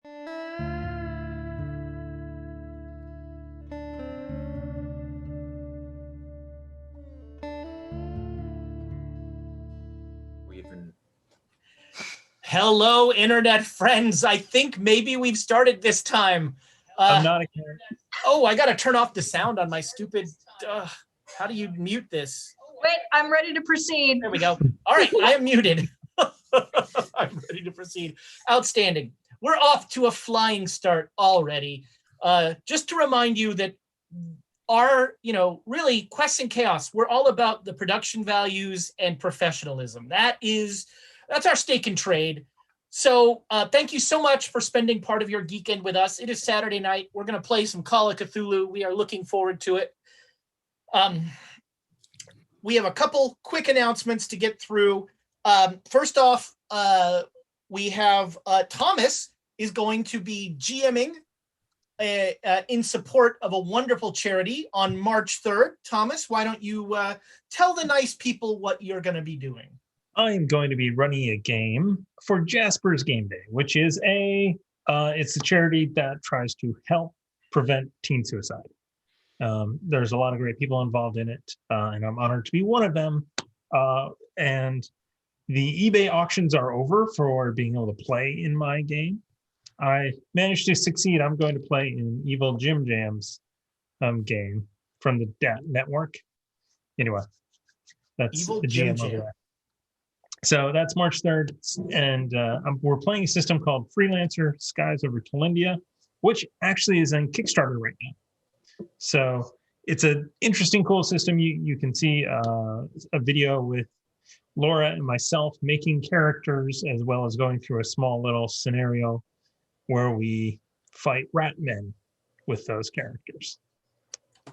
Hello, internet friends. I think maybe we've started this time. I'm not a character. Oh, I got to turn off the sound on my stupid... how do you mute this? Wait, I'm ready to proceed. There we go. All right, I am muted. I'm ready to proceed. Outstanding. We're off to a flying start already. Just to remind you that our, really Quests and Chaos, we're all about the production values and professionalism. That's our stake in trade. So thank you so much for spending part of your geekend with us. It is Saturday night. We're going to play some Call of Cthulhu. We are looking forward to it. We have a couple quick announcements to get through. First off, we have Thomas is going to be GMing in support of a wonderful charity on March 3rd. Thomas, why don't you tell the nice people what you're going to be doing? I'm going to be running a game for Jasper's Game Day, which is it's a charity that tries to help prevent teen suicide. There's a lot of great people involved in it, and I'm honored to be one of them. And the eBay auctions are over for being able to play in my game. I managed to succeed. I'm going to play in Evil Jim Jam's game from the DAT network. Anyway, that's Evil the Jim GM over Jam. there. So that's March 3rd, and we're playing a system called Freelancer Skies Over Talindia, which actually is on Kickstarter right now. So it's an interesting, cool system. You can see a video with Laura and myself making characters, as well as going through a small little scenario where we fight rat men with those characters.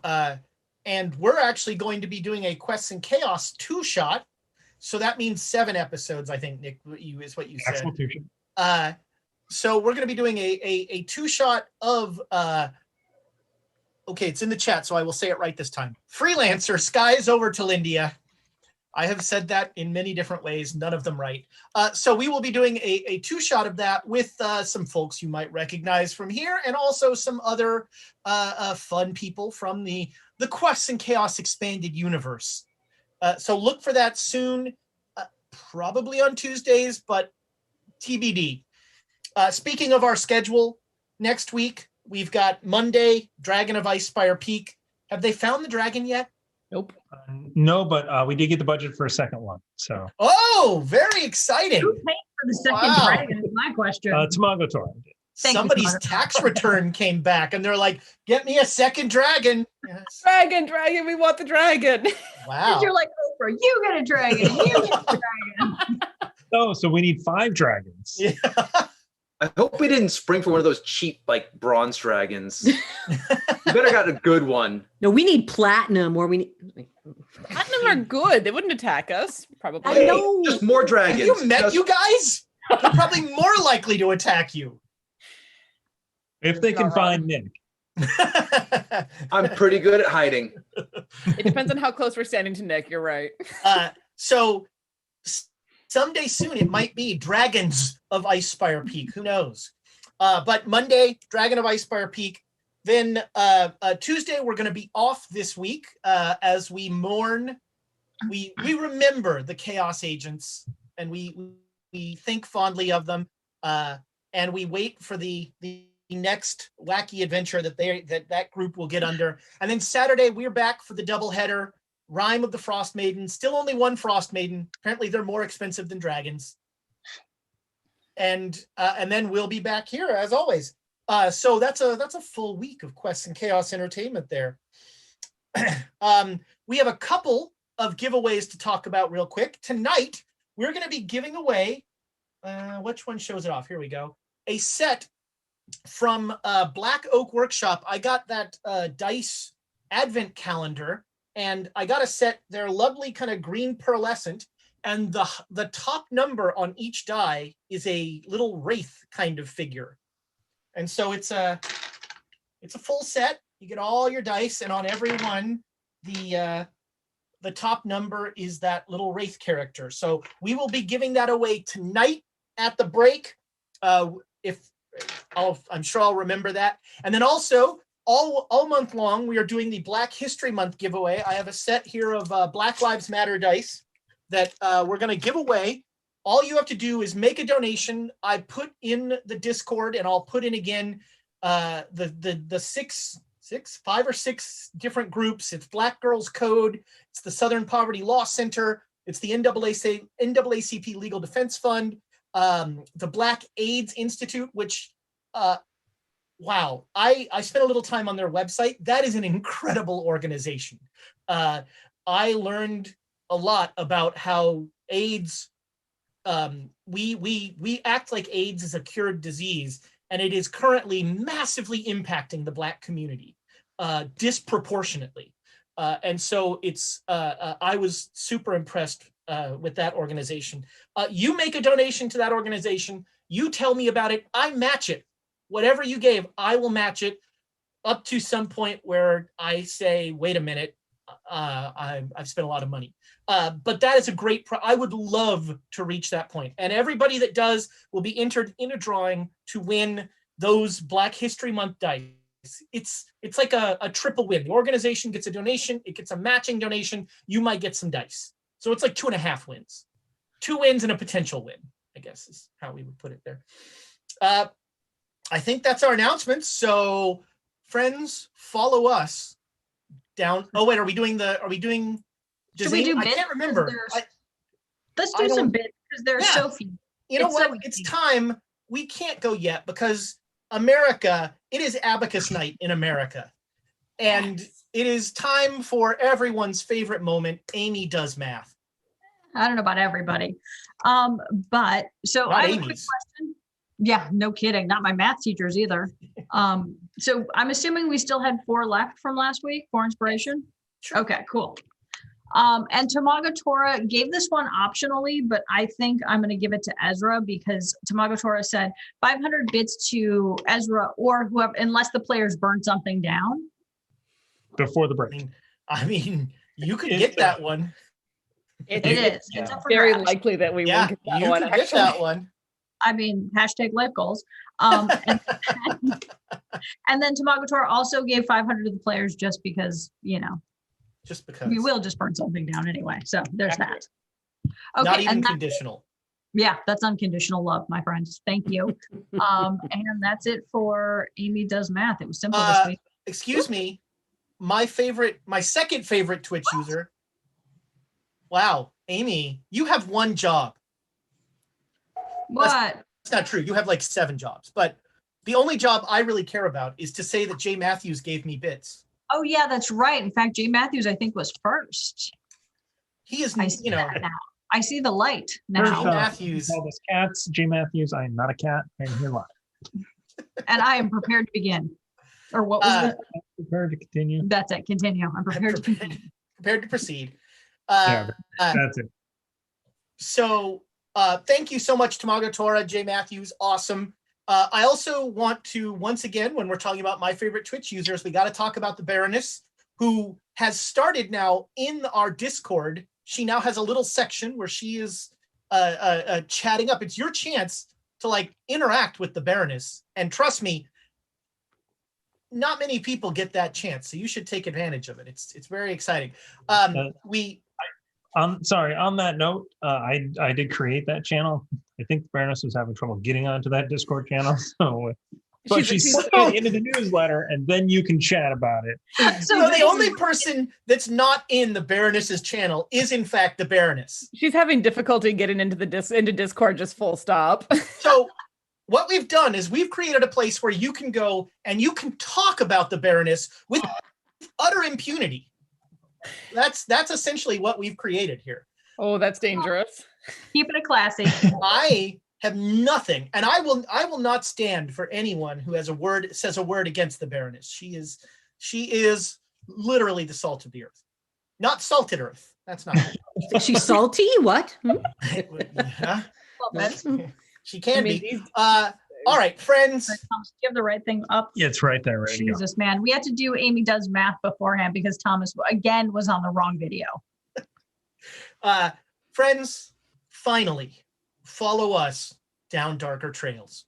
And we're actually going to be doing a Quests and Chaos 2-shot. So that means 7 episodes, I think, Nick, is what you said. Actual 2-shot. So we're going to be doing a 2-shot of... okay, it's in the chat, so I will say it right this time. Freelancer, Skies Over Talindia. I have said that in many different ways, none of them right. So we will be doing a 2-shot of that with some folks you might recognize from here, and also some other fun people from the Quests and Chaos expanded universe. So look for that soon, probably on Tuesdays, but TBD. Speaking of our schedule, next week, we've got Monday, Dragon of Icespire Peak. Have they found the dragon yet? Nope. No, but we did get the budget for a second one. So. Oh, very exciting. Who paid for the second dragon is my question. Tamago Tora. Somebody's tax return came back and they're like, get me a second dragon. Yes. Dragon, we want the dragon. Wow. And you're like, Oprah, you get a dragon. You get a dragon. Oh, so we need 5 dragons. Yeah. I hope we didn't spring for one of those cheap, bronze dragons. You better got a good one. No, we need platinum, or we need... Platinum are good. They wouldn't attack us, probably. I know. Just more dragons. Have you met you guys? They're probably more likely to attack you. If they can find Nick. I'm pretty good at hiding. It depends on how close we're standing to Nick. You're right. So someday soon it might be Dragons of Icespire Peak. Who knows? But Monday, Dragon of Icespire Peak. Then Tuesday, we're going to be off this week as we mourn. We remember the Chaos Agents, and we think fondly of them, and we wait for the next wacky adventure that group will get under. And then Saturday, we're back for the doubleheader. Rime of the Frost Maiden. Still only one Frost Maiden. Apparently, they're more expensive than dragons. And then we'll be back here as always. So that's a full week of Quests and Chaos entertainment there. We have a couple of giveaways to talk about real quick. Tonight, we're going to be giving away, which one shows it off? Here we go. A set from Black Oak Workshop. I got that dice advent calendar, and I got a set. They're lovely, kind of green pearlescent, and the top number on each die is a little wraith kind of figure. And so it's a full set. You get all your dice, and on every one, the top number is that little wraith character. So we will be giving that away tonight at the break. If I'm sure I'll remember that. And then also all month long, we are doing the Black History Month giveaway. I have a set here of Black Lives Matter dice that we're going to give away. All you have to do is make a donation. I put in the Discord, and I'll put in again the 5 or 6 different groups. It's Black Girls Code. It's the Southern Poverty Law Center. It's the NAACP Legal Defense Fund. The Black AIDS Institute, which, wow, I spent a little time on their website. That is an incredible organization. I learned a lot about how AIDS, we act like AIDS is a cured disease, and it is currently massively impacting the Black community disproportionately. And so it's, I was super impressed with that organization. You make a donation to that organization, you tell me about it, I match it. Whatever you gave, I will match it up to some point where I say, wait a minute, I've spent a lot of money. But that is a great, I would love to reach that point. And everybody that does will be entered in a drawing to win those Black History Month dice. It's like a triple win. The organization gets a donation, it gets a matching donation, you might get some dice. So it's like 2.5 wins. 2 wins and a potential win, I guess is how we would put it there. I think that's our announcements. So friends, follow us down. Oh wait, are we doing? Should we do I bits? can't remember. Let's do some bits because there are so few. You know what? It's time. We can't go yet because America, it is Abacus Night in America. And it is time for everyone's favorite moment. Amy does math. I don't know about everybody. But so I have a quick question. Yeah, no kidding. Not my math teachers either. So I'm assuming we still had 4 left from last week for inspiration. Sure. Okay, cool. And Tamagotora gave this one optionally, but I think I'm going to give it to Ezra because Tamagotora said 500 bits to Ezra or whoever, unless the players burn something down. Before the break. I mean, you could get that one. It is. Yeah. It's up for Very grabs. likely that we will Yeah, get that you one. could get that one. I mean, hashtag life goals. And then Tamagotora also gave 500 to the players just because, Just because. we will just burn something down anyway. So there's Accurate. that. Okay, Not even and conditional. yeah, that's unconditional love, my friends. Thank you. And that's it for Amy Does Math. It was simple this week. Excuse me. My second favorite Twitch user. Wow, Amy, you have one job. What? That's not true. You have like 7 jobs, but the only job I really care about is to say that Jay Matthews gave me bits. Oh yeah, that's right. In fact, Jay Matthews, I think, was first. He is, I see that now. I see the light First now. Jay Matthews. All those cats. Jay Matthews. I am not a cat. I'm here live. And I am prepared to begin. Or what was it? Prepared to continue. That's it. Continue. I'm prepared to continue. Prepared to proceed. Yeah, that's it. So thank you so much, Tamagotora, Jay Matthews. Awesome. I also want to, once again, when we're talking about my favorite Twitch users, we got to talk about the Baroness, who has started now in our Discord. She now has a little section where she is chatting up. It's your chance to interact with the Baroness. And trust me, not many people get that chance. So you should take advantage of it. It's very exciting. Sorry, on that note, I did create that channel. I think Baroness was having trouble getting onto that Discord channel. So, but she's put it into the newsletter, and then you can chat about it. So the only person that's not in the Baroness's channel is, in fact, the Baroness. She's having difficulty getting into into Discord, just full stop. So what we've done is we've created a place where you can go and you can talk about the Baroness with utter impunity. That's essentially what we've created here. Oh, that's dangerous. Keep it classy. I have nothing, and I will not stand for anyone who says a word against the Baroness. She is literally the salt of the earth. Not salted earth. That's not. Is she salty? What? Yeah. Well, She can be. All right, friends. Thomas, give the right thing up. Yeah, it's right there. Ready Jesus, man. We had to do Amy Does Math beforehand because Thomas, again, was on the wrong video. Friends, finally, follow us down darker trails.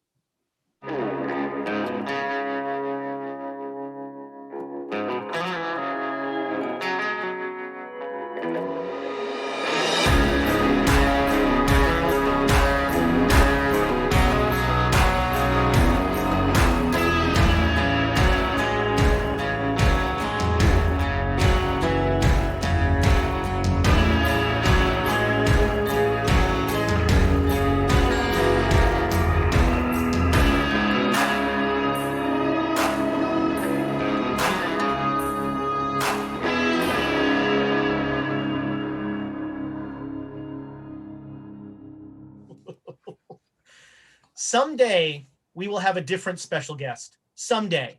someday we will have a different special guest. Someday.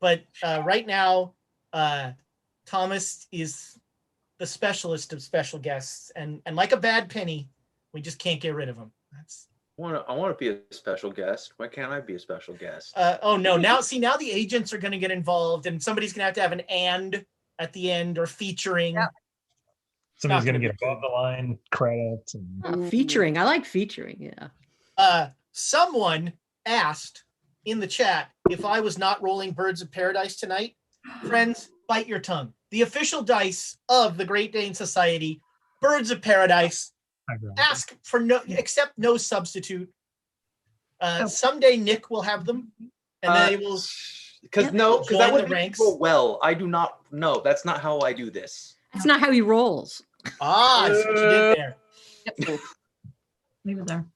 But right now, Thomas is the specialist of special guests. And like a bad penny, we just can't get rid of him. I want to be a special guest. Why can't I be a special guest? Oh, no. Now the agents are going to get involved, and somebody's going to have an and at the end or featuring. Yep. Somebody's going to get above the line credits. And... featuring. I like featuring. Yeah. Someone asked in the chat if I was not rolling Birds of Paradise tonight. Friends, bite your tongue. The official dice of the Great Dane Society, Birds of Paradise. Ask for accept no substitute. Someday Nick will have them, and they will. Because that would go well. I do not know. That's not how I do this. That's not how he rolls. That's what you did there. Yep. Leave it there.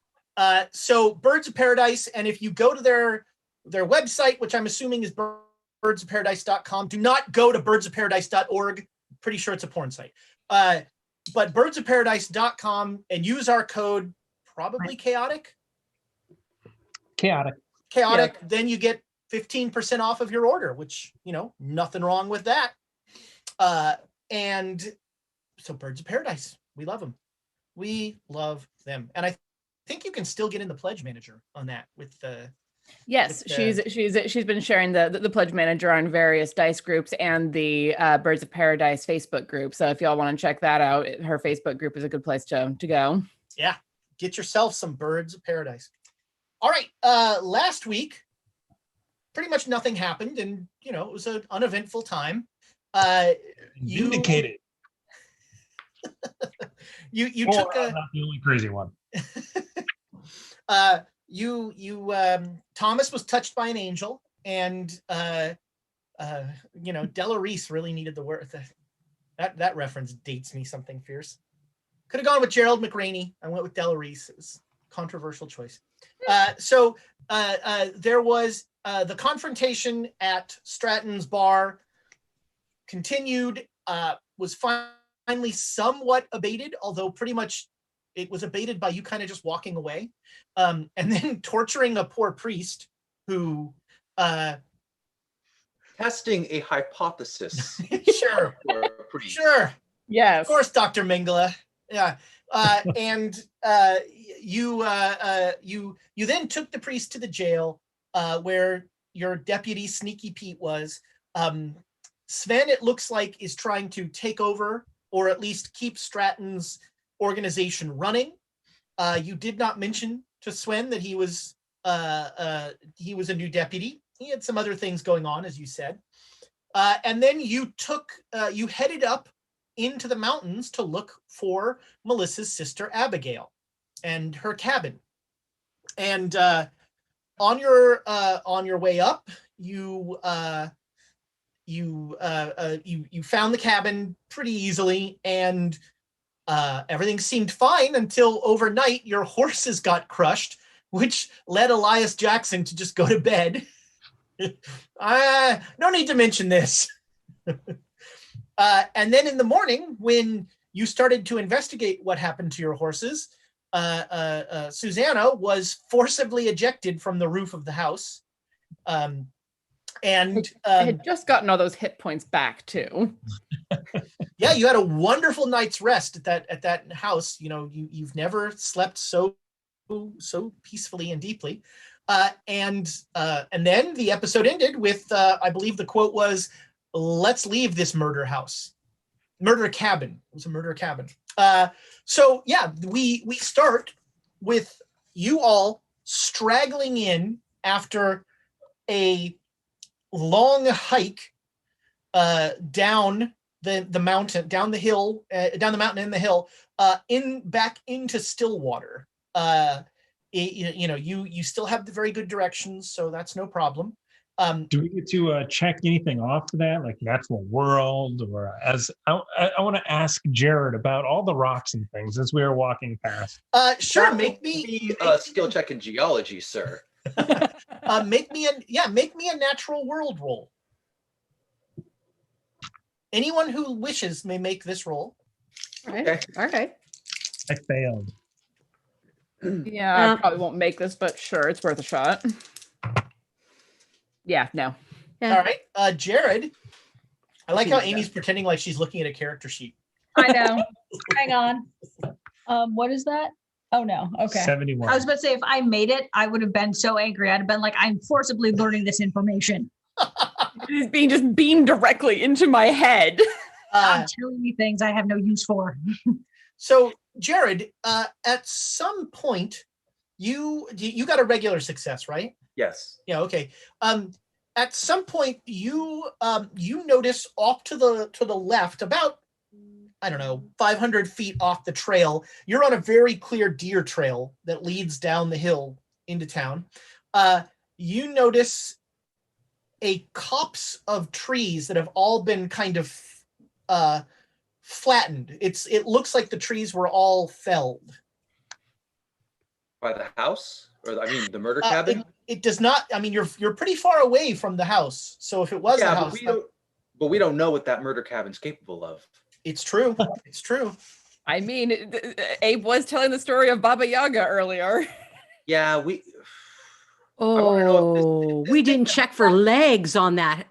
So Birds of Paradise, and if you go to their website, which I'm assuming is birdsofparadise.com, do not go to birdsofparadise.org. Pretty sure it's a porn site. But birdsofparadise.com and use our code, probably chaotic. Yeah. Then you get 15% off of your order, which, nothing wrong with that. And so Birds of Paradise, we love them. We love them. And I think you can still get in the pledge manager on that with the. Yes, she's been sharing the pledge manager on various dice groups and the Birds of Paradise Facebook group. So if y'all want to check that out, her Facebook group is a good place to go. Yeah, get yourself some Birds of Paradise. All right, last week, pretty much nothing happened, and it was an uneventful time. You indicated. you took a. Not the only crazy one. Thomas was touched by an angel, and Della Reese really needed the word. That reference dates me something fierce. Could have gone with Gerald McRaney. I went with Della Reese. It was a controversial choice. So there was the confrontation at Stratton's bar continued, was finally somewhat abated, although pretty much it was abated by you kind of just walking away, and then torturing a poor priest who testing a hypothesis. Sure. For a priest. Sure. Yes. Of course, Dr. Mingala. Yeah. And you then took the priest to the jail where your deputy Sneaky Pete was. Sven, it looks like, is trying to take over or at least keep Stratton's organization running. You did not mention to Sven that he was a new deputy. He had some other things going on, as you said. And then you headed up into the mountains to look for Melissa's sister Abigail and her cabin. And on your way up, you found the cabin pretty easily, and everything seemed fine until overnight your horses got crushed, which led Elias Jackson to just go to bed. No need to mention this. And then in the morning, when you started to investigate what happened to your horses, Susanna was forcibly ejected from the roof of the house. And I had just gotten all those hit points back too. Yeah, you had a wonderful night's rest at that house. You've never slept so peacefully and deeply. And then the episode ended with I believe the quote was, "Let's leave this murder cabin." It was a murder cabin. So yeah, we start with you all straggling in after a long hike down the mountain, down the mountain and the hill, back into Stillwater. You still have the very good directions, so that's no problem. Do we get to check anything off of that, like natural world, or as I want to ask Jared about all the rocks and things as we are walking past? Sure. That Make will me be a skill check in geology, sir. make me a natural world roll. Anyone who wishes may make this roll. All right. Okay. All right. I failed. Yeah, I probably won't make this, but sure, it's worth a shot. Yeah, no. Yeah. All right, Jared. I like how Amy's pretending like she's looking at a character sheet. I know. Hang on. What is that? Oh no. Okay. 71. I was about to say if I made it, I would have been so angry. I'd have been like, I'm forcibly learning this information. It is being just beamed directly into my head. Telling me things I have no use for. So, Jared, at some point, you got a regular success, right? Yes. Yeah. Okay. At some point, you notice off to the left, about, I don't know, 500 feet off the trail. You're on a very clear deer trail that leads down the hill into town. You notice a copse of trees that have all been kind of flattened. It looks like the trees were all felled. By the house? Or the murder cabin? It does not. I mean, you're pretty far away from the house. So if it was the house, but we don't know what that murder cabin's capable of. It's true. It's true. I mean, Abe was telling the story of Baba Yaga earlier. Yeah, we didn't check for legs on that.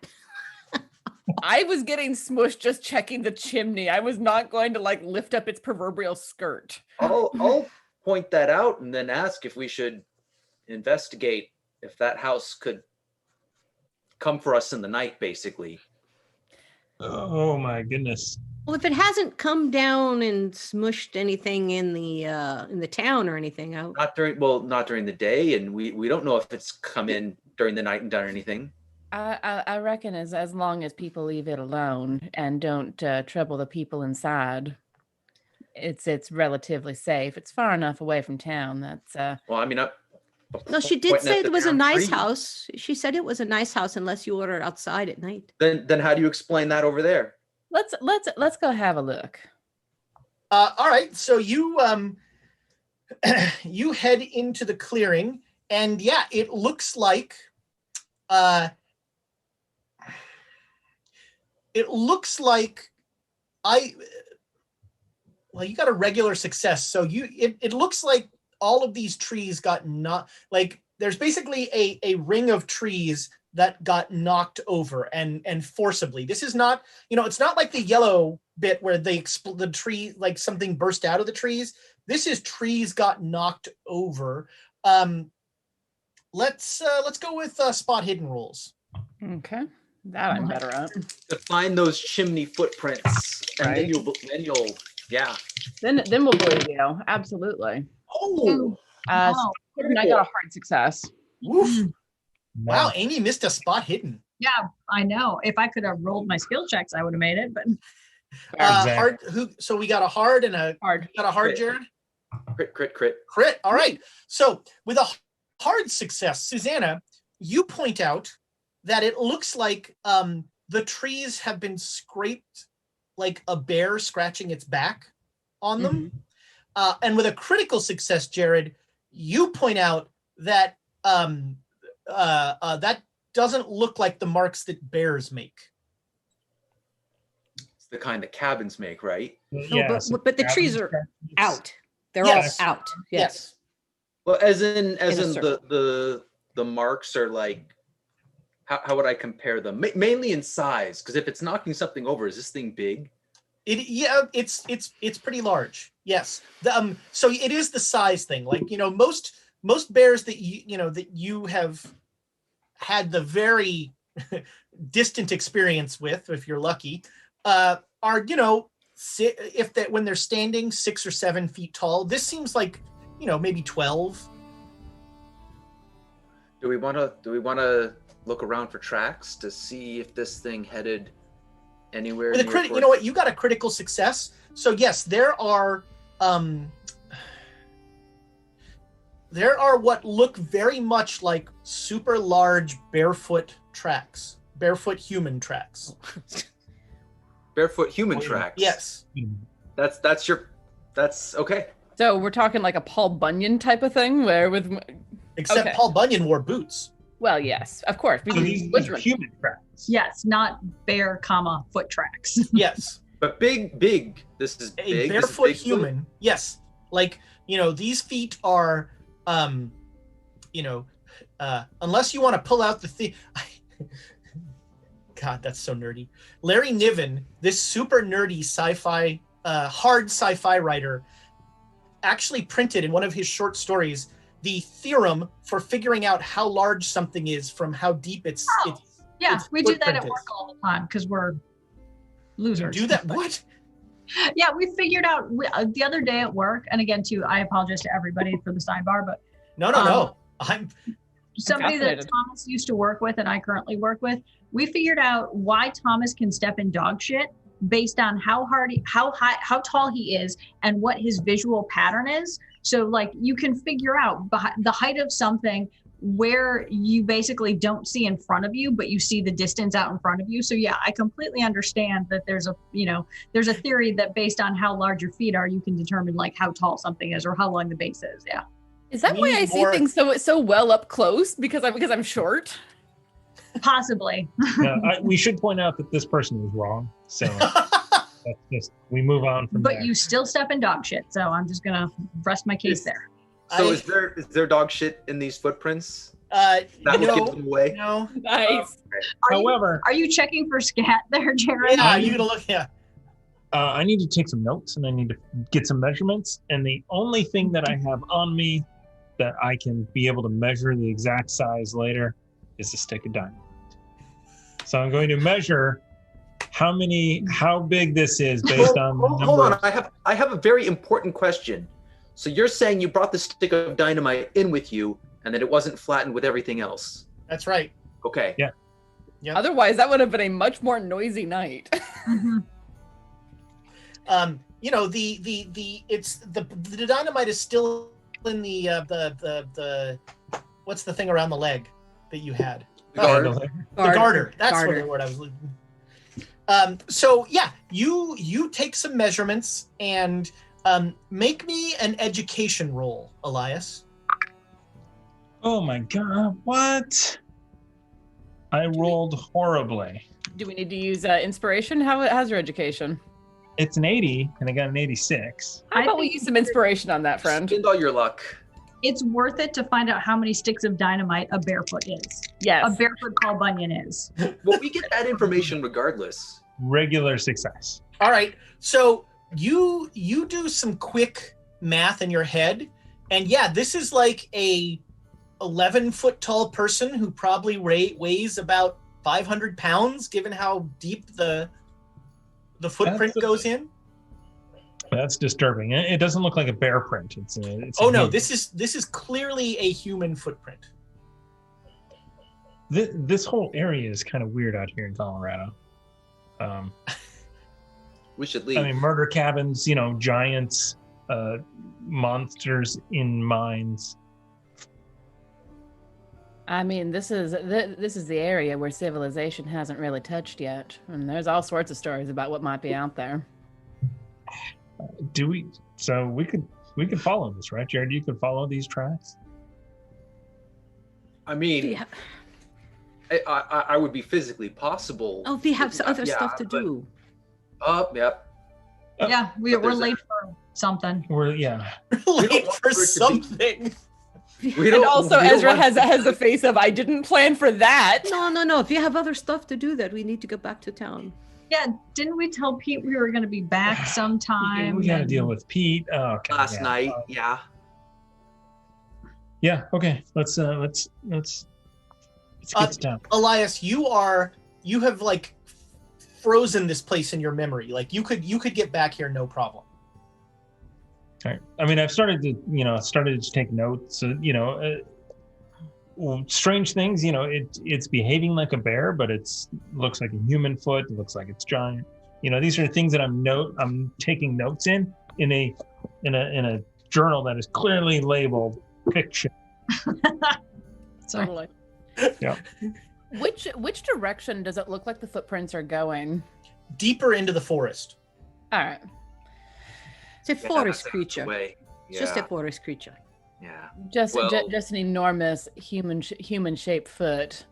I was getting smushed just checking the chimney. I was not going to lift up its proverbial skirt. I'll point that out and then ask if we should investigate if that house could come for us in the night, basically. Oh my goodness. Well, if it hasn't come down and smushed anything in the town or anything, not during the day, and we don't know if it's come in during the night and done anything. I reckon as long as people leave it alone and don't trouble the people inside, it's relatively safe. It's far enough away from town. That's No, she did say it was a nice house. She said it was a nice house unless you order outside at night. Then how do you explain that over there? Let's go have a look. All right, so you you head into the clearing, and yeah, it looks like you got a regular success. So it looks like all of these trees got there's basically a ring of trees that got knocked over and forcibly. This is not, it's not like the yellow bit where the tree, like something burst out of the trees. This is trees got knocked over. Let's go with spot hidden rules. Okay, that I'm better at. To find those chimney footprints, and right. then you'll Then we'll go to Yale. Absolutely. Oh, I got a hard success. Woof. Wow, Amy missed a spot hidden. Yeah, I know. If I could have rolled my skill checks, I would have made it. But hard. So we got a hard and a hard. Got a hard, Crit. Jared. Crit. All right. So with a hard success, Susanna, you point out that it looks like the trees have been scraped, like a bear scratching its back on them. And with a critical success, Jared, you point out that that doesn't look like the marks that bears make. It's the kind of cabins make, right? No, but the trees are out. They're all out. Yes. Well, as in the marks are like, how would I compare them? Mainly in size, because if it's knocking something over, is this thing big? It's pretty large. Yes. So it is the size thing. Like, most bears that you have had the very distant experience with, if you're lucky, are when they're standing 6 or 7 feet tall. This seems like maybe 12. Do we want to look around for tracks to see if this thing headed anywhere? You know what? You got a critical success. So yes, there are what look very much like super large barefoot human tracks. Barefoot human tracks. Yes. That's okay. So we're talking like a Paul Bunyan type of thing, Except Paul Bunyan wore boots. Well, yes, of course. So these are human tracks. Yes, not bear, foot tracks. Yes. But big. This is big. A barefoot human. Yes. Like, these feet are, unless you want to pull out the God, that's so nerdy. Larry Niven, this super nerdy sci-fi, hard sci-fi writer, actually printed in one of his short stories the theorem for figuring out how large something is from how deep its we do that footprint at work all the time because we're losers. You do that? What? Yeah, we figured out the other day at work, and again, too, I apologize to everybody for the sidebar, but no. I'm somebody that Thomas used to work with and I currently work with. We figured out why Thomas can step in dog shit based on how tall he is and what his visual pattern is. So like you can figure out the height of something where you basically don't see in front of you, but you see the distance out in front of you. So yeah, I completely understand that there's a theory that based on how large your feet are, you can determine like how tall something is or how long the base is. Yeah. Is that why I see things so well up close? Because I'm short? Possibly. We should point out that this person was wrong. So we move on from there. But you still step in dog shit. So I'm just going to rest my case there. So is there dog shit in these footprints? That will give them away? No. Nice. Are you checking for scat there, Jared? Yeah, you gonna look, yeah. I need to take some notes and I need to get some measurements. And the only thing that I have on me that I can be able to measure the exact size later is a stick of dynamite. So I'm going to measure how big this is based on the number. Hold on, I have a very important question. So you're saying you brought the stick of dynamite in with you and that it wasn't flattened with everything else? That's right. Okay. Yeah. Yep. Otherwise, that would have been a much more noisy night. Mm-hmm. The dynamite is still in the what's the thing around the leg that you had? The garter. That's what the word I was looking. So yeah, you take some measurements and make me an education roll, Elias. Oh my God! What? I rolled horribly. Do we need to use inspiration? How's your education? It's an 80, and I got an 86. How about we use some inspiration on that, friend? Spend all your luck. It's worth it to find out how many sticks of dynamite a barefoot is. Yes. A barefoot Paul Bunyan is. Well, we get that information regardless. Regular success. All right. So you do some quick math in your head, and yeah, this is like a 11-foot tall person who probably weighs about 500 pounds, given how deep the footprint goes in. That's disturbing. It doesn't look like a bear print. It's no, this is clearly a human footprint. This whole area is kind of weird out here in Colorado. We should leave. I mean, murder cabins, giants, monsters in mines. I mean, this is the area where civilization hasn't really touched yet, and there's all sorts of stories about what might be out there. So we could follow this, right, Jared? You could follow these tracks. I mean, Yeah. I would be physically possible. Oh, we have other stuff to do. Yep. Yeah, we're late for something. We're Late for something. And also Ezra has the face of, I didn't plan for that. No. If you have other stuff to do, that we need to go back to town. Yeah, didn't we tell Pete we were going to be back sometime? We got to deal with Pete. Oh, okay, last night. Yeah. Yeah. Okay. Let's get to town. Elias, you have like frozen this place in your memory. Like you could get back here no problem. Right. I mean, I've started to take notes. Strange things. It's behaving like a bear, but looks like a human foot. It looks like it's giant. These are things that I'm taking notes in a journal that is clearly labeled fiction. Totally. Yeah. Which direction does it look like the footprints are going? Deeper into the forest. All right. It's a forest creature. Yeah. It's just a forest creature. Yeah. Just an enormous human shaped foot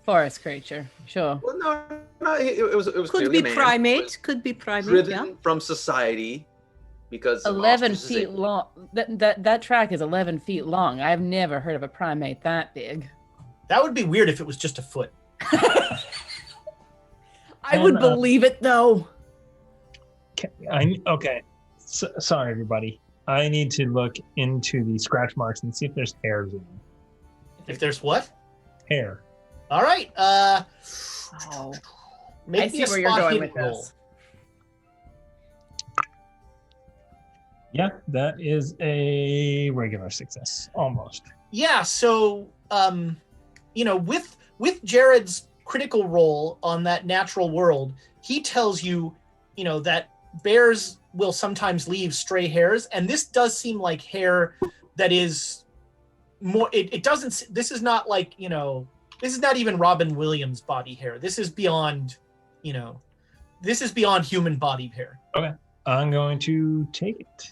forest creature. Sure. Well, no, it was Could clearly be man. primate. Could be primate. Driven Yeah. from society, because of 11 feet ostracization. long. That track is 11 feet long. I've never heard of a primate that big. That would be weird if it was just a foot. I would believe it though. Okay. Sorry, everybody. I need to look into the scratch marks and see if there's hairs in them. If there's what? Hair. All right. Oh, Make I me see a where you're spot going hidden with roll. this. Yeah, that is a regular success, almost. Yeah. So, with Jared's critical roll on that natural world, he tells you, that bears will sometimes leave stray hairs, and this does seem like hair that is more. It doesn't. This is not like This is not even Robin Williams' body hair. This is beyond, this is beyond human body hair. Okay, I'm going to take it.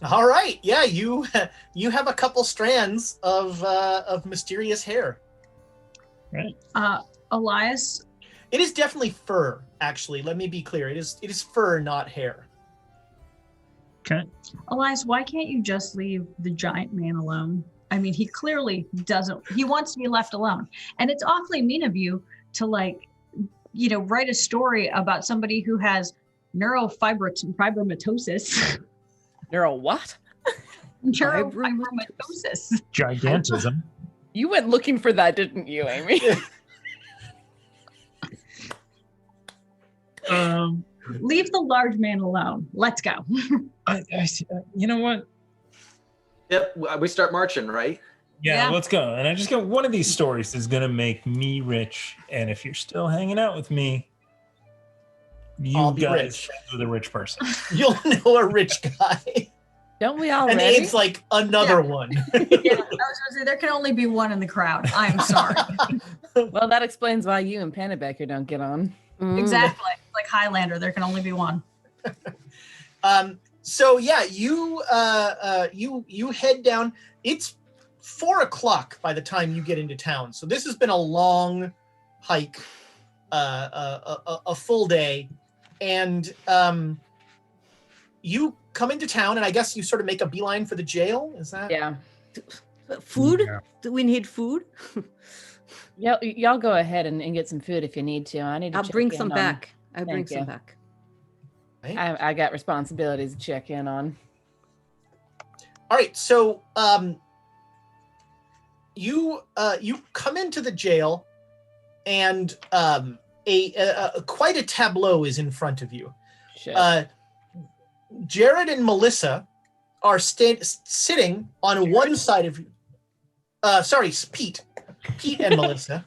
All right. Yeah, you have a couple strands of mysterious hair. Right. Elias. It is definitely fur. Actually, let me be clear. It is fur, not hair. Okay. Elias, why can't you just leave the giant man alone? I mean, he clearly doesn't. He wants to be left alone, and it's awfully mean of you to write a story about somebody who has neurofibromatosis. Neuro what? Neurofibromatosis. Gigantism. You went looking for that, didn't you, Amy? Leave the large man alone. Let's go. You know what? Yep, we start marching, right? Yeah, Yeah. let's go. And I just go, one of these stories is going to make me rich. And if you're still hanging out with me, I'll you be guys rich. friends with a rich person. You'll know a rich guy. Don't we And already? it's like another one. Yeah, I was going to say there can only be one in the crowd. I'm sorry. Well, that explains why you and Pennebecker don't get on. Exactly. Like Highlander, there can only be one. So yeah, you head down. It's 4:00 by the time you get into town. So this has been a long hike, a full day, and you come into town, and I guess you sort of make a beeline for the jail. Is that? Yeah. Food? Yeah. Do we need food? Y'all go ahead and get some food if you need to. I need to I'll check bring in some on- back. I'll bring Thank some you. back. Right? I got responsibilities to check in on. All right, so you come into the jail, and quite a tableau is in front of you. Shit. Jared and Melissa are sitting on one side of you. Sorry, Pete and Melissa.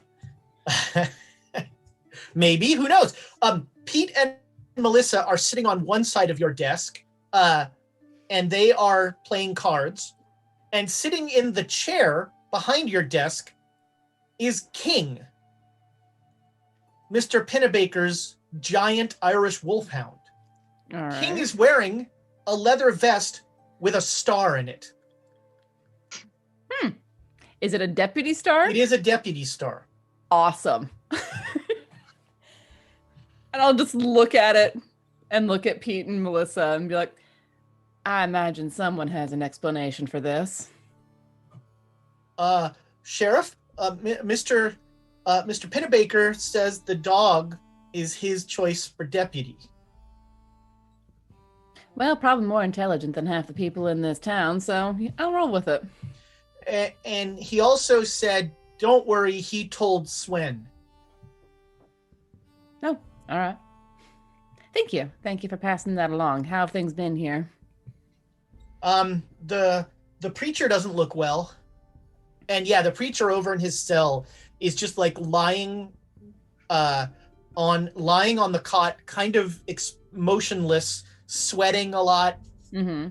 Maybe, who knows? Pete and Melissa are sitting on one side of your desk, and they are playing cards. And sitting in the chair behind your desk is King, Mr. Pennebaker's giant Irish wolfhound. All right. King is wearing a leather vest with a star in it. Is it a deputy star? It is a deputy star. Awesome. And I'll just look at it and look at Pete and Melissa and be like, I imagine someone has an explanation for this. Sheriff, Mr. Pennebaker says the dog is his choice for deputy. Well, probably more intelligent than half the people in this town, so I'll roll with it. And he also said, don't worry, he told Swen. Oh, all right. Thank you. Thank you for passing that along. How have things been here? The preacher doesn't look well. And yeah, the preacher over in his cell is just like lying on the cot, kind of motionless, sweating a lot. Mm-hmm.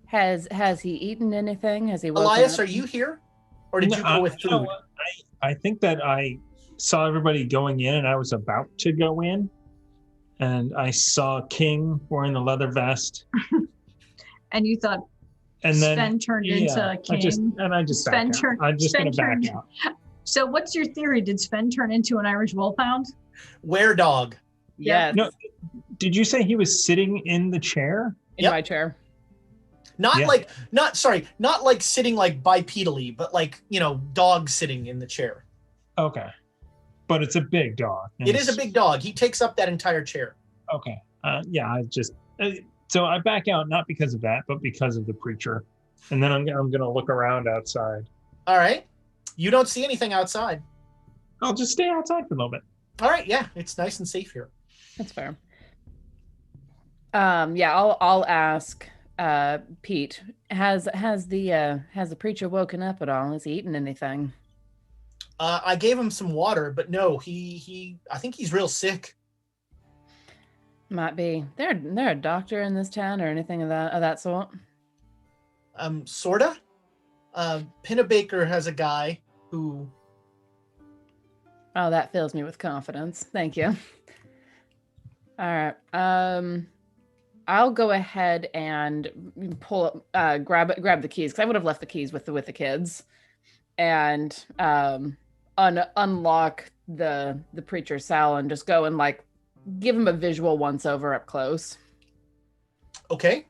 Has he eaten anything? Has he woken Elias, up? are you here? Or did you go with You know food? what? I think that I saw everybody going in, and I was about to go in, and I saw King wearing the leather vest. And you thought And Sven then turned into King. I just back Sven out. turned- I'm just Sven going to back turned- out. So what's your theory? Did Sven turn into an Irish wolfhound? Were dog. Yes. No, Did you say he was sitting in the chair? In my chair. Not like sitting like bipedally, but like, dog sitting in the chair. Okay. But it's a big dog. It is a big dog. He takes up that entire chair. Okay. So I back out, not because of that, but because of the preacher. And then I'm going to look around outside. All right. You don't see anything outside. I'll just stay outside for a little bit. All right. Yeah. It's nice and safe here. That's fair. I'll ask Pete, has the preacher woken up at all? Has he eaten anything? I gave him some water, but no, I think he's real sick. Might be. There a doctor in this town or anything of that sort? Sorta. Pinnabaker has a guy who... Oh, that fills me with confidence. Thank you. All right. I'll go ahead and grab the keys, because I would have left the keys with the kids, and unlock the preacher's cell and just go and like give him a visual once over up close. Okay.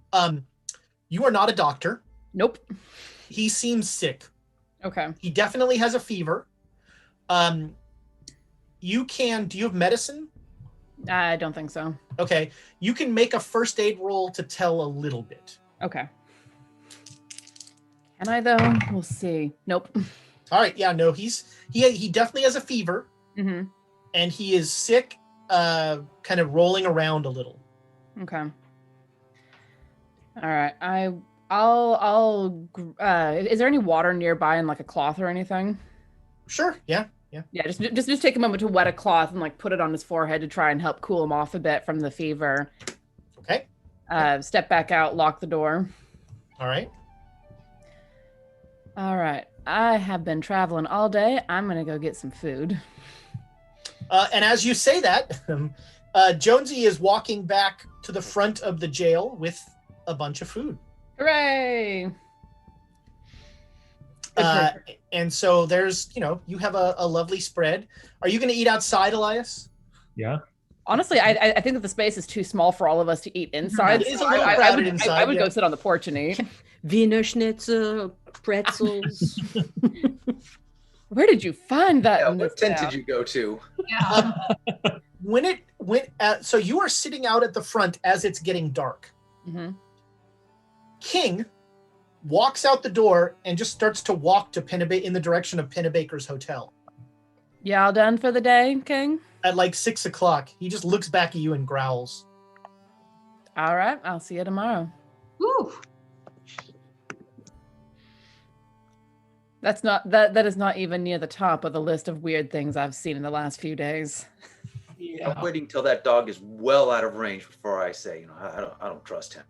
You are not a doctor. Nope. He seems sick. Okay. He definitely has a fever. Do you have medicine? I don't think so. Okay. You can make a first aid roll to tell a little bit. Okay. Can I though? We'll see. Nope. All right. Yeah, no, he definitely has a fever. Mm-hmm. And he is sick, kind of rolling around a little. Okay. All right. I'll is there any water nearby in like a cloth or anything? Sure. Yeah. Yeah, just take a moment to wet a cloth and like put it on his forehead to try and help cool him off a bit from the fever. Okay. Step back out, lock the door. All right. I have been traveling all day. I'm gonna go get some food. And as you say that, Jonesy is walking back to the front of the jail with a bunch of food. Hooray! And so there's, you have a lovely spread. Are you going to eat outside, Elias? Yeah. Honestly, I think that the space is too small for all of us to eat inside. It is a little crowded inside. I would go sit on the porch and eat. Wiener Schnitzel, pretzels. Where did you find that? Yeah, what tent did you go to? Yeah. So you are sitting out at the front as it's getting dark. Mm-hmm. King walks out the door and just starts to walk to in the direction of Pinnabaker's hotel. Y'all done for the day, King? At like 6:00, he just looks back at you and growls. All right, I'll see you tomorrow. Woo. That is not even near the top of the list of weird things I've seen in the last few days. Yeah. I'm waiting till that dog is well out of range before I say, I don't trust him.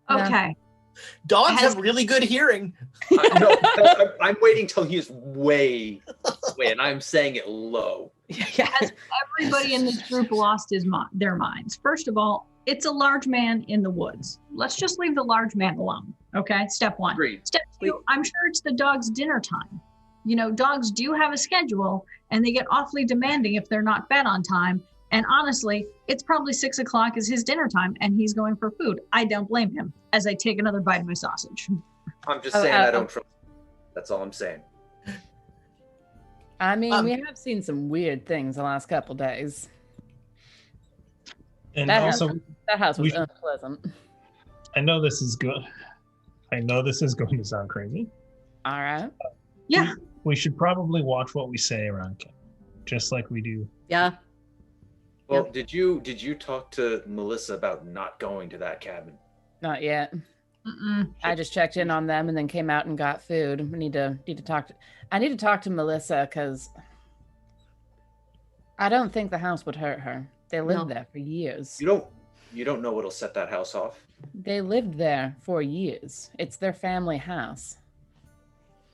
Okay. Dogs have really good hearing. I'm waiting till he is way, and I'm saying it low. Has everybody in this group lost their minds? First of all, it's a large man in the woods. Let's just leave the large man alone. Okay, step one. Agreed. Step two, I'm sure it's the dog's dinner time. Dogs do have a schedule, and they get awfully demanding if they're not fed on time. And honestly, it's probably 6:00 is his dinner time, and he's going for food. I don't blame him, as I take another bite of my sausage. I'm just saying I don't trust him. That's all I'm saying. I mean, we have seen some weird things the last couple days. And that house was unpleasant. I know this is good. I know this is going to sound crazy. All right. Yeah. We should probably watch what we say around camp, just like we do. Yeah. Well, did you talk to Melissa about not going to that cabin? Not yet. Mm-mm. I just checked in on them and then came out and got food. I need to talk to Melissa because I don't think the house would hurt her. They lived there for years. You don't know what'll set that house off. They lived there for years. It's their family house.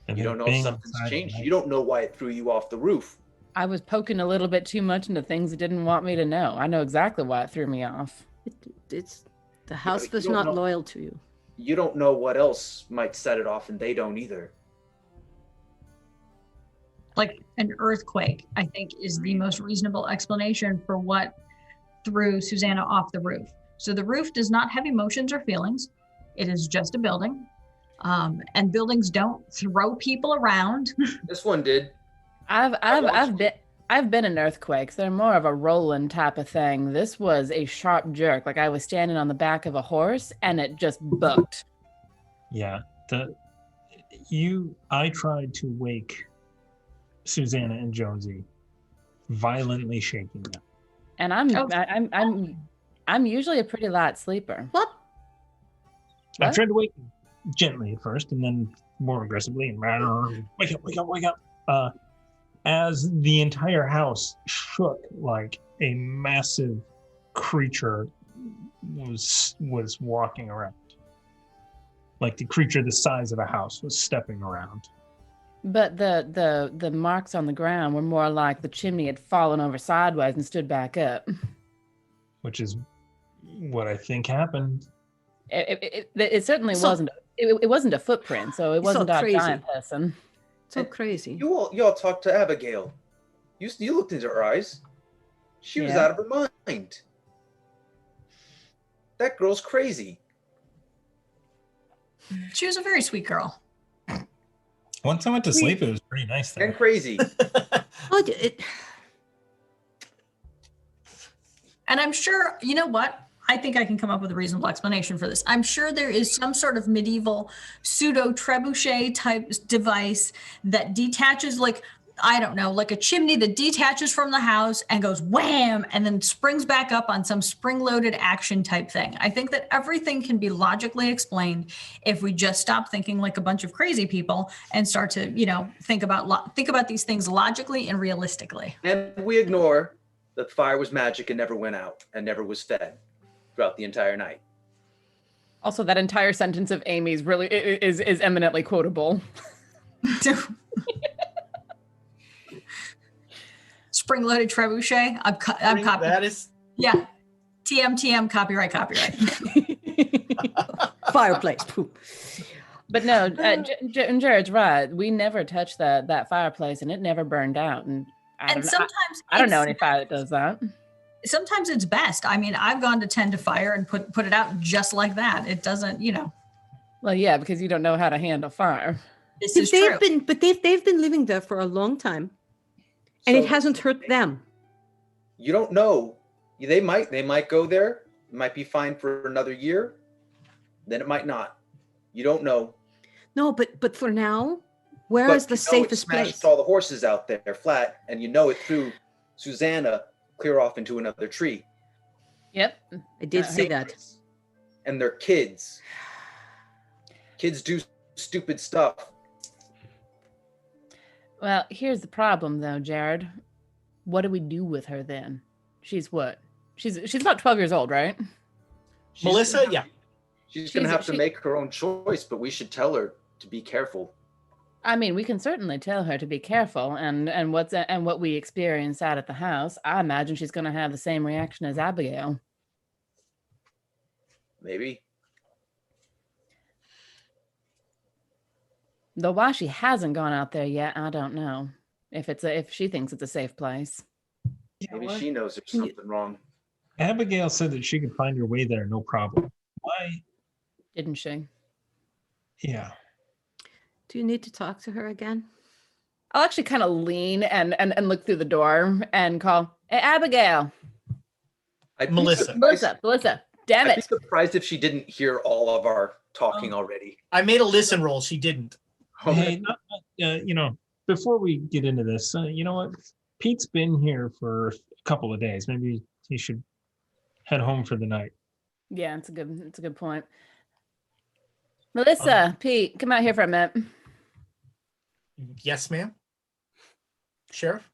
And you don't know if something's changed. You don't know why it threw you off the roof. I was poking a little bit too much into things it didn't want me to know. I know exactly why it threw me off. It's the house was not loyal to you. You don't know what else might set it off, and they don't either. Like an earthquake, I think, is the most reasonable explanation for what threw Susanna off the roof. So the roof does not have emotions or feelings. It is just a building. And buildings don't throw people around. This one did. I've been in earthquakes. They're more of a rolling type of thing. This was a sharp jerk. Like I was standing on the back of a horse and it just booked. Yeah. I tried to wake Susanna and Jonesy, violently shaking them. And I'm usually a pretty light sleeper. What? I tried to wake them gently at first, and then more aggressively, and wake up. As the entire house shook like a massive creature was walking around. Like the creature the size of a house was stepping around. But the marks on the ground were more like the chimney had fallen over sideways and stood back up. Which is what I think happened. It certainly wasn't. It wasn't a footprint, so it wasn't a giant person. So crazy. You all talked to Abigail. You looked into her eyes. She was out of her mind. That girl's crazy. She was a very sweet girl. Once I went to sleep, it was pretty nice there. And crazy. And I'm sure, you know what? I think I can come up with a reasonable explanation for this. I'm sure there is some sort of medieval pseudo trebuchet type device that detaches, like, I don't know, like a chimney that detaches from the house and goes wham, and then springs back up on some spring-loaded action type thing. I think that everything can be logically explained if we just stop thinking like a bunch of crazy people and start to, think about these things logically and realistically. And we ignore that fire was magic and never went out and never was fed throughout the entire night. Also, that entire sentence of Amy's really is eminently quotable. Spring-loaded trebuchet. I'm copying. That is. Yeah. TM, copyright. Fireplace. Poop. But no, Jared's right. We never touched that fireplace, and it never burned out. And I don't know any fire that does that. Sometimes it's best. I mean, I've gone to tend to fire and put it out just like that. It doesn't, Well, yeah, because you don't know how to handle fire. This is true. They've been living there for a long time, and it hasn't hurt them. You don't know. They might go there. It might be fine for another year. Then it might not. You don't know. No, but for now, where is the safest place? Smashed all the horses out there flat, and it threw Susanna clear off into another tree. Yep. I did see that. And they're kids. Kids do stupid stuff. Well, here's the problem though, Jared. What do we do with her then? She's what? She's about 12 years old, right? Melissa, yeah. She's going to have to make her own choice, but we should tell her to be careful. I mean, we can certainly tell her to be careful, and what we experienced out at the house. I imagine she's going to have the same reaction as Abigail. Maybe. Though why she hasn't gone out there yet, I don't know. If she thinks it's a safe place. Maybe she knows there's something wrong. Abigail said that she could find her way there, no problem. Why? Didn't she? Yeah. Do you need to talk to her again? I'll actually kind of lean and look through the door and call, hey, Abigail. Melissa. Damn it. I'd be surprised if she didn't hear all of our talking already. I made a listen roll. She didn't. Hey, before we get into this, you know what? Pete's been here for a couple of days. Maybe he should head home for the night. Yeah, it's a good point. Melissa, Pete, come out here for a minute. Yes, ma'am. Sheriff.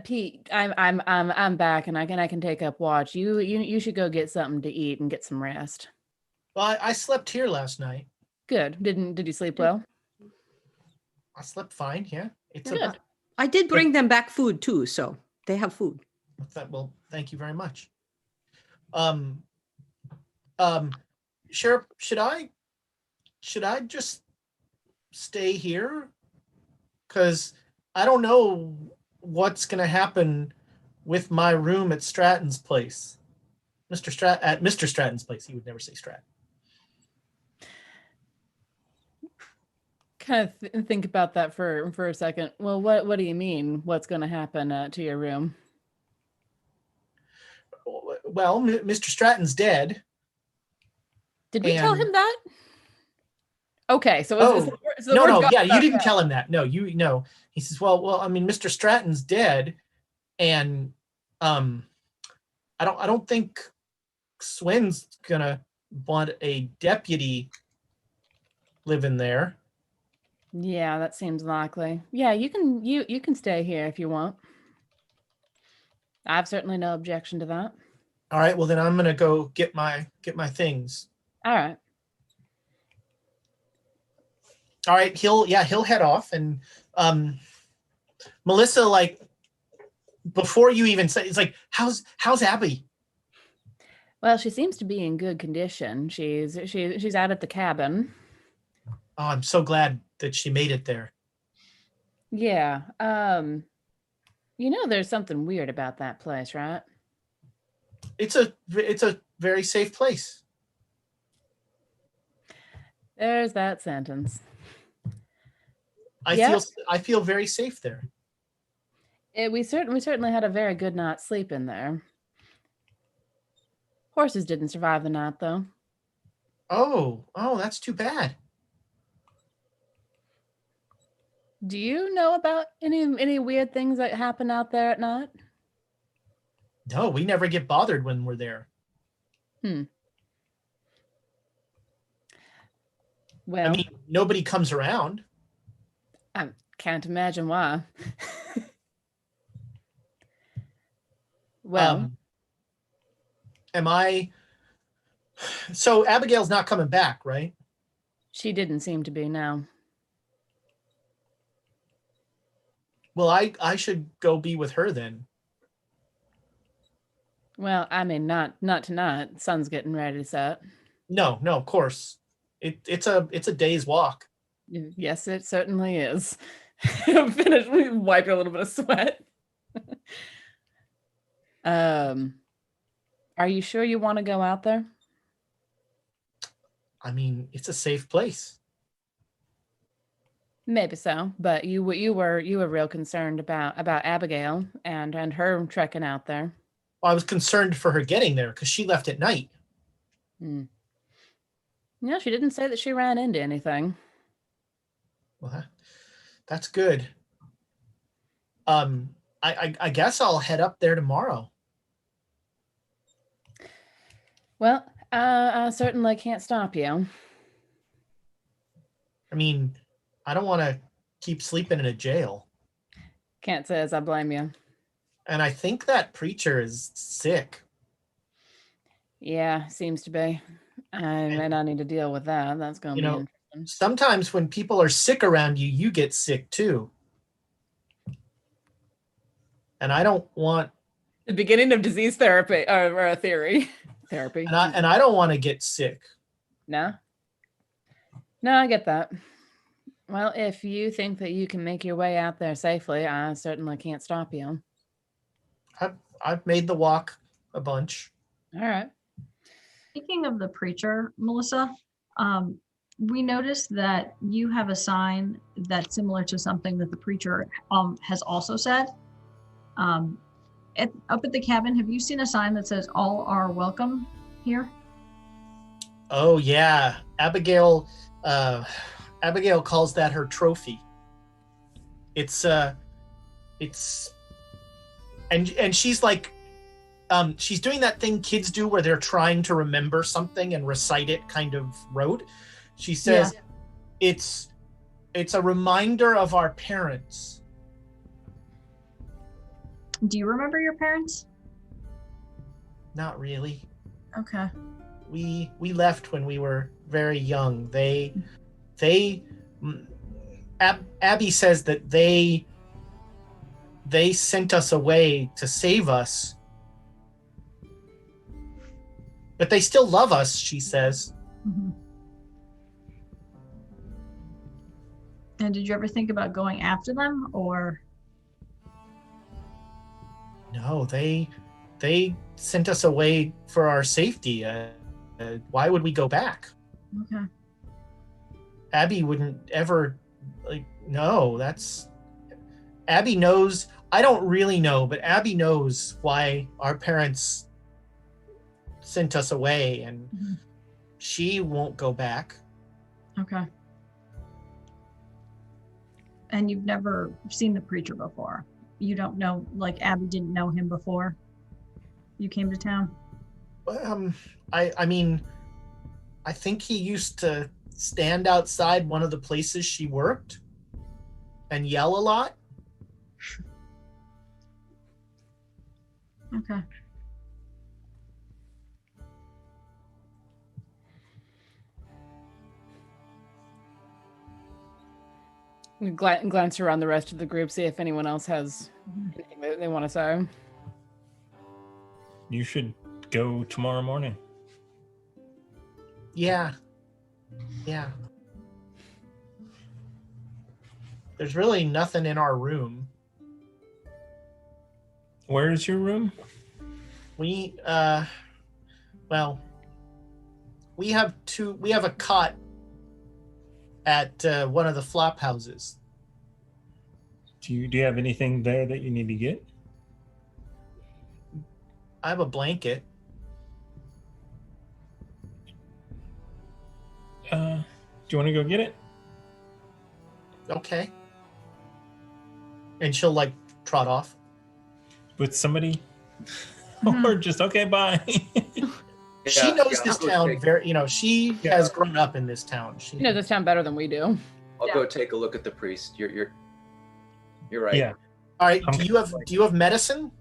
Pete, I'm back, and I can take up watch. You should go get something to eat and get some rest. Well, I slept here last night. Good. Did you sleep well? I slept fine. Yeah, it's good. I did bring them back food too, so they have food. Well, thank you very much. Sheriff, should I just stay here? Because I don't know what's gonna happen with my room at Stratton's place. At Mr. Stratton's place. He would never say Stratton. Kind of think about that for a second. Well, what do you mean? What's going to happen to your room? Well, Mr. Stratton's dead. Did we tell him that? Okay, so no, yeah, you didn't tell him that. No, He says, well, I mean, Mr. Stratton's dead, and I don't think Swin's gonna want a deputy living there. Yeah, that seems likely. Yeah, you can stay here if you want. I've certainly no objection to that. All right, well then I'm gonna go get my things. All right. All right, he'll head off, and Melissa, like, before you even say, it's like, how's Abby? Well, she seems to be in good condition. She's out at the cabin. Oh, I'm so glad that she made it there. Yeah. There's something weird about that place, right? It's a very safe place. There's that sentence. I feel very safe there. We certainly had a very good night's sleep in there. Horses didn't survive the night, though. Oh, that's too bad. Do you know about any weird things that happen out there at night? No, we never get bothered when we're there. Well, I mean, nobody comes around. I can't imagine why. Well, so Abigail's not coming back, right? She didn't seem to be, no. Well, I should go be with her then. Well, I mean, not tonight. Sun's getting ready to set. No, of course. It's a day's walk. Yes, it certainly is. Finish. We wipe a little bit of sweat. Are you sure you want to go out there? I mean, it's a safe place. Maybe so, but you were real concerned about Abigail and her trekking out there. Well, I was concerned for her getting there because she left at night. Yeah, she didn't say that she ran into anything. Well, that's good. I guess I'll head up there tomorrow. Well, I certainly can't stop you. I mean, I don't want to keep sleeping in a jail. Can't say as I blame you. And I think that preacher is sick. Yeah, seems to be. And I need to deal with that. That's going to be interesting. Sometimes when people are sick around you, you get sick too. And I don't want... The beginning of disease therapy, or a theory. Therapy. And I don't want to get sick. No, I get that. Well, if you think that you can make your way out there safely, I certainly can't stop you. I've made the walk a bunch. All right. Speaking of the preacher, Melissa, we noticed that you have a sign that's similar to something that the preacher has also said. Up at the cabin, have you seen a sign that says "All are welcome" here? Oh yeah, Abigail calls that her trophy. It's and she's like, she's doing that thing kids do where they're trying to remember something and recite it kind of rote. She says, it's a reminder of our parents. Do you remember your parents? Not really. Okay. We left when we were very young. Abby says that they sent us away to save us. But they still love us, she says. Mm-hmm. And did you ever think about going after them, or? No, they sent us away for our safety. Why would we go back? Okay. Abby wouldn't ever, no, that's... Abby knows, I don't really know, but Abby knows why our parents sent us away, and she won't go back. Okay. And you've never seen the preacher before? You don't know, Abby didn't know him before you came to town? I mean, I think he used to stand outside one of the places she worked and yell a lot. Okay. Glance around the rest of the group, see if anyone else has anything that they want to say. You should go tomorrow morning. Yeah. There's really nothing in our room. Where is your room? We have a cot at one of the flop houses. Do you have anything there that you need to get? I have a blanket. Do you want to go get it? Okay. And she'll trot off. With somebody? Or just, okay, bye. She knows this town very, she has grown up in this town. She knows this town better than we do. I'll go take a look at the priest. You're right. Yeah. All right. Do you have medicine?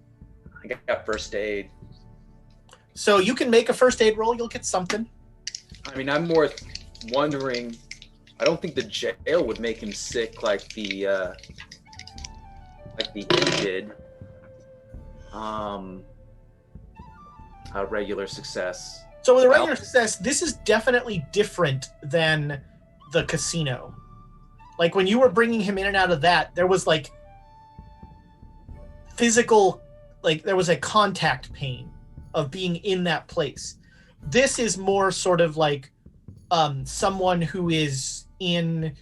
I got first aid. So you can make a first aid roll. You'll get something. I mean, I'm more wondering. I don't think the jail would make him sick like the inn did. A regular success. So with a regular success, this is definitely different than the casino. When you were bringing him in and out of that, there was physical, there was a contact pain of being in that place. This is more sort of someone who is in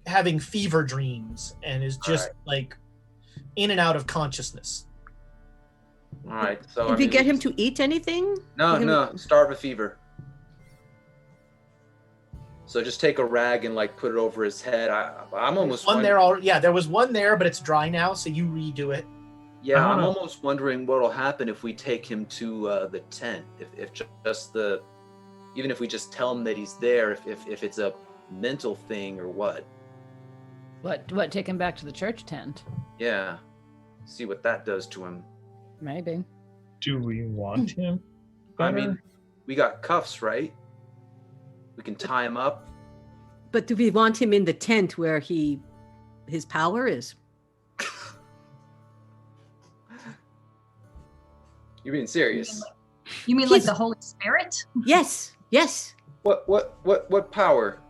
having fever dreams and is just in and out of consciousness. All right. So Did we get him to eat anything? No, starve of fever. So just take a rag and put it over his head. I'm almost one there. There was one there, but it's dry now, so you redo it. Yeah, I'm almost wondering what'll happen if we take him to the tent. Even if we just tell him that he's there, if it's a mental thing or what. What? Take him back to the church tent? Yeah. See what that does to him. Maybe. Do we want him? I mean, we got cuffs, right? We can tie him up. But do we want him in the tent where his power is? You're being serious. You mean the Holy Spirit? Yes. What power?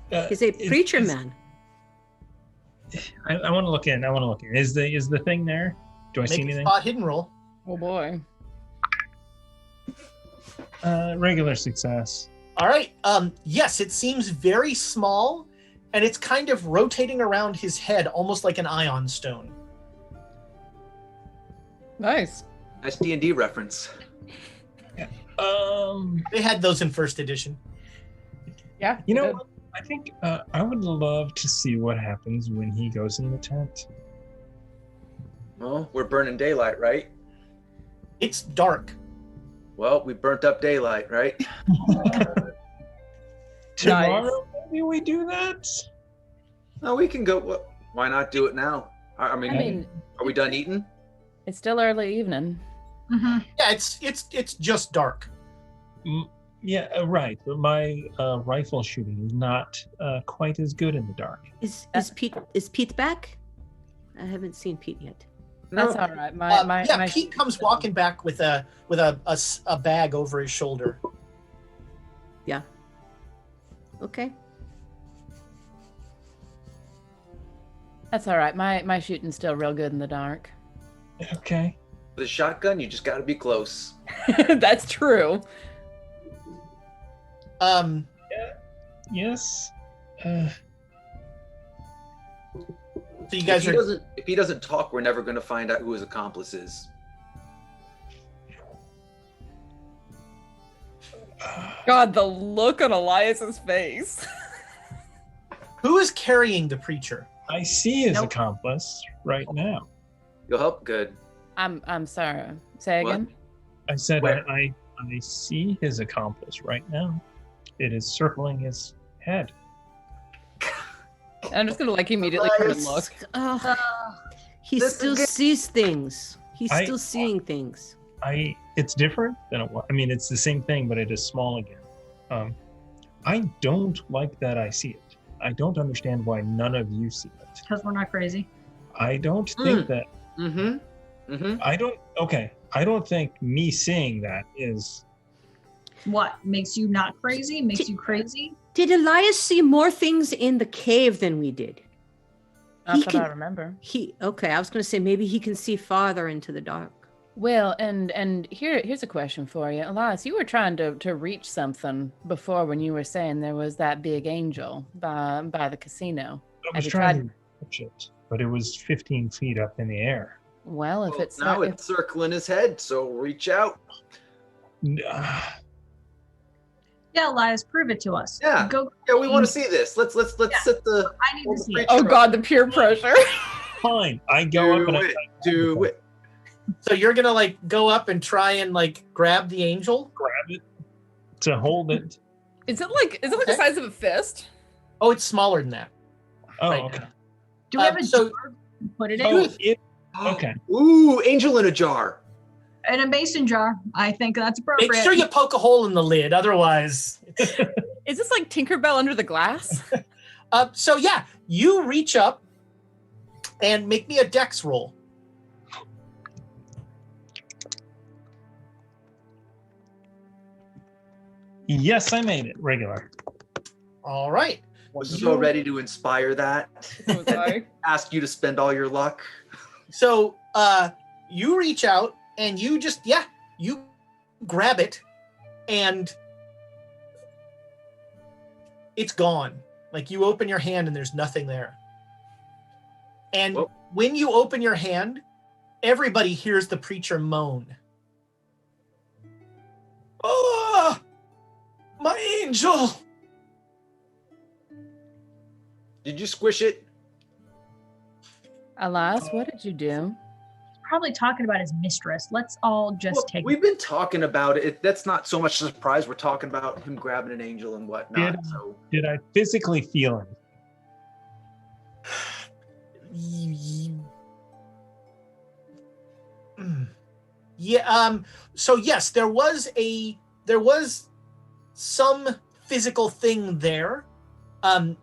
He's a preacher man. I want to look in. Is the thing there? Do I see anything? Spot hidden roll. Oh boy. Regular success. All right. Yes, it seems very small, and it's kind of rotating around his head, almost like an ion stone. Nice. Nice D&D reference. Yeah. They had those in first edition. Yeah. You know, I think I would love to see what happens when he goes in the tent. Well, we're burning daylight, right? It's dark. Well, we burnt up daylight, right? Tomorrow, maybe we do that? No, we can go. Well, why not do it now? I mean, are we done eating? It's still early evening. Mm-hmm. Yeah, it's just dark. Yeah, right. But my rifle shooting is not quite as good in the dark. Is Pete back? I haven't seen Pete yet. That's all right. Pete comes walking back with a bag over his shoulder. Yeah. Okay. That's all right. My shooting's still real good in the dark. Okay. With a shotgun, you just got to be close. That's true. Yes. So you guys if he doesn't talk, we're never going to find out who his accomplice is. God, the look on Elias's face. Who is carrying the preacher? I see his accomplice right now. You'll help? Good. I'm sorry. Say again. I said Where? I see his accomplice right now. It is circling his head. I'm just gonna immediately kind of look. He still sees things. He's still seeing things. It's different than it was. I mean, it's the same thing, but it is small again. I don't like that I see it. I don't understand why none of you see it. Because we're not crazy. I don't think that. I don't think me seeing that is. What makes you not crazy? Makes you crazy? Did Elias see more things in the cave than we did? Not that I remember. I was going to say maybe he can see farther into the dark. Well, and here's a question for you, Elias. You were trying to reach something before when you were saying there was that big angel by the casino. I was trying to touch it, but it was 15 feet up in the air. Well, if it's now it's circling his head, so reach out. Yeah, Elias, prove it to us. Yeah, we want to see this. Let's set the. I need to see it. Oh God, the peer pressure. Fine, I go up and I do it. So you're gonna go up and try and grab the angel? Grab it to hold it. Is it like the size of a fist? Oh, it's smaller than that. Oh, right okay. now. Do we have a jar to put it in? Okay. Ooh, angel in a jar. In a mason jar. I think that's appropriate. Make sure you poke a hole in the lid, otherwise. Is this like Tinkerbell under the glass? So yeah, you reach up and make me a dex roll. Yes, I made it regular. All right. Was so ready to inspire that. Ask you to spend all your luck. So you reach out and you just you grab it and it's gone. Like you open your hand and there's nothing there. And when you open your hand, everybody hears the preacher moan. Oh, my angel. Did you squish it? Elias, what did you do? Probably talking about his mistress. Let's all just take We've been talking about it. That's not so much a surprise. We're talking about him grabbing an angel and whatnot. Did I physically feel it? Yeah. So yes, there was some physical thing there, and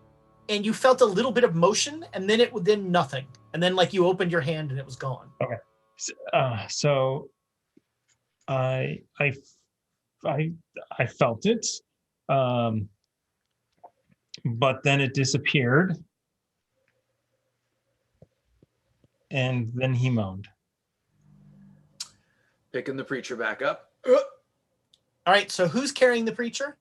you felt a little bit of motion, and then nothing, and then you opened your hand and it was gone. Okay. So I felt it, but then it disappeared, and then he moaned. Picking the preacher back up. All right. So who's carrying the preacher?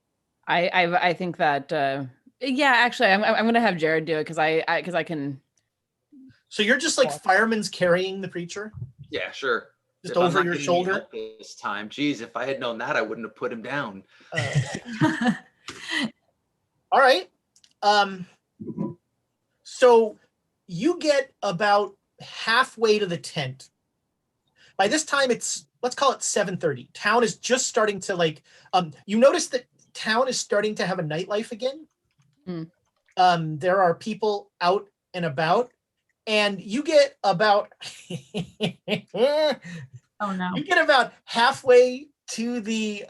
I think that actually I'm gonna have Jared do it because I can. So you're just fireman's carrying the preacher? Yeah, sure. Just over your shoulder? This time. Jeez, if I had known that, I wouldn't have put him down. All right. So you get about halfway to the tent. By this time, let's call it 7:30. Town is just starting to you notice that town is starting to have a nightlife again. There are people out and about. And you get about oh no. You get about halfway to the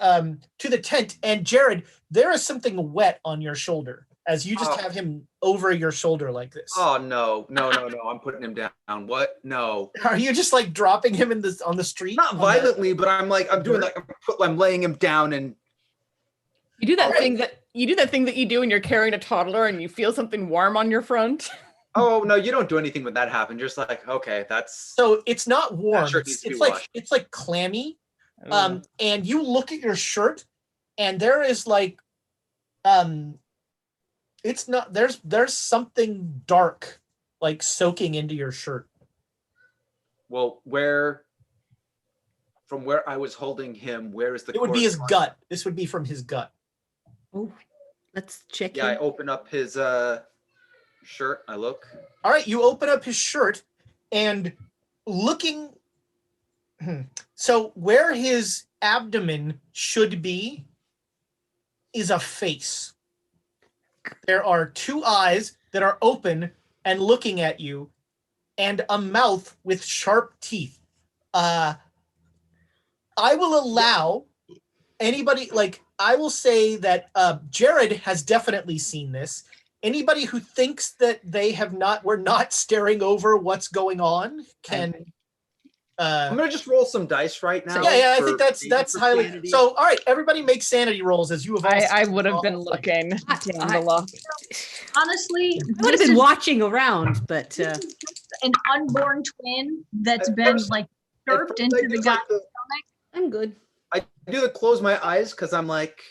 tent, and Jared, there is something wet on your shoulder as you just have him over your shoulder like this. Oh no. I'm putting him down. What? No. Are you just dropping him on the street? Not violently, but I'm laying him down and you do that thing that you do when you're carrying a toddler and you feel something warm on your front. Oh no, you don't do anything when that happens. You're just like, okay, that's So it's not warm. shirt needs to be It's like washed. it's like clammy. And you look at your shirt, and there is like, it's not there's something dark like soaking into your shirt. Well, from where I was holding him, where is the? It would be his gut. This would be from his gut. Oh, let's check. Yeah, I open up his shirt. I look. All right, you open up his shirt, and looking. So where his abdomen should be is a face. There are two eyes that are open and looking at you, and a mouth with sharp teeth. I will allow anybody, like, I will say that Jared has definitely seen this. Anybody who thinks that we're not staring over what's going on can. I'm gonna just roll some dice right now. Yeah, I think that's highly. sanity. So, all right, everybody make sanity rolls as you have all. I would have been looking. Damn the luck. Honestly, I would have been watching around, but an unborn twin that's been like derped into the guy's stomach. I'm good. I do the close my eyes because I'm like,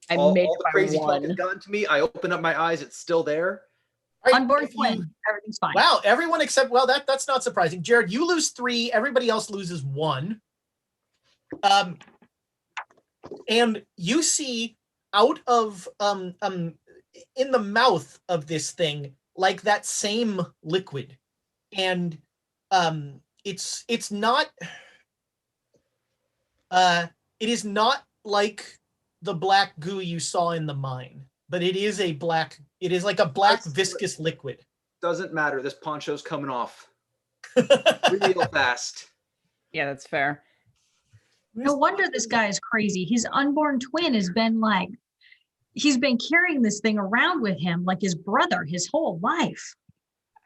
I all made the it by crazy talk one. has gotten to me. I open up my eyes, it's still there. All right, Unborn if you- twin, everything's fine. Wow, everyone except, well, that's not surprising. Jared, you lose 3, everybody else loses 1. And you see out of in the mouth of this thing, like that same liquid. And it's not it is not like the black goo you saw in the mine, but it is like a black viscous liquid. Doesn't matter. This poncho's coming off real fast. Yeah, that's fair. No wonder this guy is crazy. His unborn twin has been like, he's been carrying this thing around with him like his brother his whole life.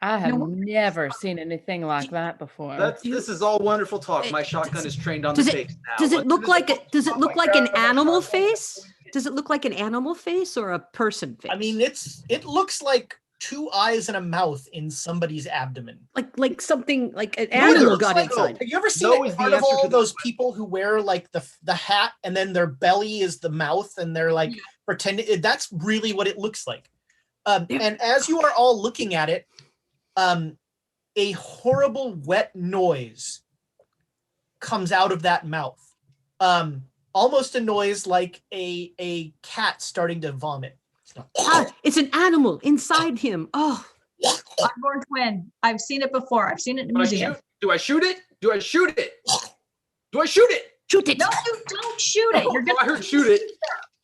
I have never seen anything like that before. This is all wonderful talk. My shotgun is trained on the face now. Does it look like an animal face? Does it look like an animal face or a person face? I mean, it looks like 2 eyes and a mouth in somebody's abdomen. Like something like an animal got inside. Have you ever seen part of all those people who wear like the hat and then their belly is the mouth and they're like pretending? That's really what it looks like. And as you are all looking at it, a horrible wet noise comes out of that mouth. Almost a noise like a cat starting to vomit. It's an animal inside him. Oh, Unborn twin. I've seen it before. I've seen it in the museum. Do I shoot it? Do I shoot it? Do I shoot it? Shoot it. No, you don't shoot it. You're I heard shoot it.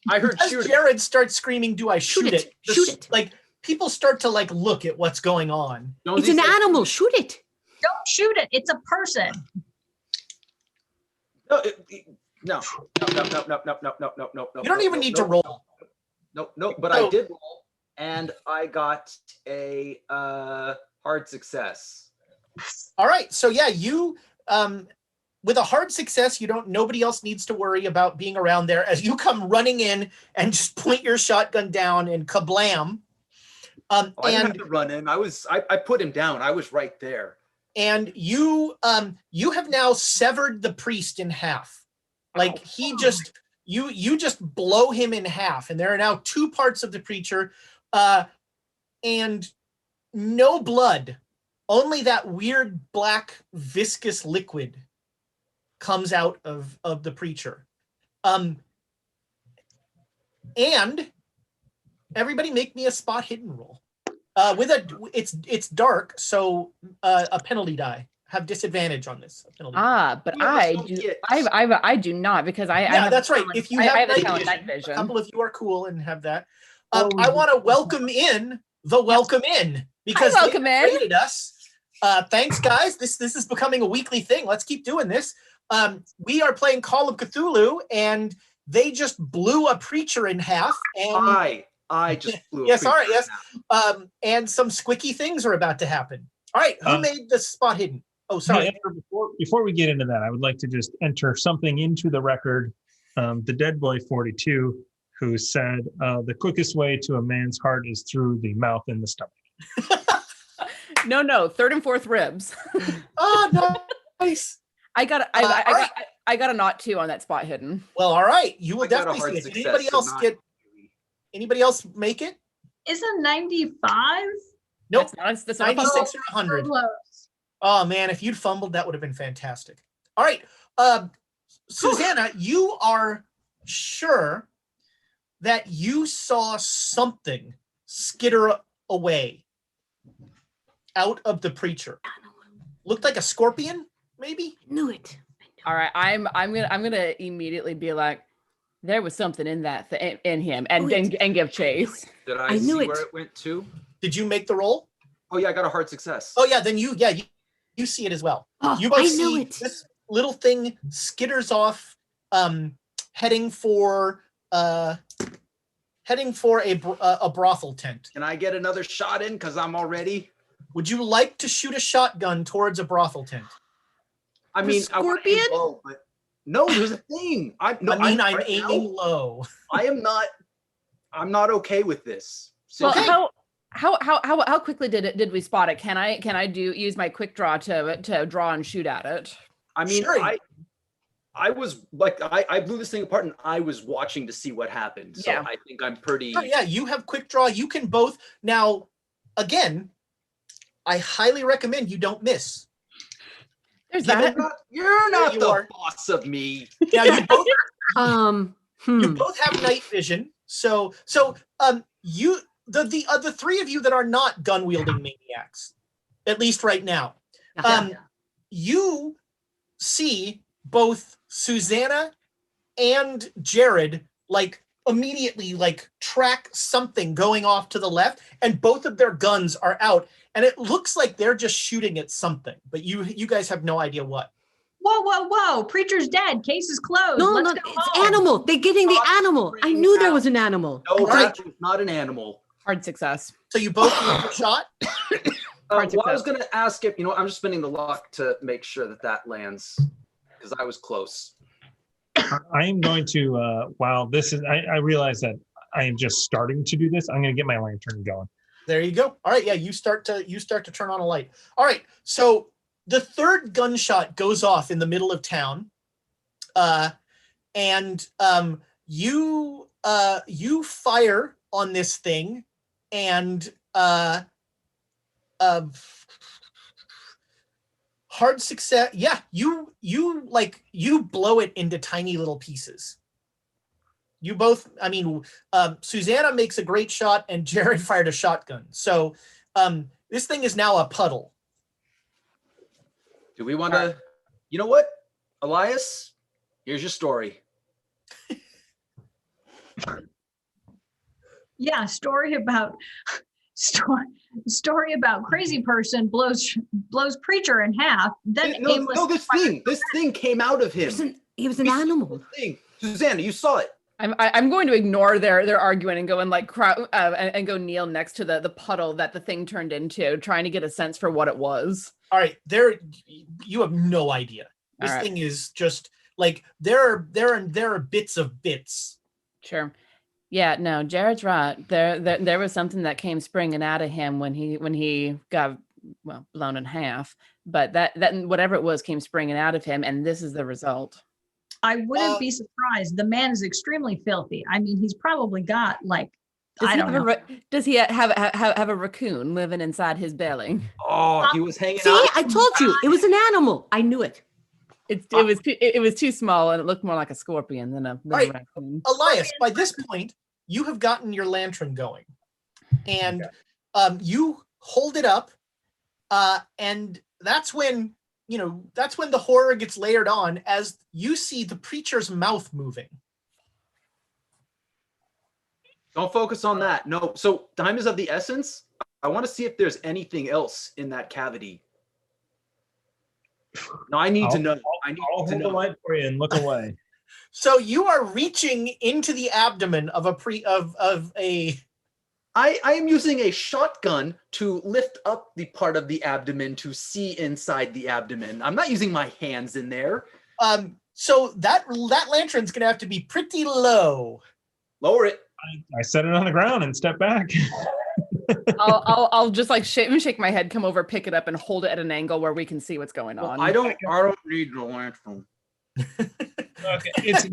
I heard As shoot it. Jared starts screaming, "Do I shoot it? Shoot it. Like people start to like look at what's going on. It's an animal. Shoot it. Don't shoot it. It's a person. No. You don't even need to roll. No, but I did roll, and I got a hard success. All right, so yeah, you with a hard success, nobody else needs to worry about being around there as you come running in and just point your shotgun down and kablam. I didn't have to run in. I put him down. I was right there. And you have now severed the priest in half. Like he just you just blow him in half, and there are now 2 parts of the preacher, and no blood, only that weird black viscous liquid comes out of the preacher. And everybody make me a spot hidden roll. It's dark, so a penalty die. Have disadvantage on this. But I do not because I have that's right. If you have night vision, a couple of you are cool and have that. I want to welcome in the welcome in because they rated us. Thanks, guys. This is becoming a weekly thing. Let's keep doing this. We are playing Call of Cthulhu, and they just blew a preacher in half. And I just blew. Yes, all right, yes. And some squicky things are about to happen. All right, who made the spot hidden? Oh, sorry. Before we get into that, I would like to just enter something into the record. The Dead Boy 42, who said, the quickest way to a man's heart is through the mouth and the stomach. No, third and fourth ribs. Oh, nice. I got a not 2 on that spot hidden. Well, all right. You will I got a definitely hard see it. Did success, anybody so else not- get? Anybody else make it? Isn't 95? Nope. That's not 96 or 100. Close. Oh man, if you'd fumbled, that would have been fantastic. All right, Susanna, you are sure that you saw something skitter away out of the preacher. Looked like a scorpion, maybe. Knew it. All right, I'm gonna immediately be like, there was something in that in him, and give chase. Did I I see knew it. where it went to? Did you make the roll? Oh yeah, I got a hard success. Oh yeah, then you see it as well. Oh, You both I knew see it. this little thing skitters off, heading for a brothel tent. Can I get another shot in? Because I'm already. Would you like to shoot a shotgun towards a brothel tent? I The mean, I wanna aim scorpion? low, but no, there's a thing. I'm I'm right aiming now, low. I'm not okay with this. Well, Okay. how quickly did we spot it? Can I use my quick draw to draw and shoot at it? I mean, Sure. I was like, I blew this thing apart and I was watching to see what happened. So Yeah. I think I'm pretty. Oh, yeah, you have quick draw. You can both. Now, again, I highly recommend you don't miss. There's Yeah, that. You're not you the are. boss of me. Now you both you Hmm. both have night vision. So you the three of you that are not gun wielding maniacs, at least right now, you see both Susanna and Jared like immediately like track something going off to the left, and both of their guns are out, and it looks like they're just shooting at something, but you guys have no idea what. Whoa. Preacher's dead. Case is closed. No, Let's no, go it's home. animal. They're getting the animal. I knew there was an animal. No, Right. that was not an animal. Hard success. So you both need a shot. Well, Hard I was success. going to ask if, I'm just spinning the luck to make sure that lands because I was close. I am going to, while this is, I realize that I am just starting to do this. I'm going to get my lantern going. There you go. All right, yeah, you start to turn on a light. All right, so the third gunshot goes off in the middle of town, and you fire on this thing, and hard success. Yeah, you blow it into tiny little pieces. You both, I mean, Susanna makes a great shot and Jared fired a shotgun. So this thing is now a puddle. Do we want to, you know what, Elias, here's your story. Yeah, story about crazy person blows preacher in half. Then aimless. No, this thing came out of him. He was an animal. Thing. Susanna, you saw it. I'm going to ignore their arguing and go and and go kneel next to the puddle that the thing turned into, trying to get a sense for what it was. All right, you have no idea. This thing is just like there are bits of bits. Sure. Yeah, no, Jared's right. There was something that came springing out of him when he got blown in half. But that whatever it was came springing out of him, and this is the result. I wouldn't be surprised. The man is extremely filthy. I mean, he's probably got like Does he have a raccoon living inside his belly? Oh, he was hanging See, out. I told you it was an animal. I knew it. It was too small, and it looked more like a scorpion than a raccoon. Elias, by this point, you have gotten your lantern going, and you hold it up, and that's when the horror gets layered on as you see the preacher's mouth moving. Don't focus on that. No. So time is of the essence. I want to see if there's anything else in that cavity. No, I need to know. I need I'll to hold the know. light for you and look away. So you are reaching into the abdomen of a I am using a shotgun to lift up the part of the abdomen to see inside the abdomen. I'm not using my hands in there. So that lantern's gonna have to be pretty low. Lower it. I set it on the ground and step back. I'll just like shake my head, come over, pick it up, and hold it at an angle where we can see what's going on. I don't need the lantern. Okay,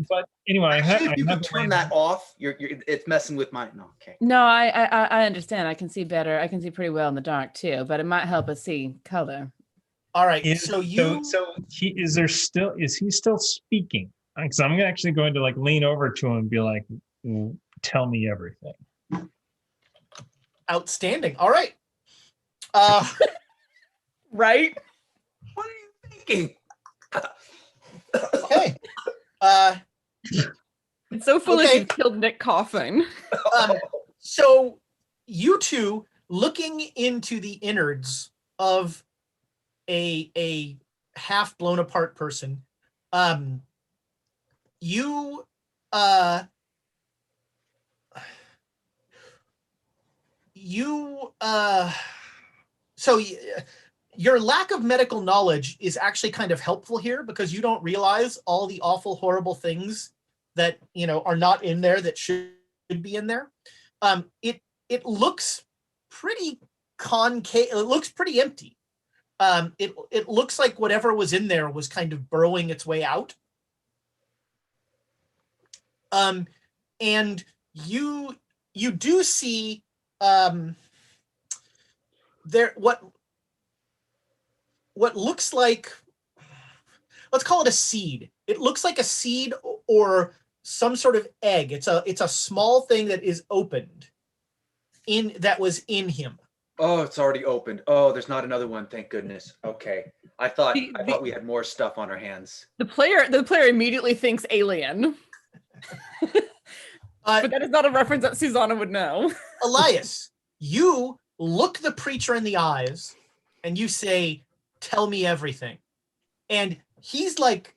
but anyway, Actually, if you could turn that off, it's messing with my. No, okay. No, I understand. I can see better. I can see pretty well in the dark too, but it might help us see color. All right. Is he still speaking? Because I'm actually going to like lean over to him and be like, "Tell me everything." Outstanding. All right. Right? What are you thinking? Okay. It's so foolish you killed Nick Coffin. So you two looking into the innards of a half blown apart person, your lack of medical knowledge is actually kind of helpful here because you don't realize all the awful, horrible things that, are not in there that should be in there. It looks pretty concave. It looks pretty empty. It looks like whatever was in there was kind of burrowing its way out. And you do see there what looks like, let's call it a seed. It looks like a seed or some sort of egg. It's a small thing that is opened that was in him. Oh, it's already opened. Oh, there's not another one. Thank goodness. Okay. I thought we had more stuff on our hands. The player immediately thinks alien. But that is not a reference that Susanna would know. Elias, you look the preacher in the eyes and you say, "Tell me everything." And he's like,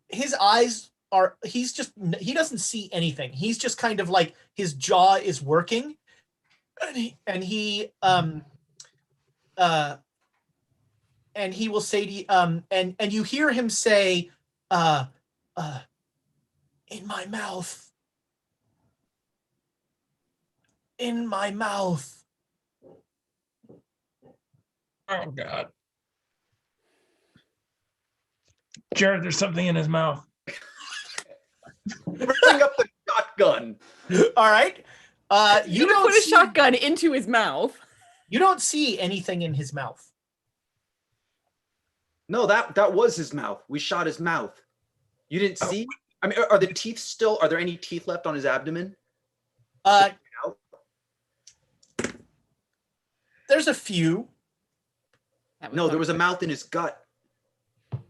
his eyes are, he doesn't see anything. He's just kind of like, his jaw is working. And he will say to you, and you hear him say, "In my mouth. In my mouth." Oh God. Jared, there's something in his mouth. Bring up the shotgun. All right. You don't put a shotgun into his mouth. You don't see anything in his mouth. No, that was his mouth. We shot his mouth. You didn't see? I mean, are there any teeth left on his abdomen? There's a few. No, there was a mouth in his gut.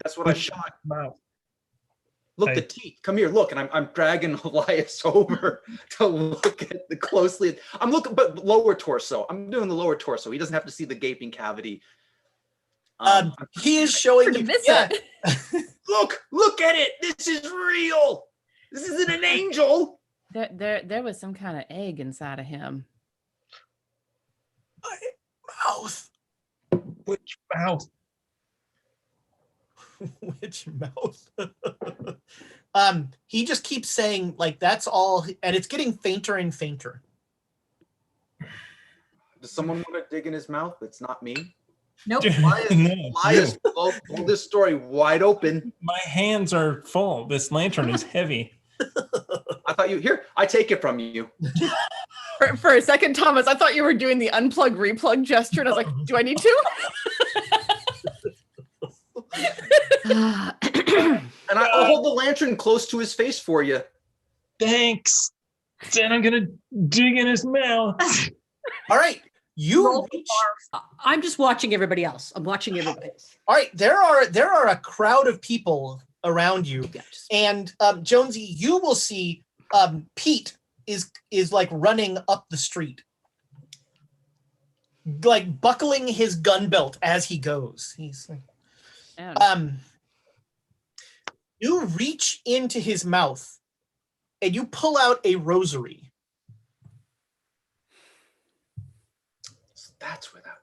That's what I shot. Mouth. Look, the teeth. Come here, look, and I'm dragging Elias over to look at the closely. I'm looking, but lower torso. I'm doing the lower torso. He doesn't have to see the gaping cavity. He is showing you. Yeah. Look at it. This is real. This isn't an angel. There was some kind of egg inside of him. My mouth. Which mouth? Which mouth? He just keeps saying, like, that's all, and it's getting fainter and fainter. Does someone want to dig in his mouth? It's not me. Nope. Elias told this story wide open. My hands are full. This lantern is heavy. I thought I take it from you. For a second, Thomas, I thought you were doing the unplug replug gesture, and I was like, do I need to? And I'll hold the lantern close to his face for you. Thanks. Then I'm gonna dig in his mouth. All right. I'm just watching everybody else. I'm watching everybody else. All right. There are a crowd of people around you. And Jonesy, you will see Pete is like running up the street, like buckling his gun belt as he goes. He's like, you reach into his mouth and you pull out a rosary. So that's where that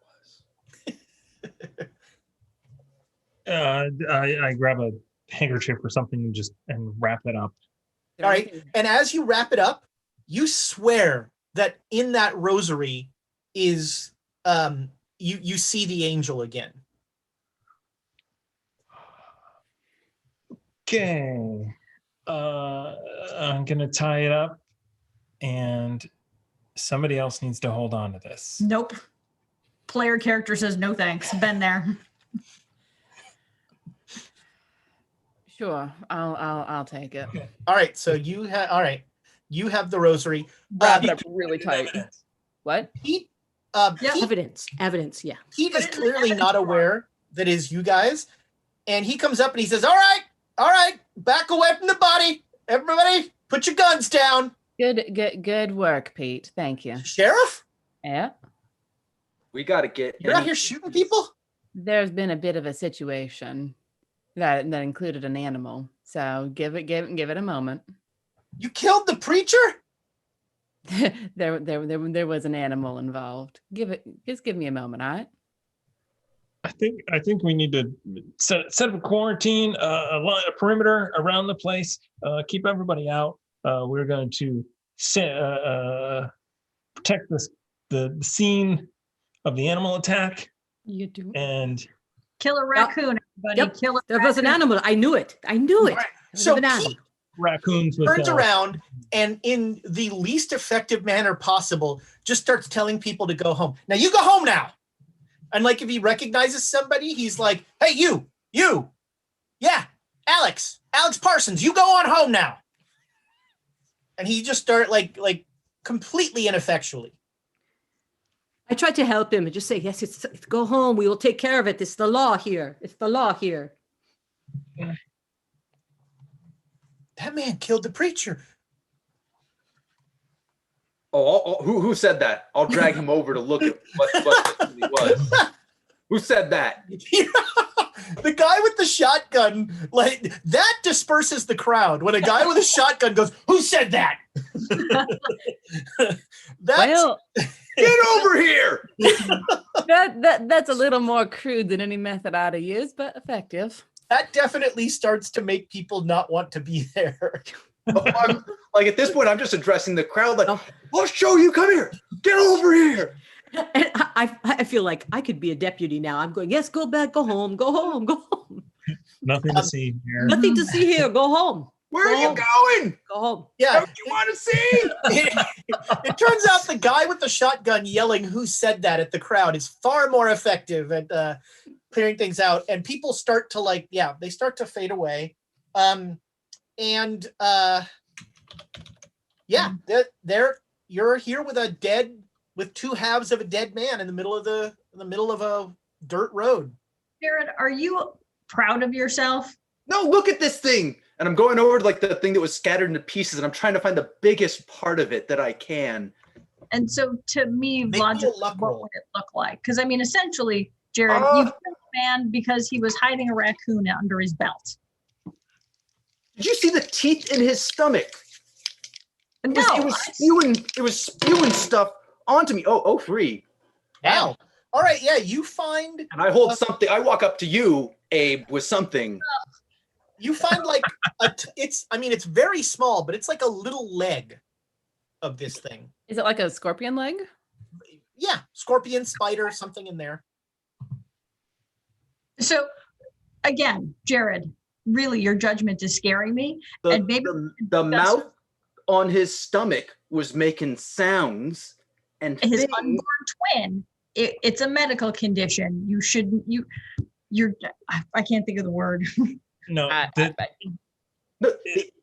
was. I grab a handkerchief or something and wrap it up. All right. And as you wrap it up, you swear that in that rosary is you see the angel again. Okay. I'm gonna tie it up, and somebody else needs to hold on to this. Nope. Player character says no thanks. Been there. Sure, I'll take it. Okay. All right, so you have the rosary. Wrap it up really tight. What? Pete, Yeah. Pete, Evidence, yeah. Pete is clearly not aware that is you guys, and he comes up and he says, all right, back away from the body. Everybody, put your guns down. Good work, Pete. Thank you. Sheriff, Yeah. We got to get. you're out here shooting people? There's been a bit of a situation that included an animal, so give it a moment. You killed the preacher? there was an animal involved. Just give me a moment, all right? I think we need to set up a quarantine, a perimeter around the place, keep everybody out. We're going to protect the scene of the animal attack. You do. And Kill a raccoon, everybody. Yep. Kill a There was an animal. I knew it. Right. So An animal. Pete raccoons with turns around and in the least effective manner possible, just starts telling people to go home. Now you go home now. And like if he recognizes somebody, he's like, hey, you, yeah, Alex Parsons, you go on home now. And he just start like completely ineffectually. I tried to help him and just say, yes, it's go home. We will take care of it. It's the law here. That man killed the preacher. Who said that? I'll drag him over to look at what he was. Who said that? The guy with the shotgun, like that disperses the crowd. When a guy with a shotgun goes, "Who said that?" Well, Get over here! that's a little more crude than any method I'd have used, but effective. That definitely starts to make people not want to be there. Like at this point, I'm just addressing the crowd. Like, I'll show you. Come here. Get over here. And I feel like I could be a deputy now. I'm going, yes, go back, go home. Nothing to see here. Nothing to see here. Go home. Where are you going? Go home. Yeah, What do you want to see? it turns out the guy with the shotgun yelling "Who said that?" at the crowd is far more effective at clearing things out, and people start to they start to fade away. You're here with two halves of a dead man in the middle of a dirt road. Jared, are you proud of yourself? No, look at this thing. And I'm going over like the thing that was scattered into pieces, and I'm trying to find the biggest part of it that I can. And so to me, Make me a logically, luck what roll. would it look like? Because I mean, essentially, Jared, you killed the man because he was hiding a raccoon under his belt. Did you see the teeth in his stomach? No, It was spewing stuff onto me. Oh, 3. Wow. All right, yeah, you find And I hold something. I walk up to you, Abe, with something. you find like it's very small, but it's like a little leg of this thing. Is it like a scorpion leg? Yeah, scorpion, spider, something in there. So again, Jared, really, your judgment is scaring me. And maybe The mouth on his stomach was making sounds, and his things. unborn twin. It's a medical condition. You shouldn't. You're. I can't think of the word. No,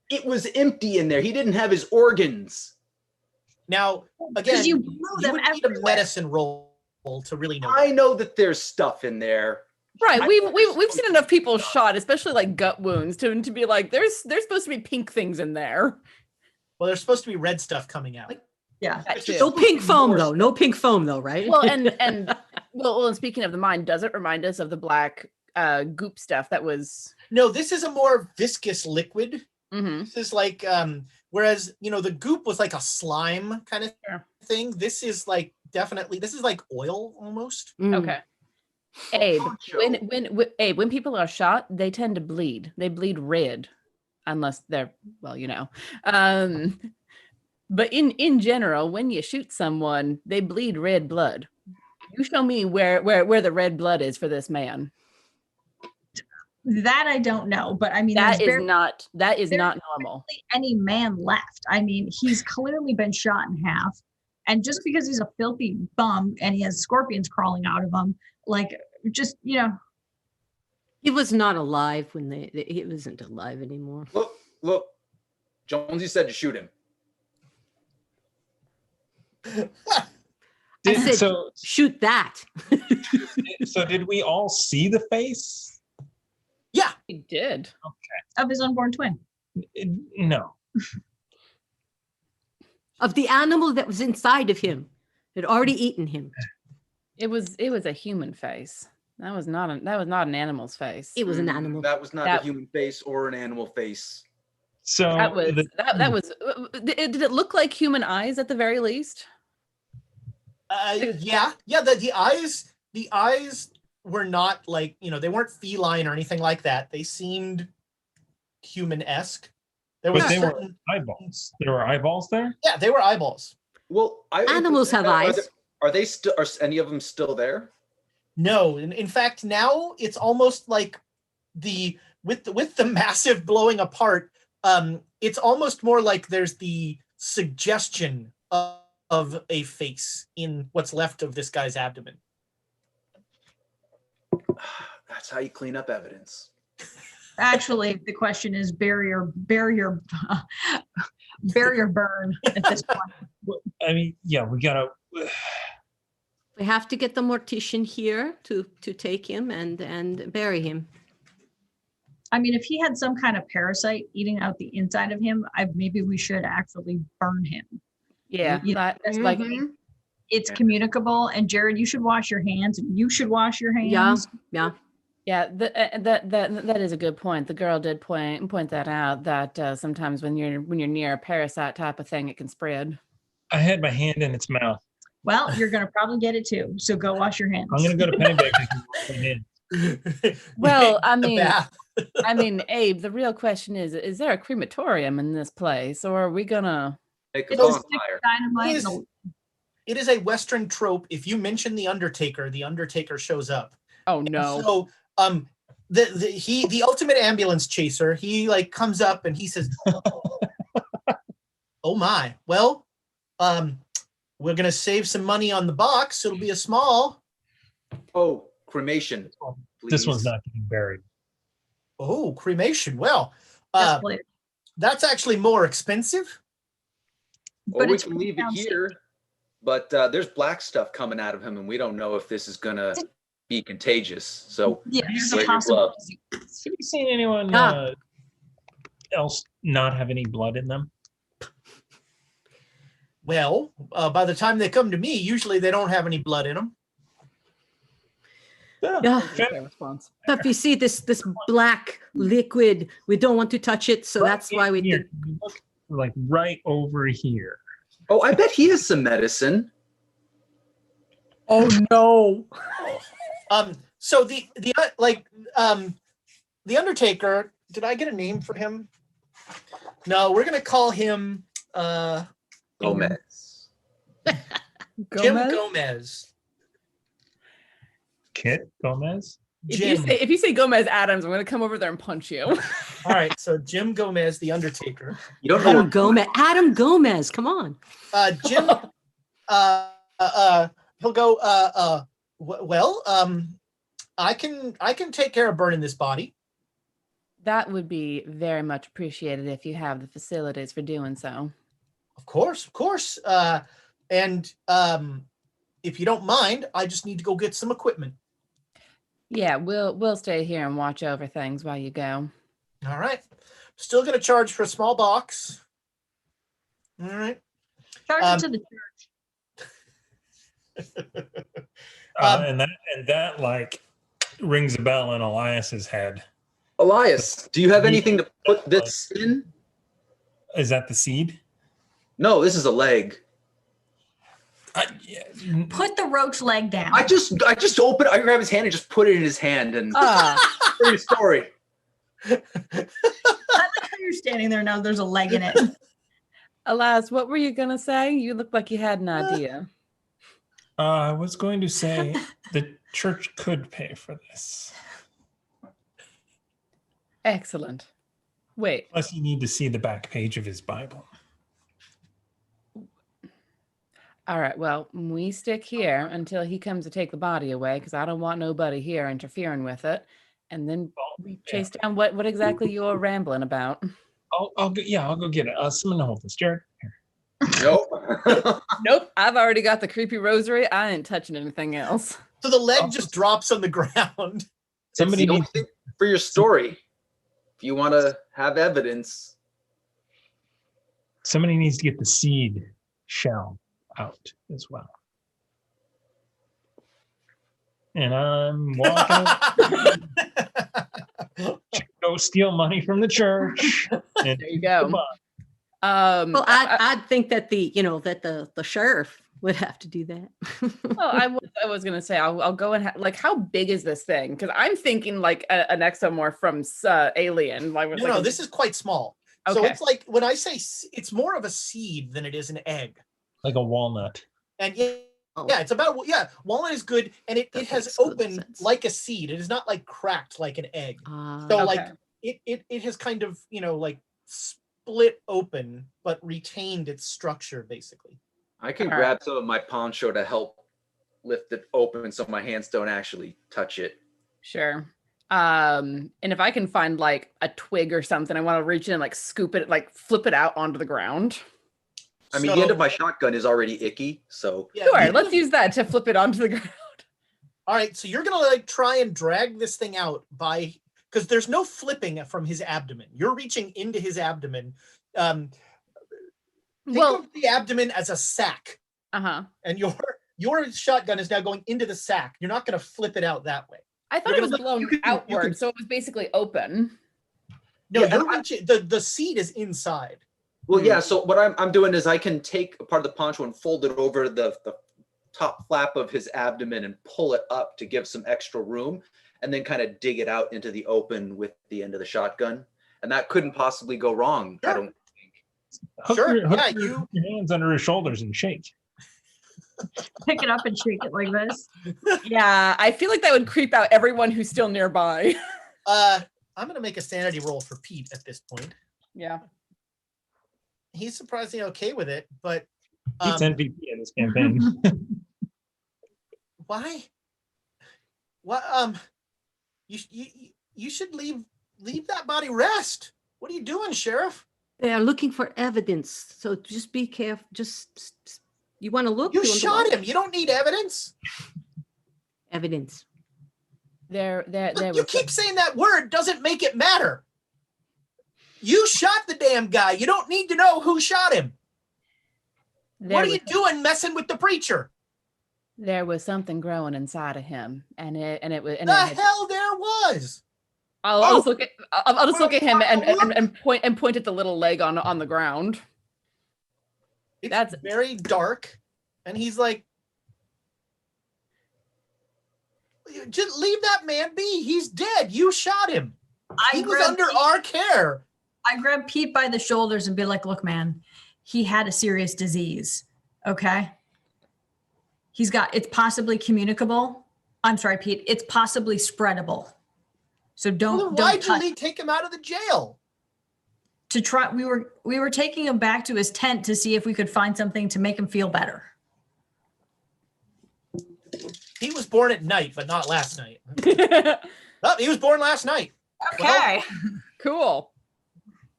It was empty in there. He didn't have his organs. Now, again, you you blew them would need a everywhere. medicine roll to really know. I know that there's stuff in there. Right. We've seen enough people shot, especially like gut wounds, to be like, there's supposed to be pink things in there. Well, there's supposed to be red stuff coming out. Yeah. That too. No pink foam though. No pink foam though, right? Well, and speaking of the mind, does it remind us of the black goop stuff that was? No, this is a more viscous liquid. Mm-hmm. This is like, whereas, the goop was like a slime kind of thing. This is like this is like oil almost. Okay. Abe, when people are shot, they tend to bleed. They bleed red, unless they're But in general, when you shoot someone, they bleed red blood. You show me where the red blood is for this man. That I don't know, but I mean, That is there's not normal. barely any man left. I mean, he's clearly been shot in half, and just because he's a filthy bum and he has scorpions crawling out of him, like, just, He was not alive when he wasn't alive anymore. Look, Jonesy said to shoot him. I said, shoot that. So did we all see the face? Yeah, He did. of his unborn twin. No. Of the animal that was inside of him, had already eaten him. It was a human face. That was not an animal's face. It was an animal. That was not a human face or an animal face. So That was. Did it look like human eyes at the very least? yeah. The eyes were not like, they weren't feline or anything like that. They seemed human-esque. There was But they were eyeballs. There were eyeballs there? Yeah, they were eyeballs. Well, Animals have eyes. Are they still? Are any of them still there? No, in fact, now it's almost like with the massive blowing apart. It's almost more like there's the suggestion of a face in what's left of this guy's abdomen. That's how you clean up evidence. Actually, the question is barrier burn at this point. I mean, yeah, we gotta. We have to get the mortician here to take him and bury him. I mean, if he had some kind of parasite eating out the inside of him, maybe we should actually burn him. Yeah, that's like It's communicable. And Jared, you should wash your hands. And you should wash your hands. Yeah. That is a good point. The girl did point that out, that sometimes when you're near a parasite type of thing, it can spread. I had my hand in its mouth. Well, you're going to probably get it too. So go wash your hands. I'm gonna go to Pennybaker's and wash my hands. Well, I mean, Abe, the real question is there a crematorium in this place, or are we gonna Make a It'll bonfire. stick dynamite. It is a Western trope. If you mention the Undertaker shows up. Oh no. So the ultimate ambulance chaser, he like comes up and he says, "Oh my, well, we're gonna save some money on the box. It'll be a small." Oh, cremation. This one's please. not getting buried. Oh, cremation. Well, Yes, please. that's actually more expensive. Or But we it's can leave it downstairs. here, but there's black stuff coming out of him, and we don't know if this is gonna be contagious. So Yeah, there's wear a your possibility. gloves. Have you seen anyone else not have any blood in them? Well, by the time they come to me, usually they don't have any blood in them. Yeah. Fair response. But you see this black liquid, we don't want to touch it, so that's why we Here, think. look, like right over here. Oh, I bet he has some medicine. Oh no. So the Undertaker, did I get a name for him? No, we're gonna call him Gomez. Jim Gomez. Kit Gomez. If you say Gomez Adams, I'm gonna come over there and punch you. All right, so Jim Gomez, the Undertaker. You don't know Adam what Gomez. Adam Gomez, come on. Jim, he'll go. Well, I can take care of burning this body. That would be very much appreciated if you have the facilities for doing so. Of course. And if you don't mind, I just need to go get some equipment. Yeah, we'll stay here and watch over things while you go. All right. Still going to charge for a small box. All right. Charge it to the church. And that like rings a bell in Elias's head. Elias, do you have anything to put this in? Is that the seed? No, this is a leg. Put the roach leg down. I just opened. I grabbed his hand and just put it in his hand and pretty story. I like how you're standing there now. There's a leg in it. Alas, what were you gonna say? You look like you had an idea. I was going to say the church could pay for this. Excellent. Wait. Plus, you need to see the back page of his Bible. All right. Well, we stick here until he comes to take the body away, because I don't want nobody here interfering with it. And then we chase down what exactly you're rambling about. I'll go get it. Someone hold this, Jared. Here. Nope. Nope. I've already got the creepy rosary. I ain't touching anything else. So the leg just drops on the ground. Somebody It's the only needs thing for your story. If you want to have evidence, somebody needs to get the seed shell out as well. And I'm walking. Go steal money from the church. There you go. Well, I'd think that the sheriff would have to do that. Well, I was gonna say I'll go and like, how big is this thing? Because I'm thinking like an exomorph from Alien. No, this is quite small. Okay. So it's like, when I say it's more of a seed than it is an egg. Like a walnut. And it's about, walnut is good, and it has opened like a seed. It is not like cracked like an egg. So like it has kind of, like split open but retained its structure basically. I can grab some of my poncho to help lift it open so my hands don't actually touch it. Sure. And if I can find like a twig or something, I want to reach in and like scoop it, like flip it out onto the ground. I mean, the end of my shotgun is already icky, so sure, let's use that to flip it onto the ground. All right, so you're gonna like try and drag this thing out because there's no flipping from his abdomen. You're reaching into his abdomen. Think of the abdomen as a sack. And your shotgun is now going into the sack. You're not gonna flip it out that way. I thought it was blown outward, so it was basically open. No, you're reaching, the seed is inside. Well, yeah, so what I'm doing is I can take a part of the poncho and fold it over the top flap of his abdomen and pull it up to give some extra room, and then kind of dig it out into the open with the end of the shotgun. And that couldn't possibly go wrong, I don't think. Hook your hands under his shoulders and shake. Pick it up and shake it like this. Yeah, I feel like that would creep out everyone who's still nearby. I'm going to make a sanity roll for Pete at this point. Yeah. He's surprisingly okay with it, but Pete's MVP in this campaign. Why? What? You should leave that body rest. What are you doing, Sheriff? They are looking for evidence, so just be careful. Just you want to look. You shot him. You don't need evidence. Evidence. You keep saying that word doesn't make it matter. You shot the damn guy. You don't need to know who shot him. What are you doing messing with the preacher? There was something growing inside of him, and it was. Hell there was. I'll just look at him and point at the little leg on the ground. That's very dark, and he's like, just leave that man be. He's dead. You shot him. He was under our care. I grab Pete by the shoulders and be like, look, man, he had a serious disease. Okay. It's possibly communicable. I'm sorry, Pete. It's possibly spreadable. So why'd you take him out of the jail? To try, we were taking him back to his tent to see if we could find something to make him feel better. He was born at night, but not last night. He was born last night. Okay. Well, cool.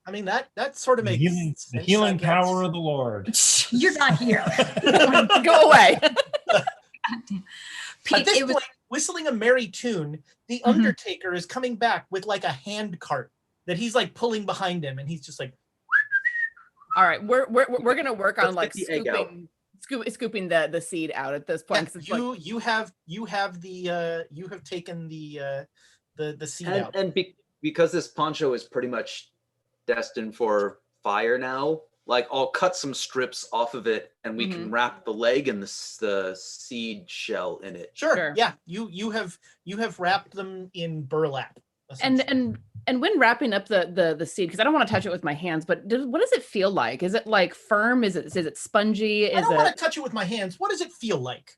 I mean, that sort of makes sense, the healing power of the Lord. You're not here. Go away. Pete, at this point, whistling a merry tune, the Undertaker is coming back with like a hand cart that he's like pulling behind him, and he's just like. All right, we're gonna work on like scooping the seed out at this point. Yeah, you have taken the seed out, and because this poncho is pretty much destined for fire now, like I'll cut some strips off of it and we can wrap the leg and the seed shell in it. Sure. Yeah. You have wrapped them in burlap. And when wrapping up the seed, because I don't want to touch it with my hands, but what does it feel like? Is it like firm? Is it spongy? I don't want to touch it with my hands. What does it feel like?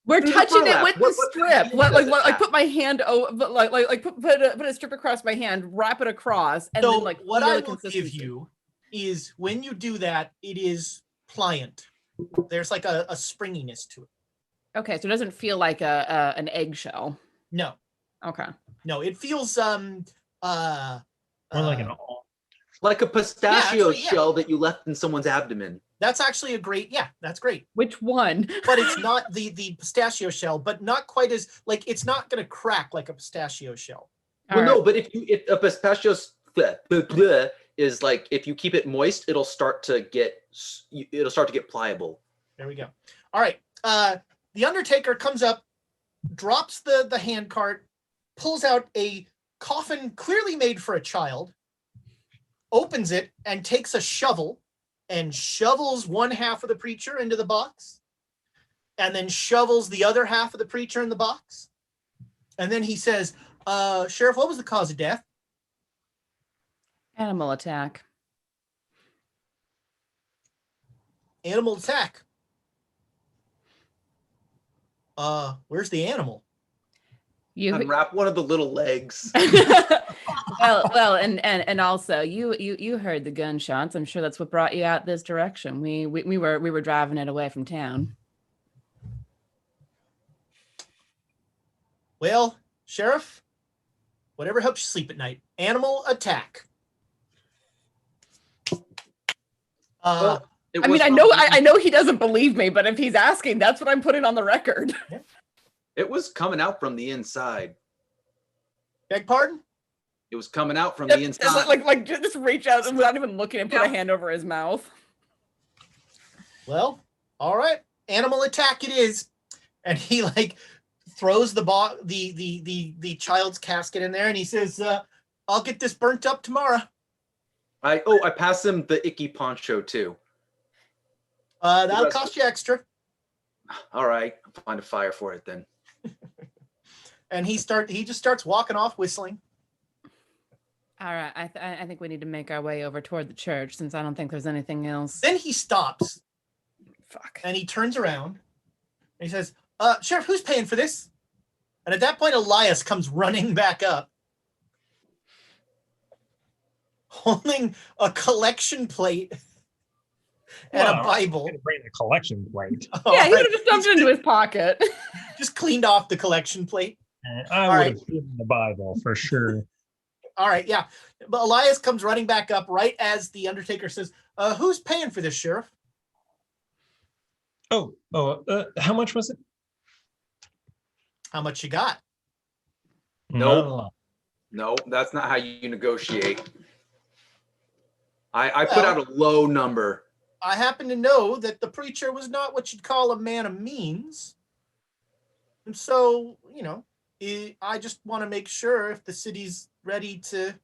We're touching it with the strip. Like put my hand put a strip across my hand, wrap it across, and then like what I will give you is when you do that, it is pliant. There's like a springiness to it. Okay, so it doesn't feel like an eggshell. No. Okay. No, it feels more like like a pistachio shell that you left in someone's abdomen. That's actually that's great. Which one? But it's not the pistachio shell, but not quite as like it's not going to crack like a pistachio shell. No, but if a pistachio is like if you keep it moist, it'll start to get pliable. There we go. All right. The Undertaker comes up, drops the hand cart, pulls out a coffin clearly made for a child, opens it, and takes a shovel and shovels one half of the preacher into the box, and then shovels the other half of the preacher in the box. And then he says, Sheriff, what was the cause of death? Animal attack. Animal attack. Where's the animal? You unwrap one of the little legs. well, and also you heard the gunshots. I'm sure that's what brought you out this direction. We were driving it away from town. Well, Sheriff, whatever helps you sleep at night. Animal attack. I mean, I know he doesn't believe me, but if he's asking, that's what I'm putting on the record. It was coming out from the inside. Beg pardon? It was coming out from the inside. Like just reach out without even looking and put a hand over his mouth. Well, all right. Animal attack it is. And he like throws the child's casket in there and he says, I'll get this burnt up tomorrow. I pass him the icky poncho too. That'll cost you extra. All right, I'll find a fire for it then. And he just starts walking off whistling. All right, I think we need to make our way over toward the church since I don't think there's anything else. Then he stops. Fuck. And he turns around and he says, Sheriff, who's paying for this? And at that point, Elias comes running back up, holding a collection plate and a Bible. I'm gonna bring the collection plate. Yeah, he would have just dumped it into his pocket. Just cleaned off the collection plate. I would have given the Bible for sure. All right, yeah. But Elias comes running back up right as the Undertaker says, who's paying for this, Sheriff? How much was it? How much you got? No, that's not how you negotiate. I put out a low number. I happen to know that the preacher was not what you'd call a man of means. And so, I just want to make sure if the city's ready to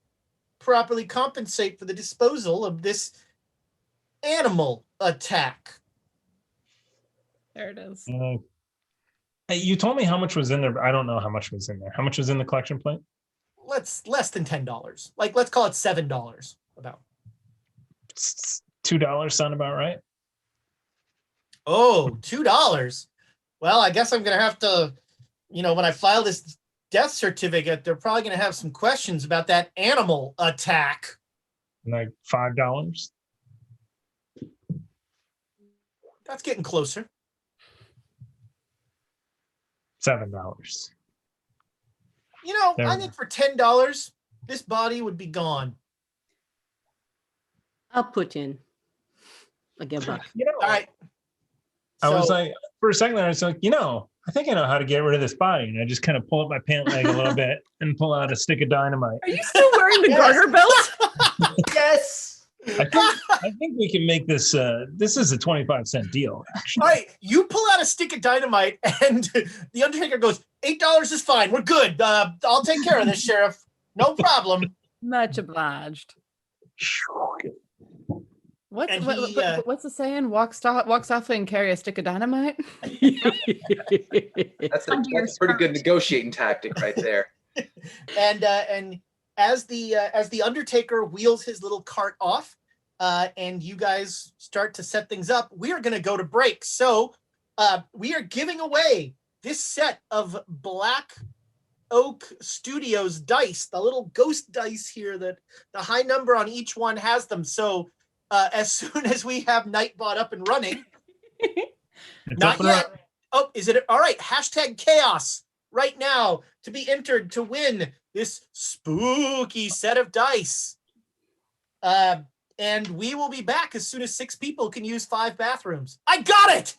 properly compensate for the disposal of this animal attack. There it is. You told me how much was in there, but I don't know how much was in there. How much was in the collection plate? Less than $10. Like, let's call it $7 about. $2 sound about right? Oh, $2. Well, I guess I'm going to have to, when I file this death certificate, they're probably going to have some questions about that animal attack. Like $5? That's getting closer. $7. I think for $10, this body would be gone. I'll put in like $1. All right. I was like, for a second there, I was like, I think I know how to get rid of this body. And I just kind of pull up my pant leg a little bit and pull out a stick of dynamite. Are you still wearing the garter belt? Yes. I think we can make this, this is a 25-cent deal, actually. All right. You pull out a stick of dynamite and the Undertaker goes, $8 is fine. We're good. I'll take care of this, Sheriff. No problem. Much obliged. What's the saying? Walk softly and carry a stick of dynamite. That's a pretty good negotiating tactic right there. And as the Undertaker wheels his little cart off, and you guys start to set things up, we are going to go to break. So we are giving away this set of Black Oak Studios dice, the little ghost dice here that the high number on each one has them. So as soon as we have Nightbot up and running, not yet. Oh, is it all right? Hashtag chaos right now to be entered to win this spooky set of dice. And we will be back as soon as 6 people can use 5 bathrooms. I got it!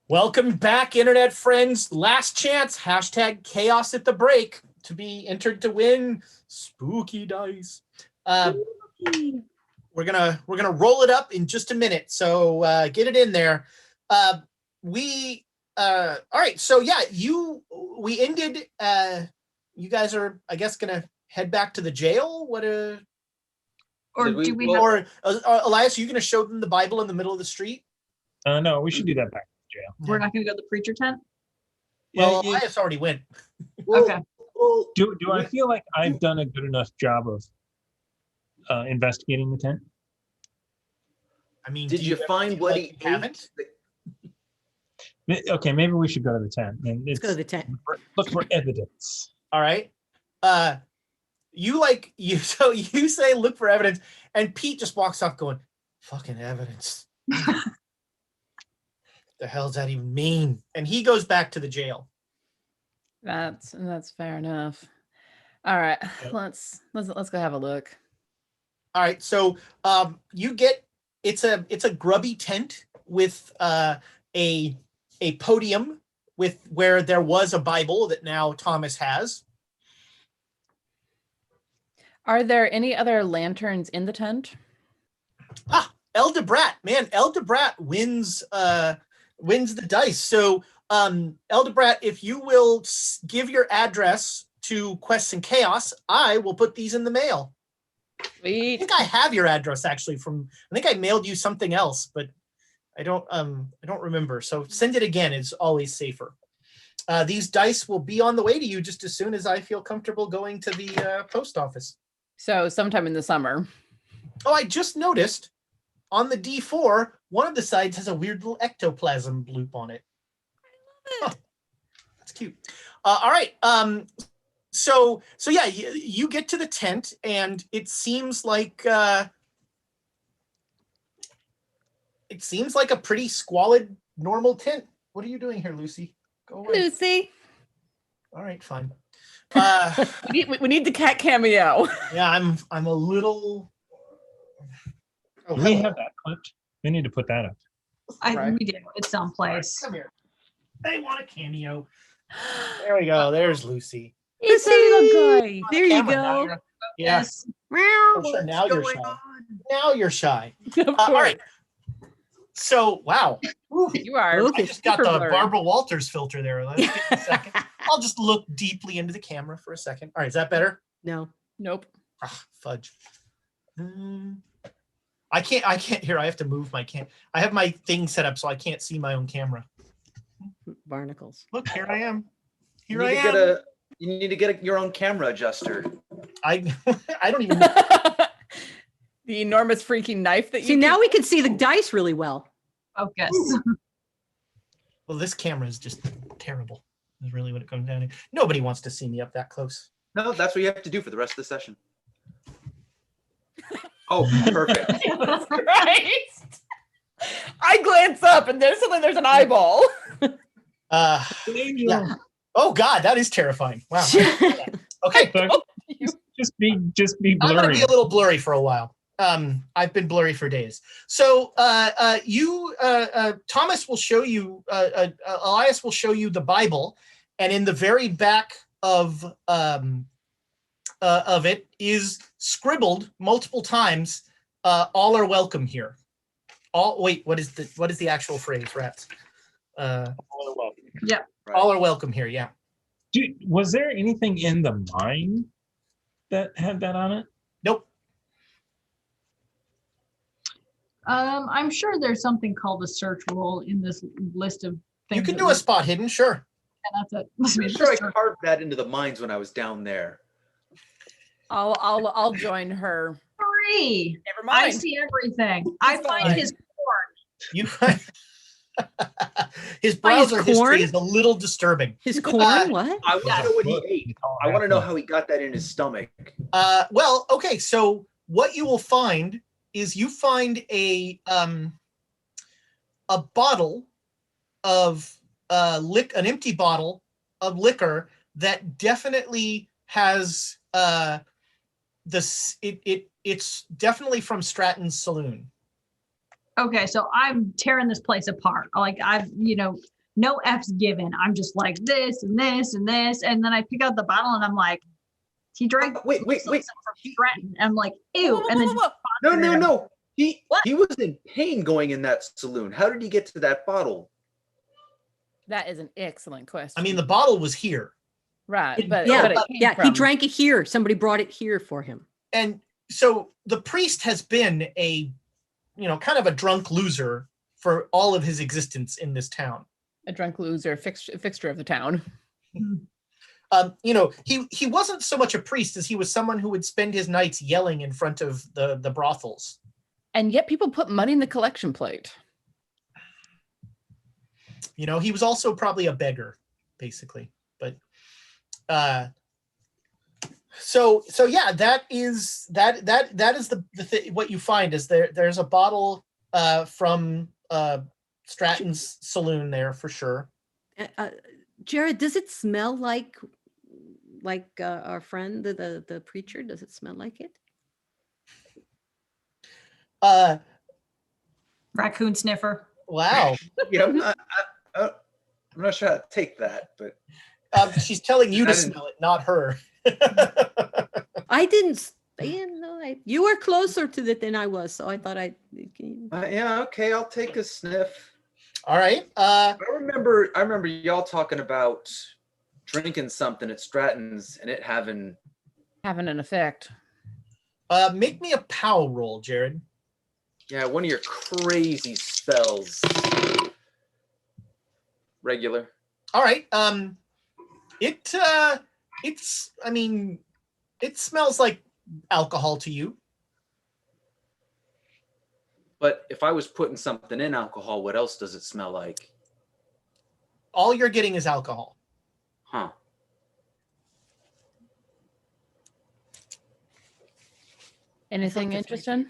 Welcome back, internet friends. Last chance, hashtag chaos at the break to be entered to win spooky dice. We're gonna roll it up in just a minute, so get it in there. All right, so yeah, we ended. You guys are, I guess, gonna head back to the jail. Elias, are you gonna show them the Bible in the middle of the street? No, we should do that back to jail. We're not going to go to the preacher tent? Well, Elias already went. Okay. Do I feel like I've done a good enough job of investigating the tent? I mean, did you find what he haven't? Okay, maybe we should go to the tent. Let's go to the tent. Look for evidence. All right. You say look for evidence, and Pete just walks off going, "Fucking evidence." The hell does that even mean? And he goes back to the jail. That's fair enough. All right, let's go have a look. All right, so you get it's a grubby tent with a podium with where there was a Bible that now Thomas has. Are there any other lanterns in the tent? Eldebrat, man, Eldebrat wins the dice. So Eldebrat, if you will give your address to Quests and Chaos, I will put these in the mail. Sweet. I think I have your address actually I think I mailed you something else, but I don't remember. So send it again. It's always safer. These dice will be on the way to you just as soon as I feel comfortable going to the post office. So sometime in the summer. Oh, I just noticed on the D4, one of the sides has a weird little ectoplasm bloop on it. I love it. That's cute. All right. So yeah, you get to the tent, and it seems like a pretty squalid, normal tent. What are you doing here, Lucy? Go away. Lucy. All right, fine. We need the cat cameo. Yeah, I'm a little. Do we have that clipped? We need to put that up. We do. It's someplace. Come here. They want a cameo. There we go. There's Lucy. It's a little guy. There you Camera, go. Yes. Meow. Sure, now you're shy. Now you're shy. All right. So, wow. Ooh, You are. Ooh. I just got the super blurry. Barbara Walters filter there. Let's give it a second. I'll just look deeply into the camera for a second. All right, is that better? No. Nope. Fudge. I can't hear. I have to move my I have my thing set up so I can't see my own camera. Barnacles. Look, here I am. You need to get your own camera adjuster. I don't even know. The enormous freaking knife that you See, now we can see the dice really well. Focus. Well, this camera is just terrible. Is really what it comes down to. Nobody wants to see me up that close. No, that's what you have to do for the rest of the session. Oh, perfect. Christ. I glance up and there's an eyeball. Yeah. Oh God, that is terrifying. Wow. Okay. Just be blurry. I'm gonna be a little blurry for a while. I've been blurry for days. So Thomas will show you, Elias will show you the Bible, and in the very back of it is scribbled multiple times, all are welcome here. What is the actual phrase, rats? All are welcome. Yeah. Right. All are welcome here, yeah. Dude, was there anything in the mine that had that on it? Nope. I'm sure there's something called a search rule in this list of things. You can do a spot hidden, sure. And that's it. I'm sure I carved that into the mines when I was down there. I'll join her. Free. Never I mind. see everything. I find his corn. You his browser corn? history is a little disturbing. His corn, what? I want to know what he ate. I want to know how he got that in his stomach. Well, okay, so what you will find is you find a bottle of an empty bottle of liquor that definitely has it's definitely from Stratton's Saloon. Okay, so I'm tearing this place apart. Like no F's given. I'm just like this and this and this. And then I pick out the bottle and I'm like, he drank Wait. from Stratton. I'm like, ew. And then No. He What? was in pain going in that saloon. How did he get to that bottle? That is an excellent question. I mean, the bottle was here. Right, but Yeah, but it came he from- drank it here. Somebody brought it here for him. And so the priest has been a, kind of a drunk loser for all of his existence in this town. a drunk loser, fixture of the town. He wasn't so much a priest as he was someone who would spend his nights yelling in front of the brothels. And yet people put money in the collection plate. He was also probably a beggar, basically. But so yeah, that is the what you find is there's a bottle from Stratton's saloon there for sure. Jared, does it smell like our friend the preacher? Does it smell like it? Raccoon sniffer. Wow. Yeah, I'm not sure how to take that, but she's telling you to smell it, not her. I didn't. You were closer to it than I was, so I thought yeah, okay, I'll take a sniff. All right. I remember y'all talking about drinking something at Stratton's and it having an effect. Make me a power roll, Jared. Yeah, one of your crazy spells. Regular. All right. It smells like alcohol to you. But if I was putting something in alcohol, what else does it smell like? All you're getting is alcohol. Huh. Anything interesting?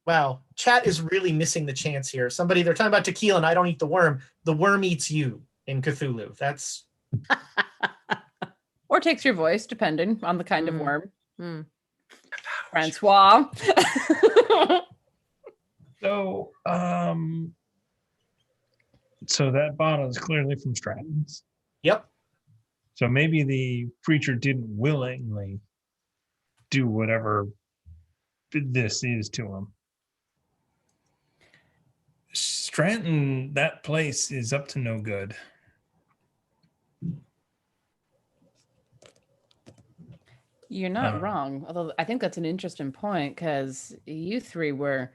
Wow. Chat is really missing the chance here. They're talking about tequila and I don't eat the worm. The worm eats you in Cthulhu. That's... Or takes your voice, depending on the kind of worm. Francois. So that bottle is clearly from Stratton's. Yep. So maybe the preacher didn't willingly do whatever this is to him. Stratton, that place is up to no good. You're not wrong. Although I think that's an interesting point because you three were,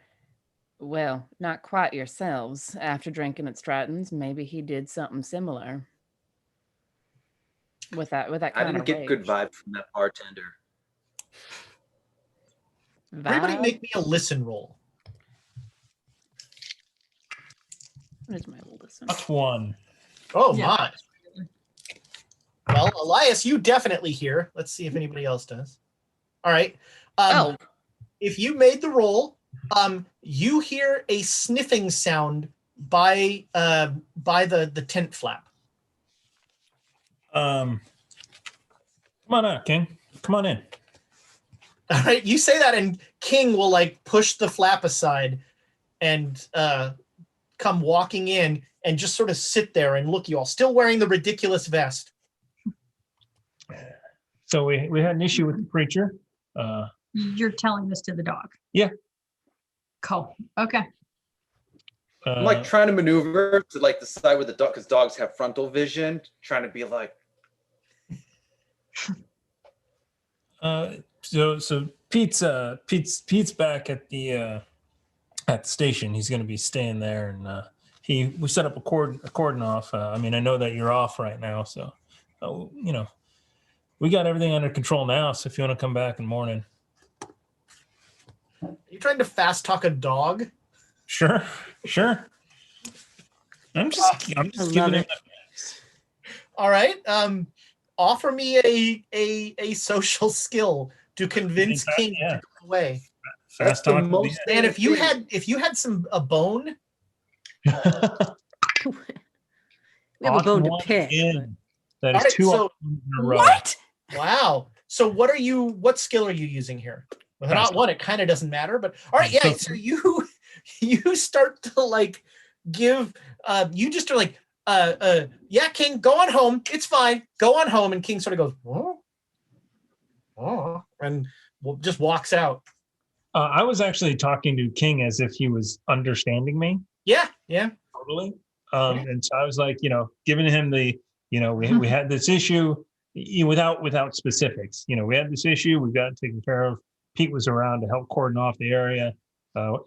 well, not quite yourselves after drinking at Stratton's. Maybe he did something similar with that kind of I didn't get rage. good vibe from that bartender. Everybody make me a listen roll. What is my listen? That's one. Oh, Yeah. my. Well, Elias, you definitely hear. Let's see if anybody else does. All right. If you made the roll, you hear a sniffing sound by the tent flap. Come on out, King. Come on in. All right. You say that, and King will push the flap aside and come walking in and just sort of sit there and look at you all, still wearing the ridiculous vest. So we had an issue with the preacher. You're telling this to the dog. Yeah. Cool. Okay. I'm trying to maneuver to the side with the dog because dogs have frontal vision, trying to be like. So Pete's back at the station. He's going to be staying there, and we set up a cordon off. I know that you're off right now, so we got everything under control now. So if you want to come back in the morning, You trying to fast talk a dog? sure. I'm just giving him. All right. Offer me a social skill to convince King to go away. Fast the talk. most- And if you had a bone, we have a bone to pick. That All is right, two so- in a row. What? wow. So what skill are you using here? Well, Fast not one, it kind of doesn't matter, but all right, yeah. So you start to give you just are Yeah, King, go on home. It's fine. Go on home. And King sort of goes, oh, and just walks out. I was actually talking to King as if he was understanding me. Yeah. Totally. And so I was like, giving him the, we had this issue without specifics. We had this issue. We've got it taken care of. Pete was around to help cordon off the area.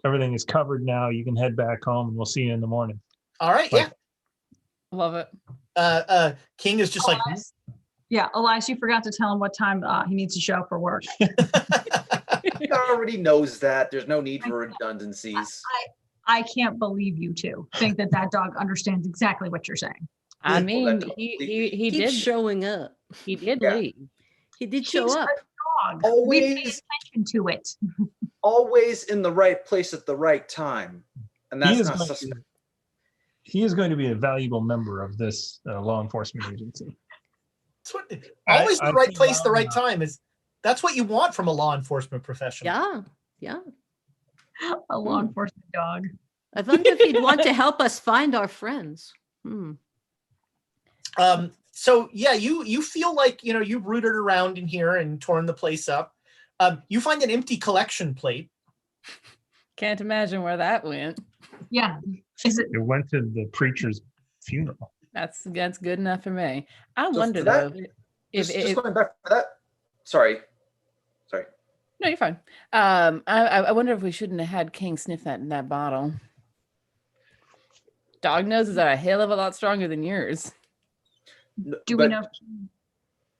Everything is covered now. You can head back home, and we'll see you in the morning. All right. Yeah. Love it. King is just like, Yeah, Elias, you forgot to tell him what time he needs to show up for work. He already knows that. There's no need for redundancies. I can't believe you two think that dog understands exactly what you're saying. I mean, he Keep did showing up. He did Yeah. leave. He did He's show up. a dog. We Always- pay attention to it. Always in the right place at the right time. And He that's is not going suspect. He is going to be a valuable member of this law enforcement agency. that's what, always I the right think place, the Rob- right time that's what you want from a law enforcement professional. Yeah. A law enforcement dog. I wonder if he'd want to help us find our friends. So yeah, you feel like you've rooted around in here and torn the place up. You find an empty collection plate. Can't imagine where that went. Yeah. Is it? It went to the preacher's funeral. That's good enough for me. I So wonder for that- though if Just going back for that. Sorry. no, you're fine. I wonder if we shouldn't have had King sniff that bottle. Dog noses are a hell of a lot stronger than yours. Do we know?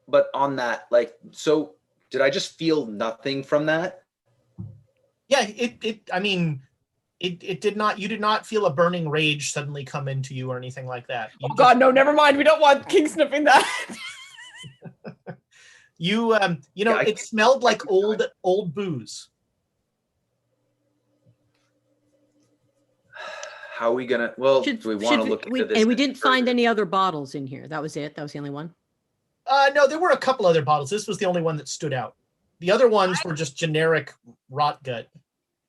But on that, so did I just feel nothing from that? Yeah, it did not. You did not feel a burning rage suddenly come into you or anything like that. You Oh God, no, never mind. We don't want King sniffing that. It smelled like old booze. How are we gonna? Well, do we want to look into this? And we didn't find any other bottles in here. That was it. That was the only one. No, there were a couple other bottles. This was the only one that stood out. The other ones were just generic rot gut.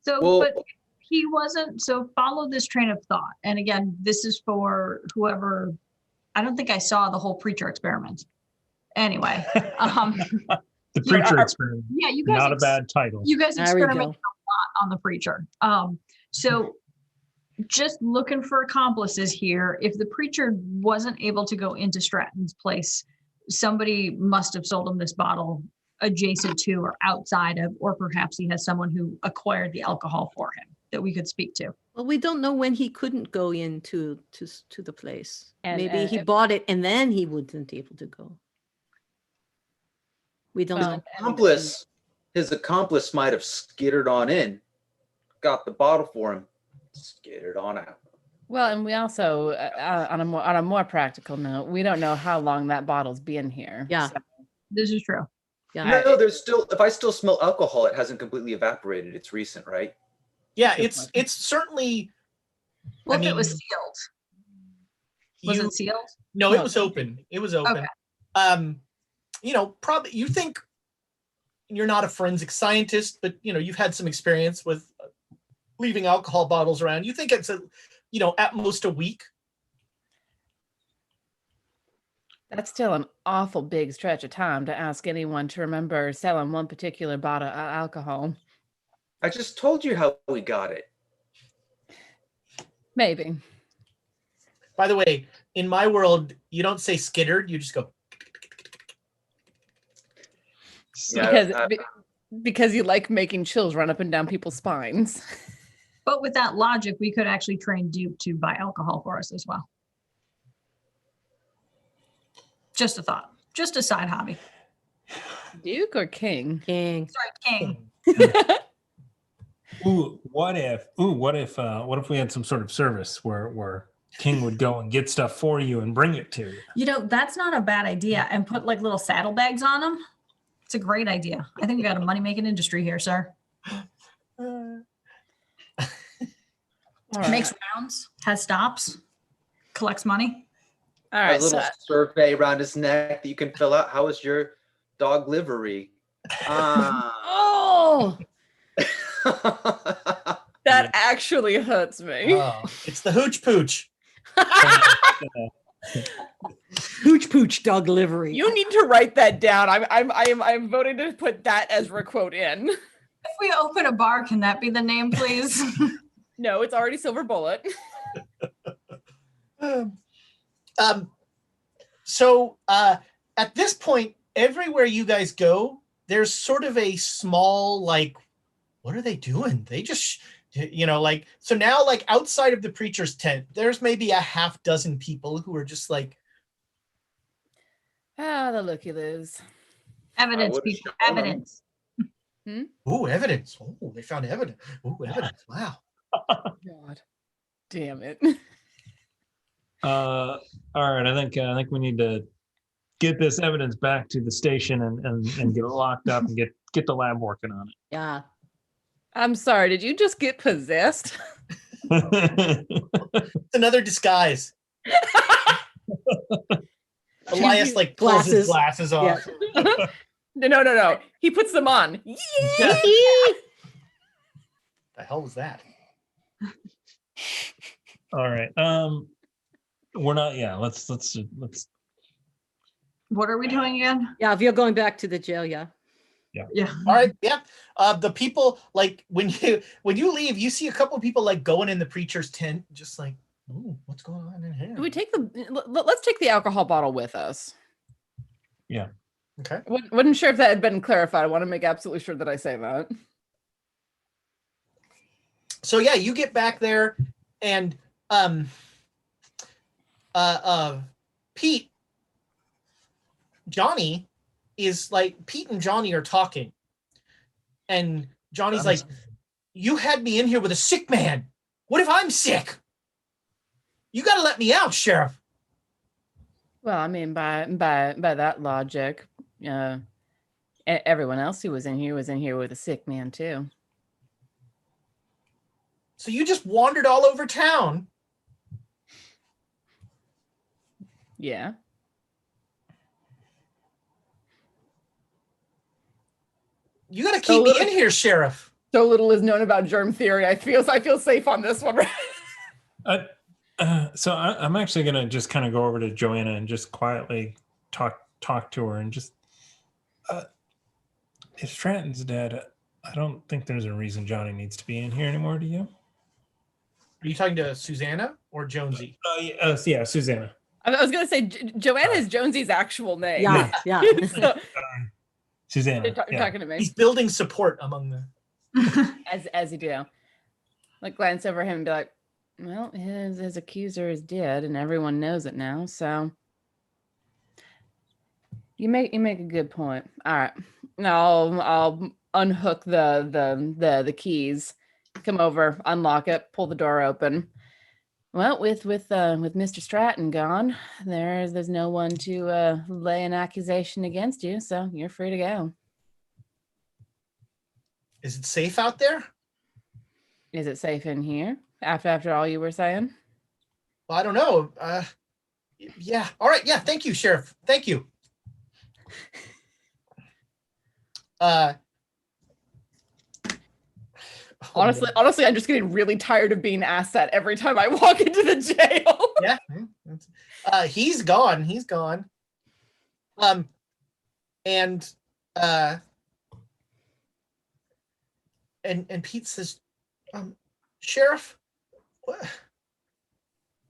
So, Well- but he wasn't. So follow this train of thought. And again, this is for whoever. I don't think I saw the whole preacher experiment. Anyway, The preacher experiment. yeah, you guys. Not a bad title. You guys There we experimented go. a lot on the preacher. So just looking for accomplices here. If the preacher wasn't able to go into Stratton's place, somebody must have sold him this bottle adjacent to or outside of, or perhaps he has someone who acquired the alcohol for him that we could speak to. Well, we don't know when he couldn't go into to the place. And, Maybe he if- bought it and then he wasn't able to go. We don't Well, know. His accomplice might have skittered on in, got the bottle for him, skittered on out. Well, and we also, on a more practical note, we don't know how long that bottle's been here. Yeah. So, This is true. Yeah. No, there's still. If I still smell alcohol, it hasn't completely evaporated. It's recent, right? Yeah, Good it's certainly. Well, I if it was mean, sealed. Was it sealed? No, No. it was open. It was open. Okay. Probably you think you're not a forensic scientist, but you've had some experience with leaving alcohol bottles around. You think it's at most a week. that's still an awful big stretch of time to ask anyone to remember selling one particular bottle of alcohol. I just told you how we got it. Maybe. By the way, in my world, you don't say skittered, you just go. Yeah, Because you like making chills run up and down people's spines. But with that logic, we could actually train Duke to buy alcohol for us as well. Just a thought. Just a side hobby. Duke or King? King. Sorry, King. What if we had some sort of service where King would go and get stuff for you and bring it to you? That's not a bad idea. And put like little saddlebags on them. It's a great idea. I think we got a money-making industry here, sir. All right. Makes rounds, has stops, collects money. All A right. little So, survey around his neck that you can fill out. How is your dog livery? oh, that actually hurts me. Oh, it's the hooch pooch. Pooch pooch dog livery. You need to write that down. I'm voting to put that Ezra quote in. If we open a bar, can that be the name, please? No, it's already Silver Bullet. So at this point, everywhere you guys go, there's sort of a small, like, what are they doing? They just, like, so now, like, outside of the preacher's tent, there's maybe a half dozen people who are just like, The looky loos. Evidence, would've people. shown 'em. Evidence. oh, evidence. Oh, they found evidence. Oh, evidence. Wow. God damn it. All right, I think we need to get this evidence back to the station and get it locked up and get the lab working on Yeah. I'm sorry, did you just get possessed? it. It's another disguise. Elias, like, pulls his glasses off. Yeah. No. He puts them on. Yeah. The hell was that? All right. We're not. Yeah. Let's. What are we doing again? Yeah, if you're going back to the jail, yeah. Yeah. All right. Yeah. The people, like, when you leave, you see a couple of people, like, going in the preacher's tent, just like, ooh, what's going on in here? Do we take let's take the alcohol bottle with us. Yeah. Okay. Wasn't sure if that had been clarified. I want to make absolutely sure that I say that. So yeah, you get back there, and Pete, Johnny is like, Pete and Johnny are talking, and Johnny's like, you had me in here with a sick man. What if I'm sick? You got to let me out, Sheriff. Well, I mean, by that logic, everyone else who was in here with a sick man too. So you just wandered all over town. Yeah. You got to keep me in here, Sheriff. So little is known about germ theory. I feel safe on this one. So I'm actually gonna just kind of go over to Joanna and just quietly talk to her and just if Stratton's dead, I don't think there's a reason Johnny needs to be in here anymore. Do you? Are you talking to Susanna or Jonesy? Yeah, Susanna. I was gonna say Joanna is Jonesy's actual name. Yeah, yeah. So, Susanna. you're yeah. talking to me. He's building support among the. as you do. Like, glance over him and be like, well, his accuser is dead and everyone knows it now, so you make a good point. All right. Now I'll unhook the keys, come over, unlock it, pull the door open. Well, with Mr. Stratton gone, there's no one to lay an accusation against you, so you're free to go. Is it safe out there? Is it safe in here? After all you were saying? Well, I don't know. Yeah. All right. Yeah. Thank you, Sheriff. Thank you. Honestly, I'm just getting really tired of being asked that every time I walk into the jail. Yeah. He's gone. He's gone. And Pete says, Sheriff,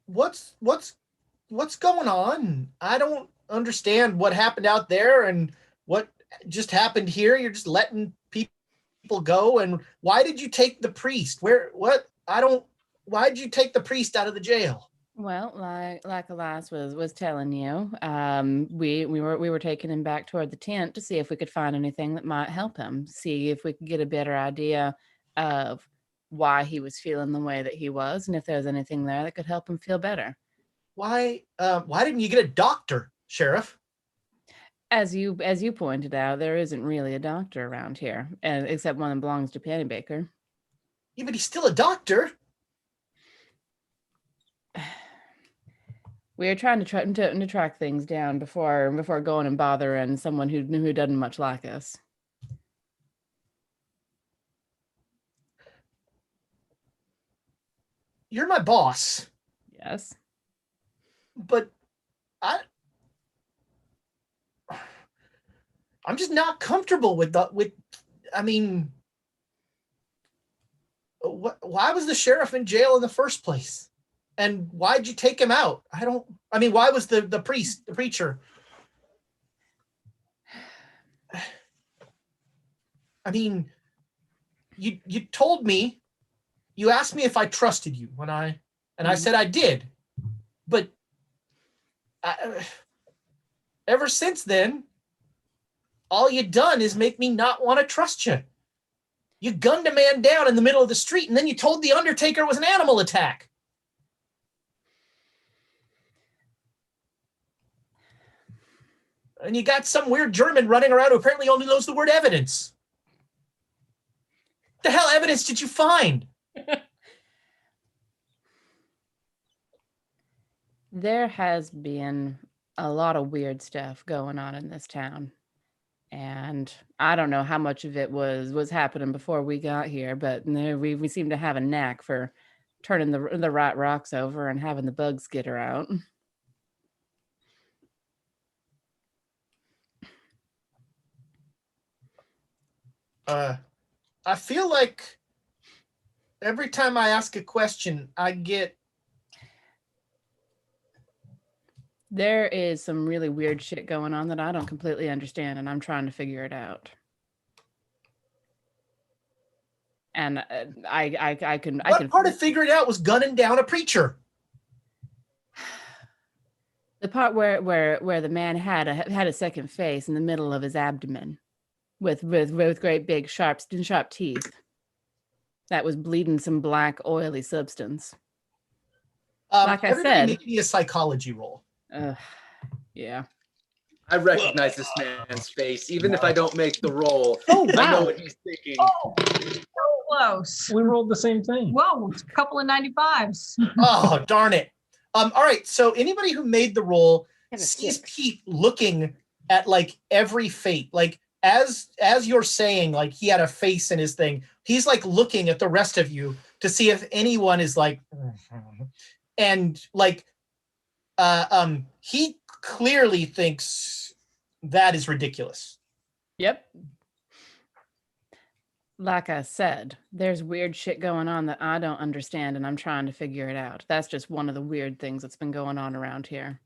what's going on? I don't understand what happened out there and what just happened here. You're just letting people go. And why did you take the priest? Why'd you take the priest out of the jail? Well, like Elias was telling you, we were taking him back toward the tent to see if we could find anything that might help him, see if we could get a better idea of why he was feeling the way that he was, and if there was anything there that could help him feel better. Why didn't you get a doctor, Sheriff? As you pointed out, there isn't really a doctor around here, except one that belongs to Pennybaker. Yeah, but he's still a doctor. We are trying to track things down before going and bothering someone who doesn't much like us. You're my boss. Yes. but I'm just not comfortable with I mean, why was the sheriff in jail in the first place? And why'd you take him out? Why was the preacher? I mean, you told me, you asked me if I trusted you I said I did, but ever since then, all you done is make me not want to trust you. You gunned a man down in the middle of the street, and then you told the Undertaker it was an animal attack. And you got some weird German running around who apparently only knows the word evidence. The hell evidence did you find? There has been a lot of weird stuff going on in this town. And I don't know how much of it was happening before we got here, but we seem to have a knack for turning the right rocks over and having the bugs skitter out. I feel like every time I ask a question, I get... There is some really weird shit going on that I don't completely understand, and I'm trying to figure it out. And I can. What part of figure it out was gunning down a preacher? The part where the man had a second face in the middle of his abdomen, with great big sharp teeth, that was bleeding some black oily substance. Like I said, make me a psychology roll. Yeah. I recognize this man's face, even if I don't make the roll. Oh, wow. I know what he's thinking. Oh, so close. We rolled the same thing. Whoa, a couple of 95s. Oh, darn it. All right. So anybody who made the roll Have a sees six. Pete looking at like every fate. Like as you're saying, like he had a face in his thing, he's like looking at the rest of you to see if anyone is like, and like, he clearly thinks that is ridiculous. Yep. Like I said, there's weird shit going on that I don't understand, and I'm trying to figure it out. That's just one of the weird things that's been going on around here.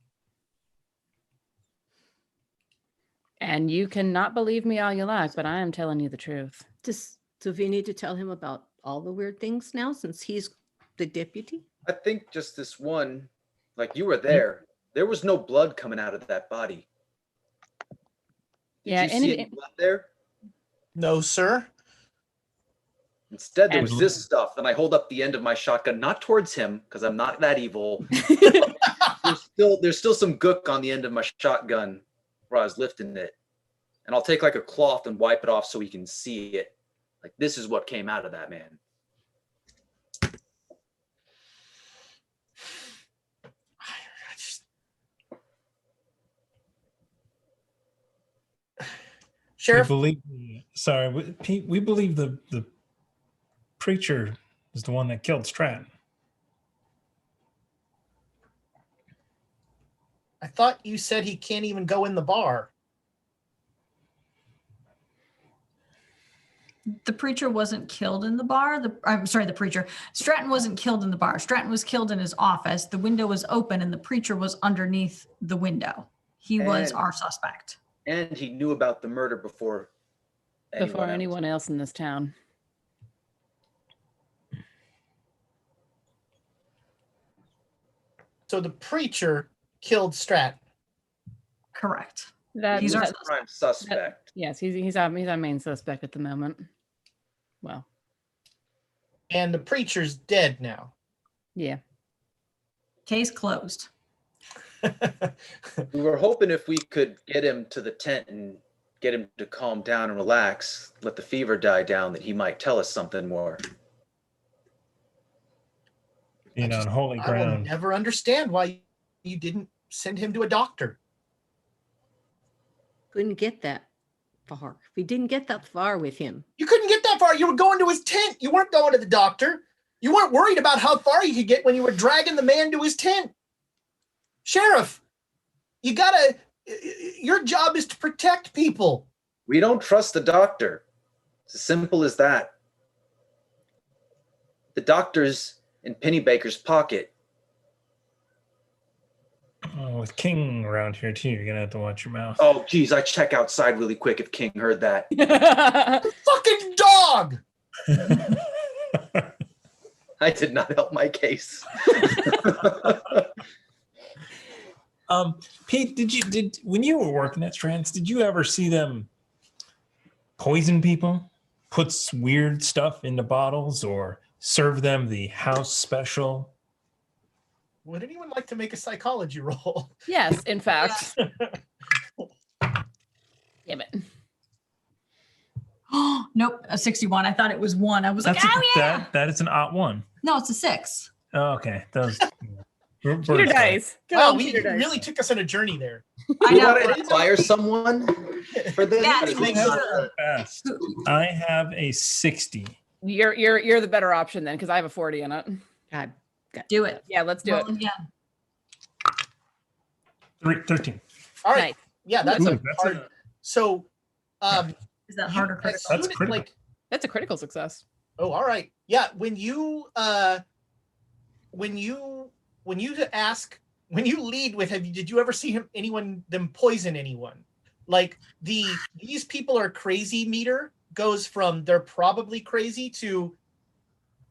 And you cannot believe me all you like, but I am telling you the truth. Do we need to tell him about all the weird things now since he's the deputy? I think just this one, like you were there. There was no blood coming out of that body. Did Yeah, you see any blood there? No, sir. Instead, there was this stuff. And I hold up the end of my shotgun, not towards him, because I'm not that evil. There's still some gook on the end of my shotgun where I was lifting it. And I'll take like a cloth and wipe it off so he can see it. Like, this is what came out of that man. Sheriff, We believe the preacher is the one that killed Stratton. I thought you said he can't even go in the bar. The preacher wasn't killed in the bar. I'm sorry, the preacher. Stratton wasn't killed in the bar. Stratton was killed in his office. The window was open and the preacher was underneath the window. He was our suspect. And he knew about the murder before anyone else in this town. So the preacher killed Stratton. Correct. He's our prime suspect. Yes, he's our main suspect at the moment. Well. And the preacher's dead now. Yeah. Case closed. We were hoping if we could get him to the tent and get him to calm down and relax, let the fever die down, that he might tell us something more. Being on holy I will ground. never understand why you didn't send him to a doctor. Couldn't get that far. We didn't get that far with him. You couldn't get that far. You were going to his tent. You weren't going to the doctor. You weren't worried about how far you could get when you were dragging the man to his tent. Sheriff, your job is to protect people. We don't trust the doctor. It's as simple as that. The doctor's in Pennybaker's pocket. Oh, with King around here too, you're gonna have to watch your mouth. Oh, geez, I check outside really quick if King heard that. Fucking dog! I did not help my case. Pete, when you were working at Strands, did you ever see them poison people, put weird stuff into bottles, or serve them the house special? Would anyone like to make a psychology roll? Yes, in fact. Damn it. Nope, a 61. I thought it was 1. I was like, yeah. That is an odd one. No, it's a 6. Oh, okay. That was Cheater dice. Wow, you really took us on a journey there. I You know. want to inspire someone for this? Yes. I have a 60. You're the better option then, because I have a 40 in it. God. Do it. Yeah, let's do it. Yeah. 13. All right. Nice. Yeah, that's Ooh, a hard. So, Is that hard or critical? That's critical. like, That's a critical success. oh, all right. Yeah, when you lead with, did you ever see them poison anyone? Like these people are crazy meter goes from they're probably crazy to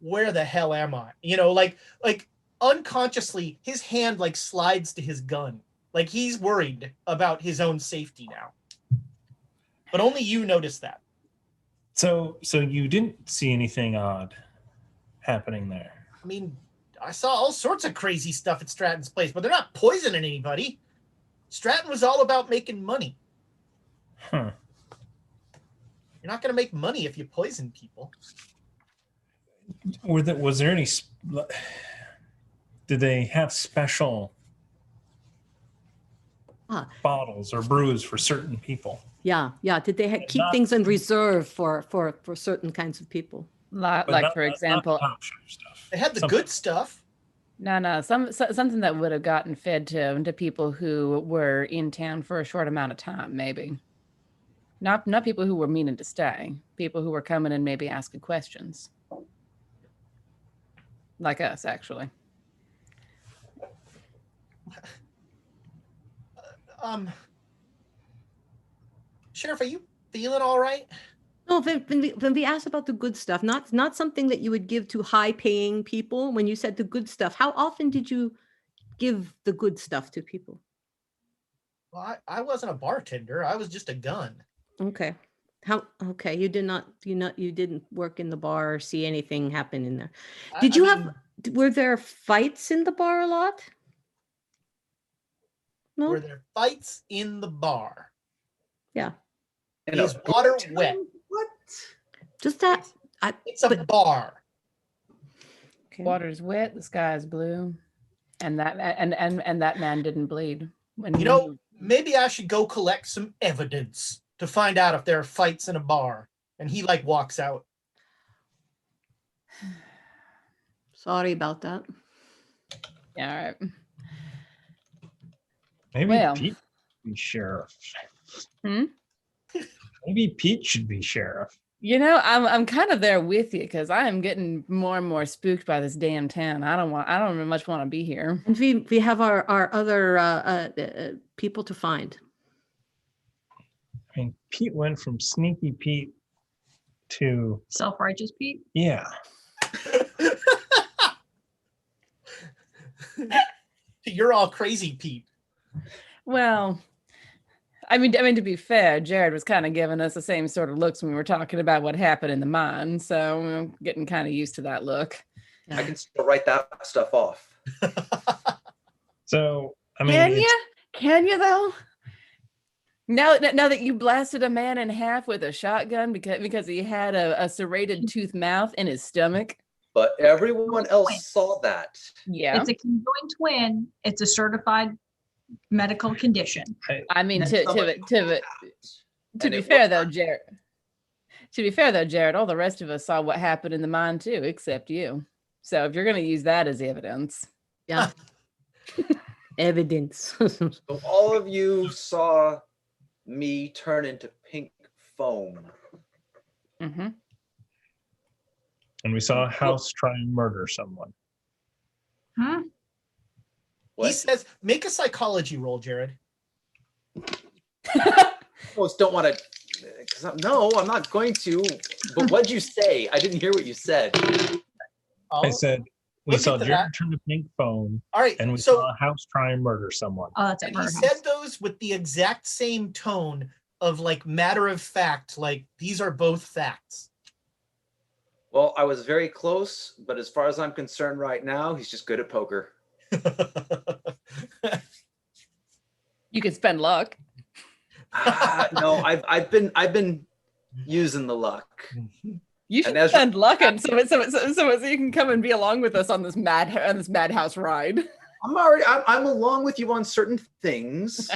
where the hell am I? You know, like unconsciously his hand like slides to his gun. Like he's worried about his own safety now. But only you notice that. So you didn't see anything odd happening there? I mean, I saw all sorts of crazy stuff at Stratton's place, but they're not poisoning anybody. Stratton was all about making money. Huh. You're not going to make money if you poison people. Was there any? Did they have special bottles or brews for certain people? Yeah. Did they keep not- things in reserve for certain kinds of people? But Like not- for not example, top shelf stuff. They had the Something- good stuff. something that would have gotten fed to people who were in town for a short amount of time, maybe. Not people who were meaning to stay. People who were coming and maybe asking questions. Like us, actually. Sheriff, are you feeling all right? No, when we asked about the good stuff, not something that you would give to high-paying people. When you said the good stuff, how often did you give the good stuff to people? Well, I wasn't a bartender. I was just a gun. Okay. Okay, you didn't work in the bar or see anything happen in there. Were there fights in the bar a lot? No. Were there fights in the bar? Yeah. Is water wet? What? Just that. It's a bar. Okay. Water's wet, the sky is blue, and that man didn't bleed. Maybe I should go collect some evidence to find out if there are fights in a bar. And he walks out. Sorry about that. Yeah, all right. Maybe Well. Pete should be sheriff. Hmm? Maybe Pete should be sheriff. I'm kind of there with you because I am getting more and more spooked by this damn town. I don't much want to be here. And we have our other people to find. I mean, Pete went from sneaky Pete to Self-righteous Pete. yeah. You're all crazy, Pete. Well, I mean, to be fair, Jared was kind of giving us the same sort of looks when we were talking about what happened in the mine, so I'm getting kind of used to that look. I can still write that stuff off. So I mean, Can you though? Now that you blasted a man in half with a shotgun because he had a serrated tooth mouth in his stomach. But everyone else saw that. Yeah, It's a conjoined twin. It's a certified medical condition. I mean, And to somebody be called that. And it fair was though, not- Jared. To be fair though, Jared, all the rest of us saw what happened in the mine too, except you. So if you're going to use that as evidence, Yeah. Evidence. So all of you saw me turn into pink foam. Mm-hmm. And we saw a house try and murder someone. Huh? What? He says, make a psychology roll, Jared. Almost don't want to. No, I'm not going to. But what'd you say? I didn't hear what you said. Oh, I said, we look saw into Jared that. turn to pink foam, all right. and we So, saw a house try and murder someone. Oh, that's a and he murder said house. those with the exact same tone of like matter of fact, like these are both facts. Well, I was very close, but as far as I'm concerned right now, he's just good at poker. You could spend luck. No, I've been using the luck. You should And Ezra- spend luck, and so you can come and be along with us on this madhouse ride. I'm along with you on certain things.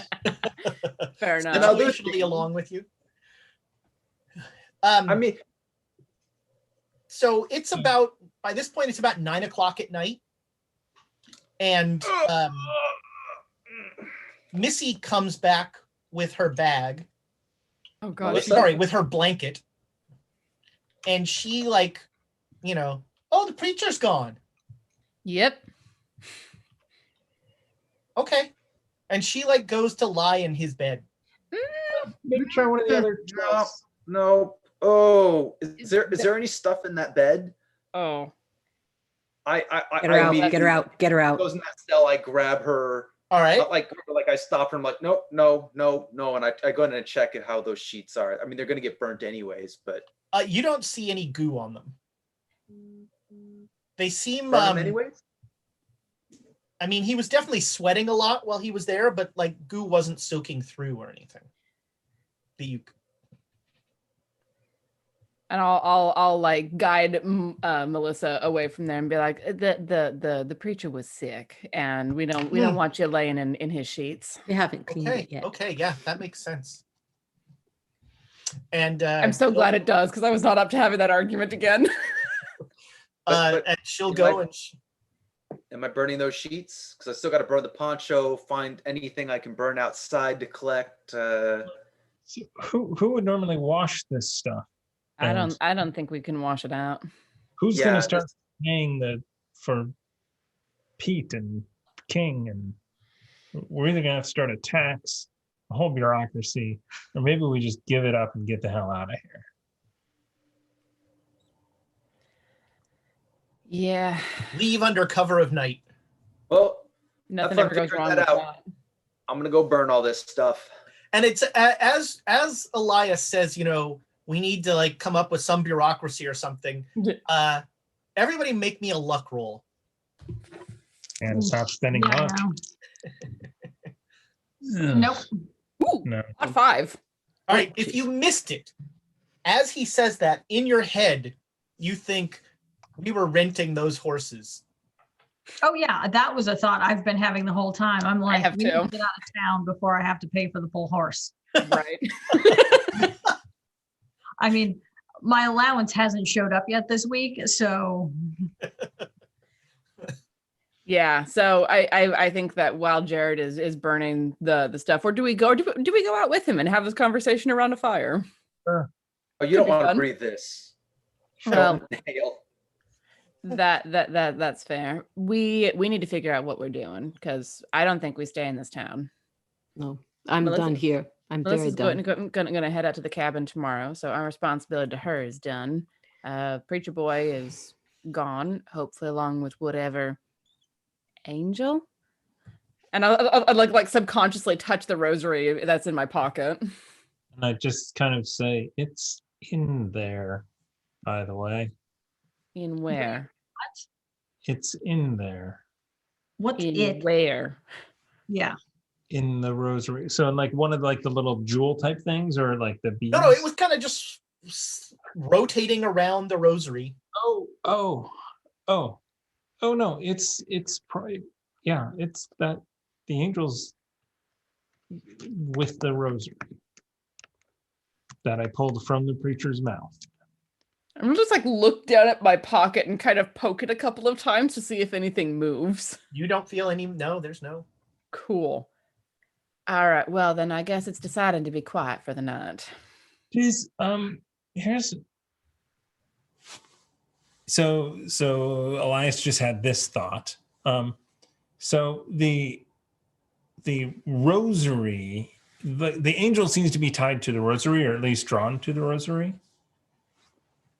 Fair enough. And other Situationally things- along with you. I mean, So it's about, by this point, it's about 9 o'clock at night. And Missy comes back with her bag. Oh god. What's Sorry, with her blanket. And she like, oh, the preacher's gone. Yep. Okay. And she like goes to lie in his bed. Maybe try one of the other no. Oh, is there any stuff in that bed? Oh. Get her out, get her out, get her out. Goes in that cell. I grab her. All right. Not like I stop her. I'm like, no, and I go in and check how those sheets are. I mean, they're gonna get burnt anyways, but You don't see any goo on them. They seem burn them anyways. I mean, he was definitely sweating a lot while he was there, but like goo wasn't soaking through or anything. And I'll like guide Melissa away from there and be like, the preacher was sick, and we don't want you laying in his sheets. They haven't cleaned it yet. Okay, yeah, that makes sense. And I'm so glad it does, because I was not up to having that argument again. But and she'll go and am I burning those sheets? Because I still got to burn the poncho. Find anything I can burn outside to collect. Who would normally wash this stuff? I don't think we can wash it out. Who's Yeah, going to start paying for Pete and King? And we're either going to have to start a tax, a whole bureaucracy, or maybe we just give it up and get the hell out of here. Yeah. leave under cover of night. Well, Nothing fun ever goes figuring wrong that with out. that. I'm gonna go burn all this stuff. And it's as Elias says, we need to like come up with some bureaucracy or something. Everybody make me a luck roll. And stop spending Yeah, luck. nope. Ooh, No. not 5. All right, if you missed it, as he says that, in your head, you think we were renting those horses. Oh yeah, that was a thought I've been having the whole time. I'm like, have we need too. to get out of town before I have to pay for the full horse. Right. I mean, my allowance hasn't showed up yet this week, so Yeah. So I think that while Jared is burning the stuff, or do we go out with him and have this conversation around a fire? Sure. Oh, you don't be want to fun. breathe this. Well, Nail. that's fair. We need to figure out what we're doing, because I don't think we stay in this town. No, I'm Melissa- done here. I'm very Melissa's done. gonna head out to the cabin tomorrow, so our responsibility to her is done. Preacher boy is gone, hopefully along with whatever angel. And I'll like subconsciously touch the rosary that's in my pocket. And I just kind of say, it's in there, by the way. In where? It's in there. what's In it? where? Yeah. In the rosary. So in like one of like the little jewel type things, or like the beads? No, it was kind of just rotating around the rosary. Oh no, it's probably, yeah, it's that the angels with the rosary that I pulled from the preacher's mouth. I'm gonna just like look down at my pocket and kind of poke it a couple of times to see if anything moves. You don't feel any, no, there's no. Cool. All right. Well, then I guess it's decided to be quiet for the night. Please, here's so Elias just had this thought. So the rosary, the angel seems to be tied to the rosary, or at least drawn to the rosary.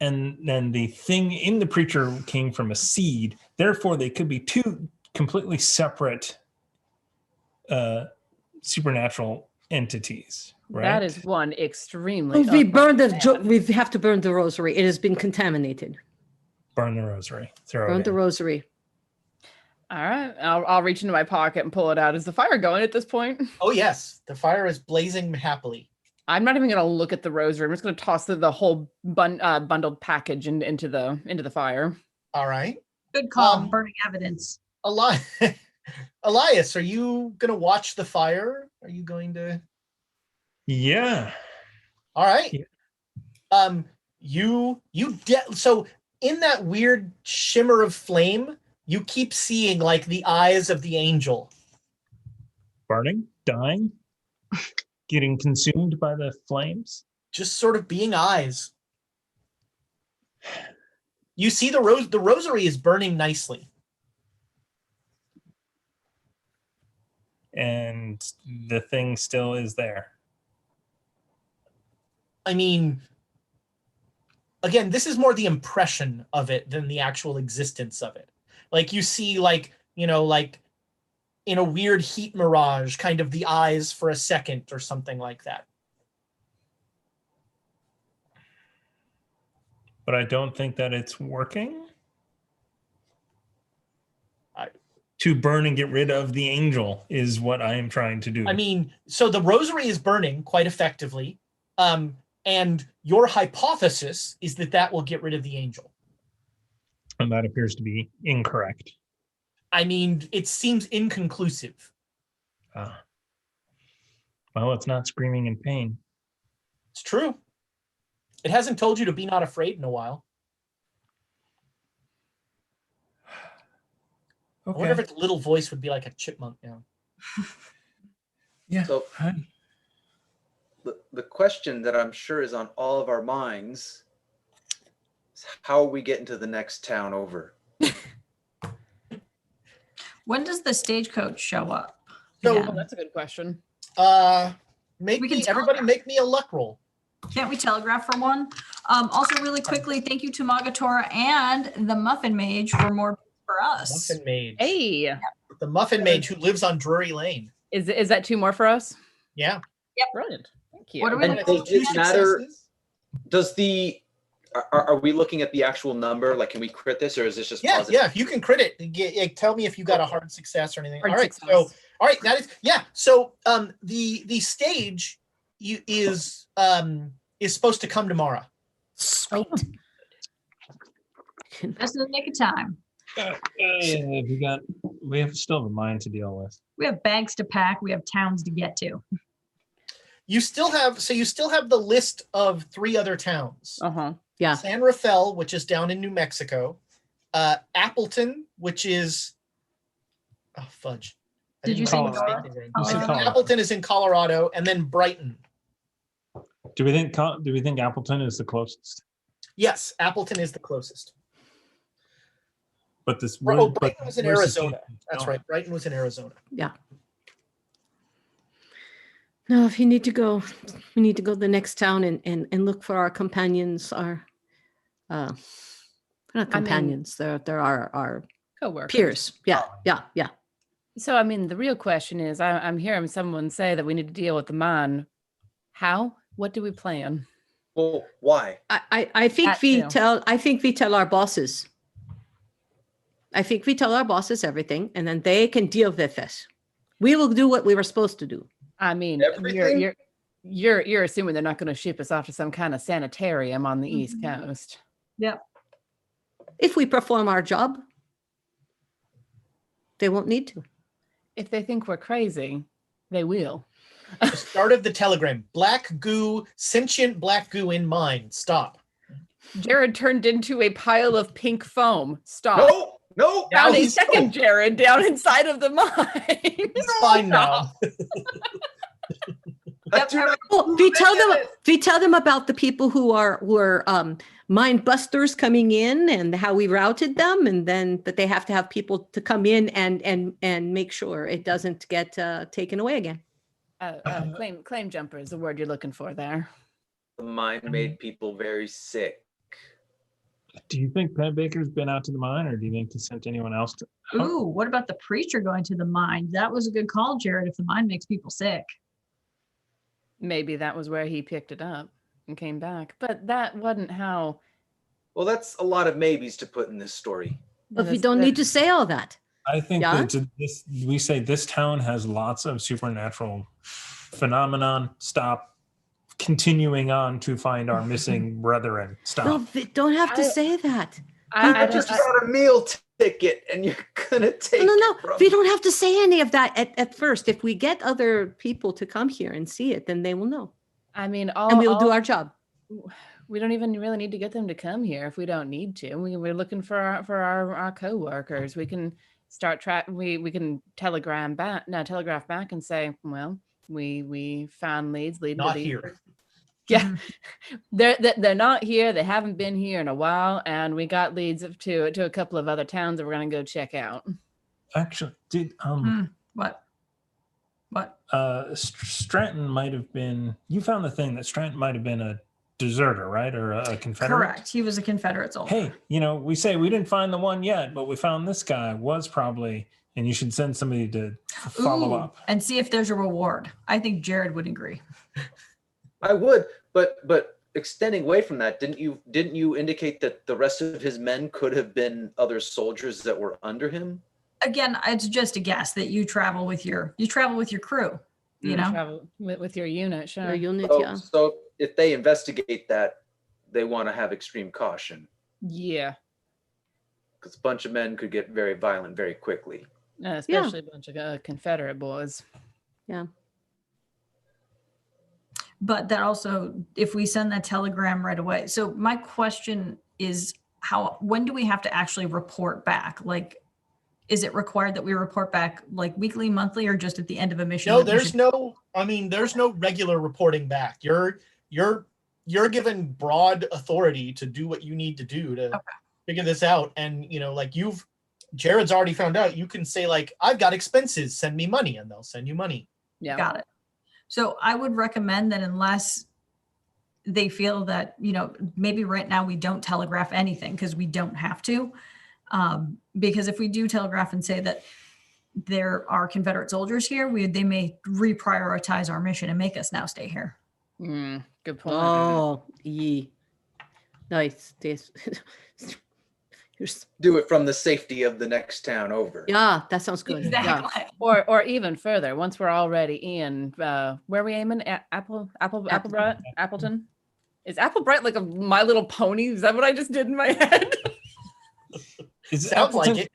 And then the thing in the preacher came from a seed. Therefore, they could be two completely separate supernatural entities, right? That is one extremely. We burned the. man. We have to burn the rosary. It has been contaminated. Burn the rosary. Throw Burn it the in. rosary. All right. I'll reach into my pocket and pull it out. Is the fire going at this point? Oh yes, the fire is blazing happily. I'm not even going to look at the rosary. I'm just going to toss the whole bundled package into the fire. All right. Good call. Burning evidence. Elias, are you going to watch the fire? Are you going to? Yeah. All right. Yeah. So in that weird shimmer of flame, you keep seeing like the eyes of the angel. Burning, dying, getting consumed by the flames. Just sort of being eyes. You see the rosary is burning nicely. And the thing still is there. I mean, again, this is more the impression of it than the actual existence of it. Like you see, like, you know, like in a weird heat mirage, kind of the eyes for a second or something like that. But I don't think that it's working. To burn and get rid of the angel is what I am trying to do. I mean, so the rosary is burning quite effectively. And your hypothesis is that will get rid of the angel. And that appears to be incorrect. I mean, it seems inconclusive. Well, it's not screaming in pain. It's true. It hasn't told you to be not afraid in a while. Okay. I wonder if its little voice would be like a chipmunk now. Yeah. So the question that I'm sure is on all of our minds is how are we getting to the next town over? When does the stagecoach show up? So Yeah. Oh, that's a good question. everybody make me a luck roll. Can't we telegraph for one? Also, really quickly, thank you to Magatora and the Muffin Mage for more for us. Muffin Mage. Hey, The Muffin Mage who lives on Drury Lane. is that 2 more for us? Yeah. Brilliant. Thank you. What are we And looking does it at? matter? Does the are we looking at the actual number? Like, can we crit this, or is this just Yeah, positive? yeah. You can crit it. Tell me if you got a hard success or anything. Hard all right. success. So, all right. That is So, the stage is supposed to come tomorrow. Sweet. Just in the nick of time. We have still have a mind to deal with. We have bags to pack. We have towns to get to. You still have the list of 3 other towns. Yeah. San Rafael, which is down in New Mexico, Appleton, which is fudge. I Did didn't you say write Nora? it down. You said Colorado. Appleton is in Colorado, and then Brighton. Do we think Appleton is the closest? Yes, Appleton is the closest. But this Brighton was in where's this Arizona. thing? That's right. Brighton was in Arizona. Yeah. No, if you need to go, we need to go to the next town and look for our companions. Our they're not companions. They're our Co-workers. peers. Yeah. So, I mean, the real question is, I'm hearing someone say that we need to deal with the mine. How? What do we plan? Well, why? I think That we too. tell our bosses. I think we tell our bosses everything, and then they can deal with it. We will do what we were supposed to do. I mean, Everything? you're assuming they're not going to ship us off to some kind of sanitarium on the East Coast. Yep. If we perform our job, they won't need to. If they think we're crazy, they will. The start of the telegram. Black goo, sentient black goo in mine. Stop. Jared turned into a pile of pink foam. Stop. No, Nope. Now Found a he's second Jared down inside of the mine. He's fine now. I do not- Well, we tell them about the people who were mind busters coming in and how we routed them, and then but they have to have people to come in and make sure it doesn't get taken away again. Claim jumper is the word you're looking for there. The mine made people very sick. Do you think Penn Baker's been out to the mine, or do you think he sent anyone else to? Ooh, what about the preacher going to the mine? That was a good call, Jared, if the mine makes people sick. Maybe that was where he picked it up and came back. But that wasn't how. Well, that's a lot of maybes to put in this story. But we don't need to say all that. I think Yeah? that we say this town has lots of supernatural phenomenon. Stop continuing on to find our missing brethren. Stop. No, we don't have to say that. I just got a meal ticket, and you're gonna take. No, it from we don't have to say any of that at first. If we get other people to come here and see it, then they will know, I mean, and we'll do our job. We don't even really need to get them to come here if we don't need to. We're looking for our coworkers. We can start we can telegraph back and say, well, we found leads leading Not to these. here. Yeah, they're not here. They haven't been here in a while, and we got leads to a couple of other towns that we're gonna go check out. Actually, did What? Stratton might have been? You found the thing that Stratton might have been a deserter, right, or a Confederate? Correct. He was a Confederate soldier. Hey, we say we didn't find the one yet, but we found this guy was probably, and you should send somebody to follow Ooh, up. and see if there's a reward. I think Jared would agree. I would, but extending away from that, didn't you indicate that the rest of his men could have been other soldiers that were under him? Again, it's just a guess that you travel with your crew. You know, Travel with your unit, sure. Your unit, So, yeah. so if they investigate that, they want to have extreme caution, Yeah, because a bunch of men could get very violent very quickly. especially a bunch of Confederate boys. Yeah. but that also, if we send that telegram right away. So my question is, when do we have to actually report back? Like, is it required that we report back like weekly, monthly, or just at the end of a mission? No, there's no regular reporting back. You're given broad authority to do what you need to do to figure this out. And Jared's already found out, you can say like, I've got expenses, send me money, and they'll send you money. Yeah. Got it. So I would recommend that unless they feel that, maybe right now we don't telegraph anything because we don't have to. Because if we do telegraph and say that there are Confederate soldiers here, they may reprioritize our mission and make us now stay here. Good point. Oh, nice. Do it from the safety of the next town over. Yeah, that sounds good. Exactly. Yeah. Or even further, once we're already in, where are we aiming? Appleton? Is Applebright like a My Little Pony? Is that what I just did in my head? Sounds like it.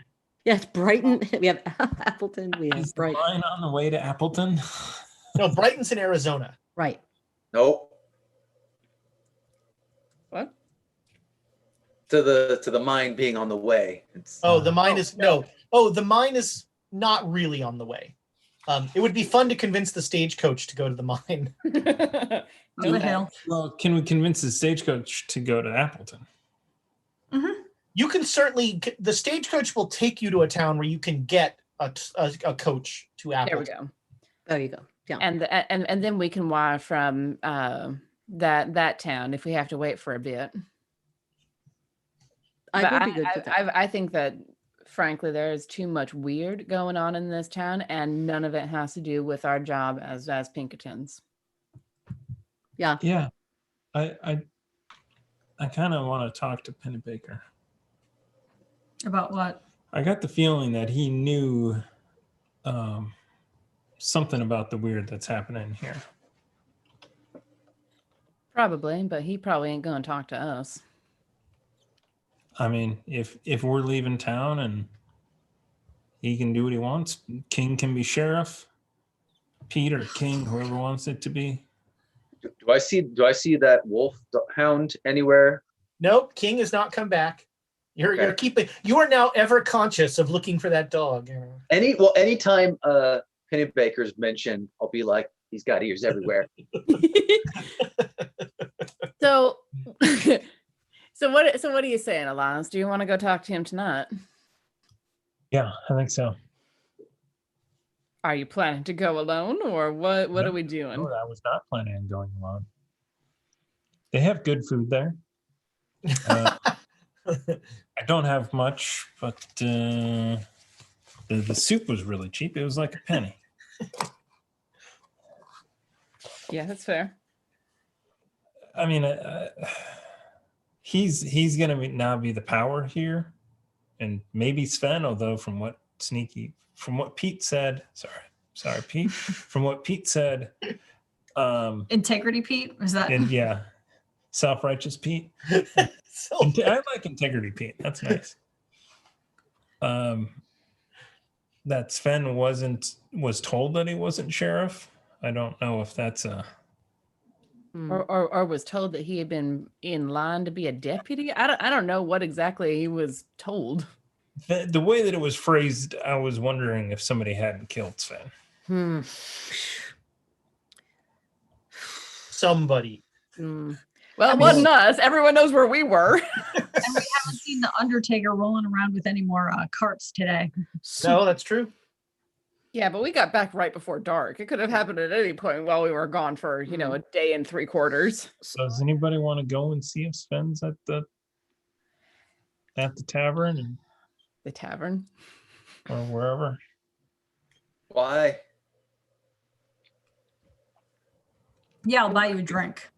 Yeah, it's Brighton. We have Appleton. We have Is the Brighton. mine on the way to Appleton? No, Brighton's in Arizona. Right. Nope. What? To the mine being on the way. The mine is the mine is not really on the way. It would be fun to convince the stagecoach to go to the mine. To the hill. Well, can we convince the stagecoach to go to Appleton? Mm-hmm. You can certainly, the stagecoach will take you to a town where you can get a coach to Appleton. There we go. There you go. Yeah. And then we can wire from that town if we have to wait for a bit. I would be good with that. I think that, frankly, there is too much weird going on in this town, and none of it has to do with our job as Pinkertons. Yeah. Yeah. I kind of want to talk to Pennebaker. About what? I got the feeling that he knew something about the weird that's happening here. Probably, but he probably ain't going to talk to us. I mean, if we're leaving town and he can do what he wants, King can be sheriff, Pete or King, whoever wants it to be. Do I see that wolf hound anywhere? Nope, King has not come back. You're keeping. You are now ever conscious of looking for that dog. Anytime Pennybaker's mentioned, I'll be like, he's got ears everywhere. So, so what are you saying, Alonso? Do you want to go talk to him tonight? Yeah, I think so. Are you planning to go alone, or what are we doing? No, I was not planning on going alone. They have good food there. I don't have much, but the soup was really cheap. It was like a penny. Yeah, that's fair. I mean, he's gonna now be the power here, and maybe Sven. Although from what Pete said, sorry, Pete. From what Pete said, Integrity Pete, is that? and yeah, self-righteous Pete. I like integrity Pete. That's nice. That Sven was told that he wasn't sheriff. I don't know if that's a or was told that he had been in line to be a deputy. I don't know what exactly he was told. The way that it was phrased, I was wondering if somebody hadn't killed Sven. Somebody. Well, it wasn't us. Everyone knows where we were. And we haven't seen the Undertaker rolling around with any more carts today. No, that's true. Yeah, but we got back right before dark. It could have happened at any point while we were gone for, a day and 3/4. So does anybody want to go and see if Sven's at the tavern The tavern? or wherever? Why? Yeah, I'll buy you a drink.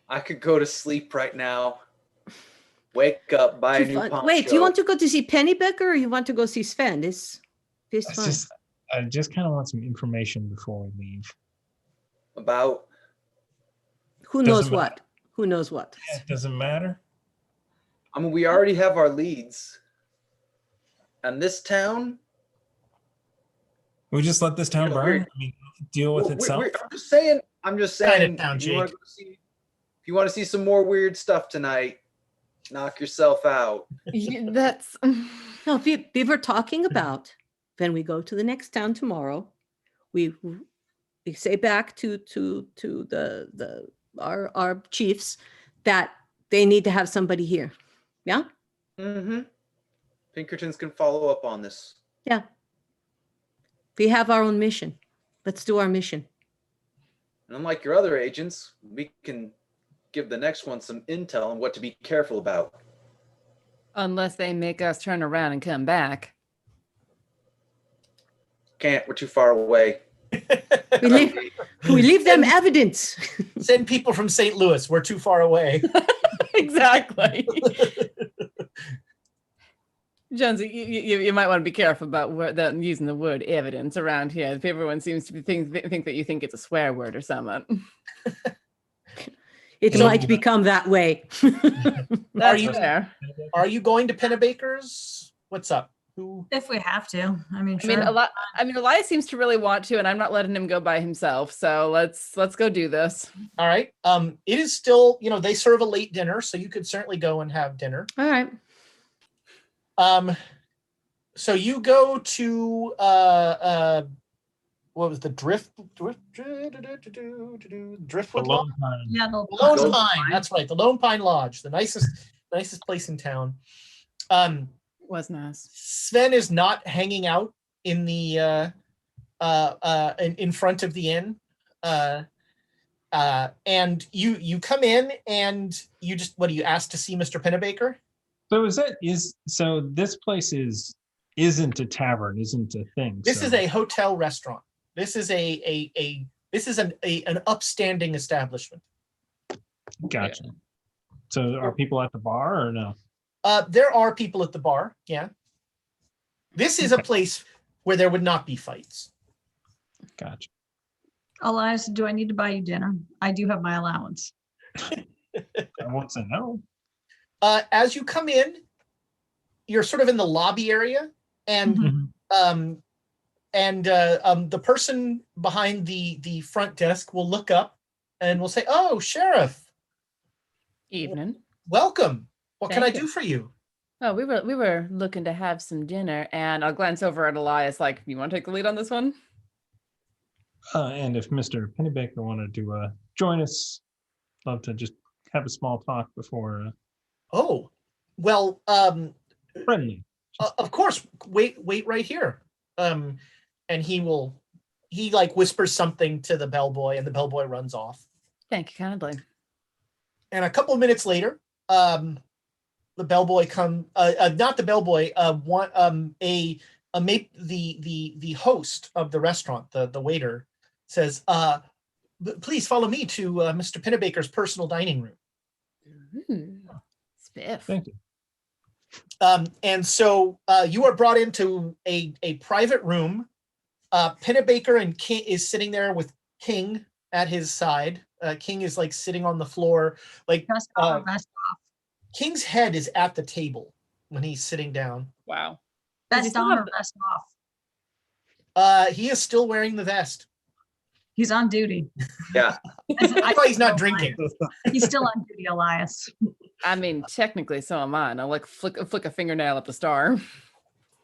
I could go to sleep right now. Wake up, buy a new poncho. Wait, do you want to go to see Pennybaker or you want to go see Sven? This fun. I just kind of want some information before we leave. About? Who knows what? Who knows what? It doesn't matter. I mean, we already have our leads. And this town? We just let this town burn? I mean, deal with itself? I'm just saying. Town, Jake. If you want to see some more weird stuff tonight, knock yourself out. That's... No, we were talking about when we go to the next town tomorrow, we say back to our chiefs that they need to have somebody here. Yeah? Mm-hmm. Pinkertons can follow up on this. Yeah. We have our own mission. Let's do our mission. And unlike your other agents, we can give the next one some intel on what to be careful about. Unless they make us turn around and come back. Can't, we're too far away. We leave them evidence. Send people from St. Louis. We're too far away. Exactly. Jonesy, you might want to be careful about using the word evidence around here. Everyone seems to think that you think it's a swear word or something. It might become that way. Are you going to Pennybaker's? What's up? Who? If we have to. I mean, Elias seems to really want to, and I'm not letting him go by himself. So let's go do this. All right. It is still, they serve a late dinner, so you could certainly go and have dinner. All right. So you go to what was the driftwood lodge? Yeah, the Lone Pine. That's right, the Lone Pine Lodge, the nicest place in town. Was nice. Sven is not hanging out in the in front of the inn, and you come in and you just what do you ask to see Mr. Pennybaker? So this place isn't a tavern, isn't a thing. This is a hotel restaurant. This is an upstanding establishment. Gotcha. So are people at the bar or no? There are people at the bar, yeah. This is a place where there would not be fights. Gotcha. Elias, do I need to buy you dinner? I do have my allowance. I won't say no. As you come in, you're sort of in the lobby area, and the person behind the front desk will look up and will say, "Oh, Sheriff. Evening. Welcome. What can I Thank do you. for you?" Oh, we were looking to have some dinner, and I'll glance over at Elias like, you want to take the lead on this one? And if Mr. Pennybaker wanted to join us, love to just have a small talk before Oh, well, friendly. of course. Wait right here. And he like whispers something to the bellboy, and the bellboy runs off. Thank you kindly. And a couple of minutes later, the bellboy not the bellboy, the host of the restaurant, the waiter says, please follow me to Mr. Pennebaker's personal dining room. Spiff. Thank you. And so you are brought into a private room. Pennebaker and King is sitting there with King at his side. King is like sitting on the floor, like King's head is at the table when he's sitting down. Wow. Vest on or vest off? He is still wearing the vest. He's on duty. Yeah. I thought he's not drinking. He's still on duty, Elias. I mean, technically, so am I. And I'll like flick a fingernail at the star.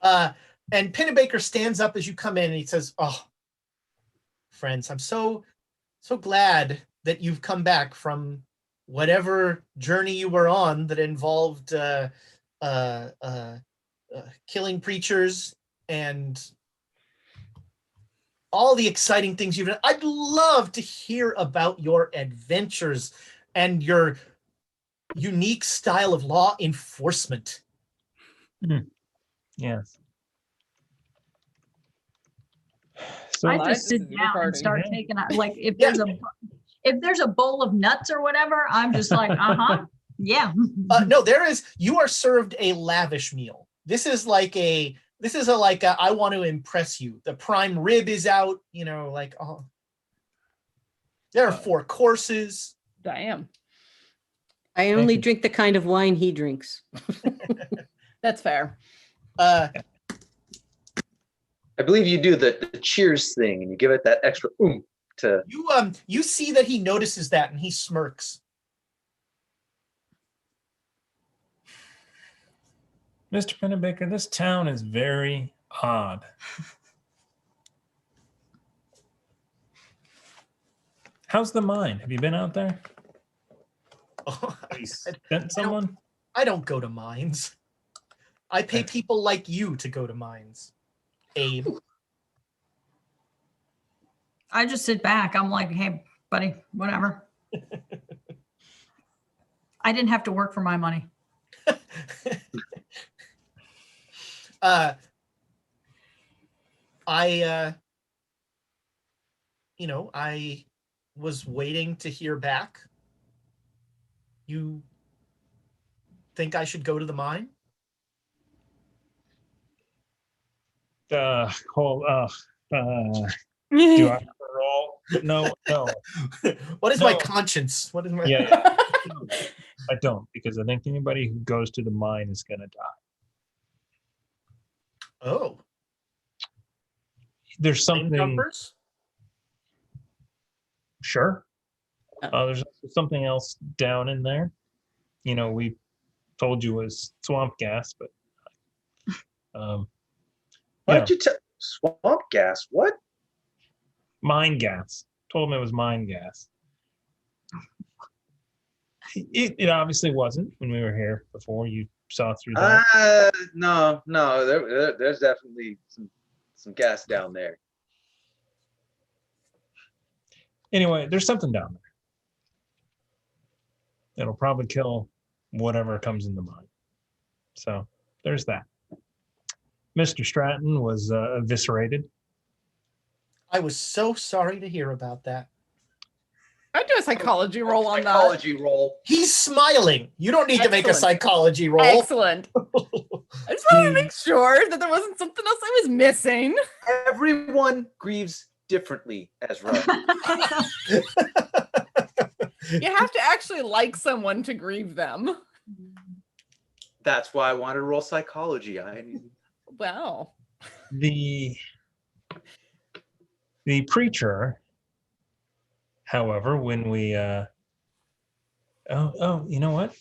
And Pennebaker stands up as you come in, and he says, "Oh, friends, I'm so glad that you've come back from whatever journey you were on that involved killing preachers and all the exciting things you've done. I'd love to hear about your adventures and your unique style of law enforcement." Yes. So I just sit down and start taking like if there's a bowl of nuts or whatever, I'm just like, yeah. No, you are served a lavish meal. This is like a I want to impress you. The prime rib is out, like, oh, there are 4 courses. Damn. I only drink the kind of wine he drinks. That's fair. I believe you do the cheers thing, and you give it that extra to. You see that he notices that, and he smirks. Mr. Pennebaker, this town is very odd. How's the mine? Have you been out there? Oh, Sent someone? I don't go to mines. I pay people like you to go to mines, Abe. I just sit back. I'm like, hey, buddy, whatever. I didn't have to work for my money. I was waiting to hear back. You think I should go to the mine? Do I roll? No. What is my conscience? What is my? Yeah. I don't, because I think anybody who goes to the mine is going to die. Oh. There's something. Numbers? Sure. There's something else down in there. We told you was swamp gas, but Why did you tell swamp gas? What? Mine gas. Told him it was mine gas. It obviously wasn't when we were here before. You saw through that. No. There's definitely some gas down there. Anyway, there's something down there. It'll probably kill whatever comes in the mine. So there's that. Mr. Stratton was eviscerated. I was so sorry to hear about that. I'd do a psychology roll on that. Psychology roll. He's smiling. You don't need to make a psychology roll. Excellent. I just wanted to make sure that there wasn't something else I was missing. Everyone grieves differently, Ezra. You have to actually like someone to grieve them. That's why I wanted to roll psychology. Well. The preacher, however, when we you know what?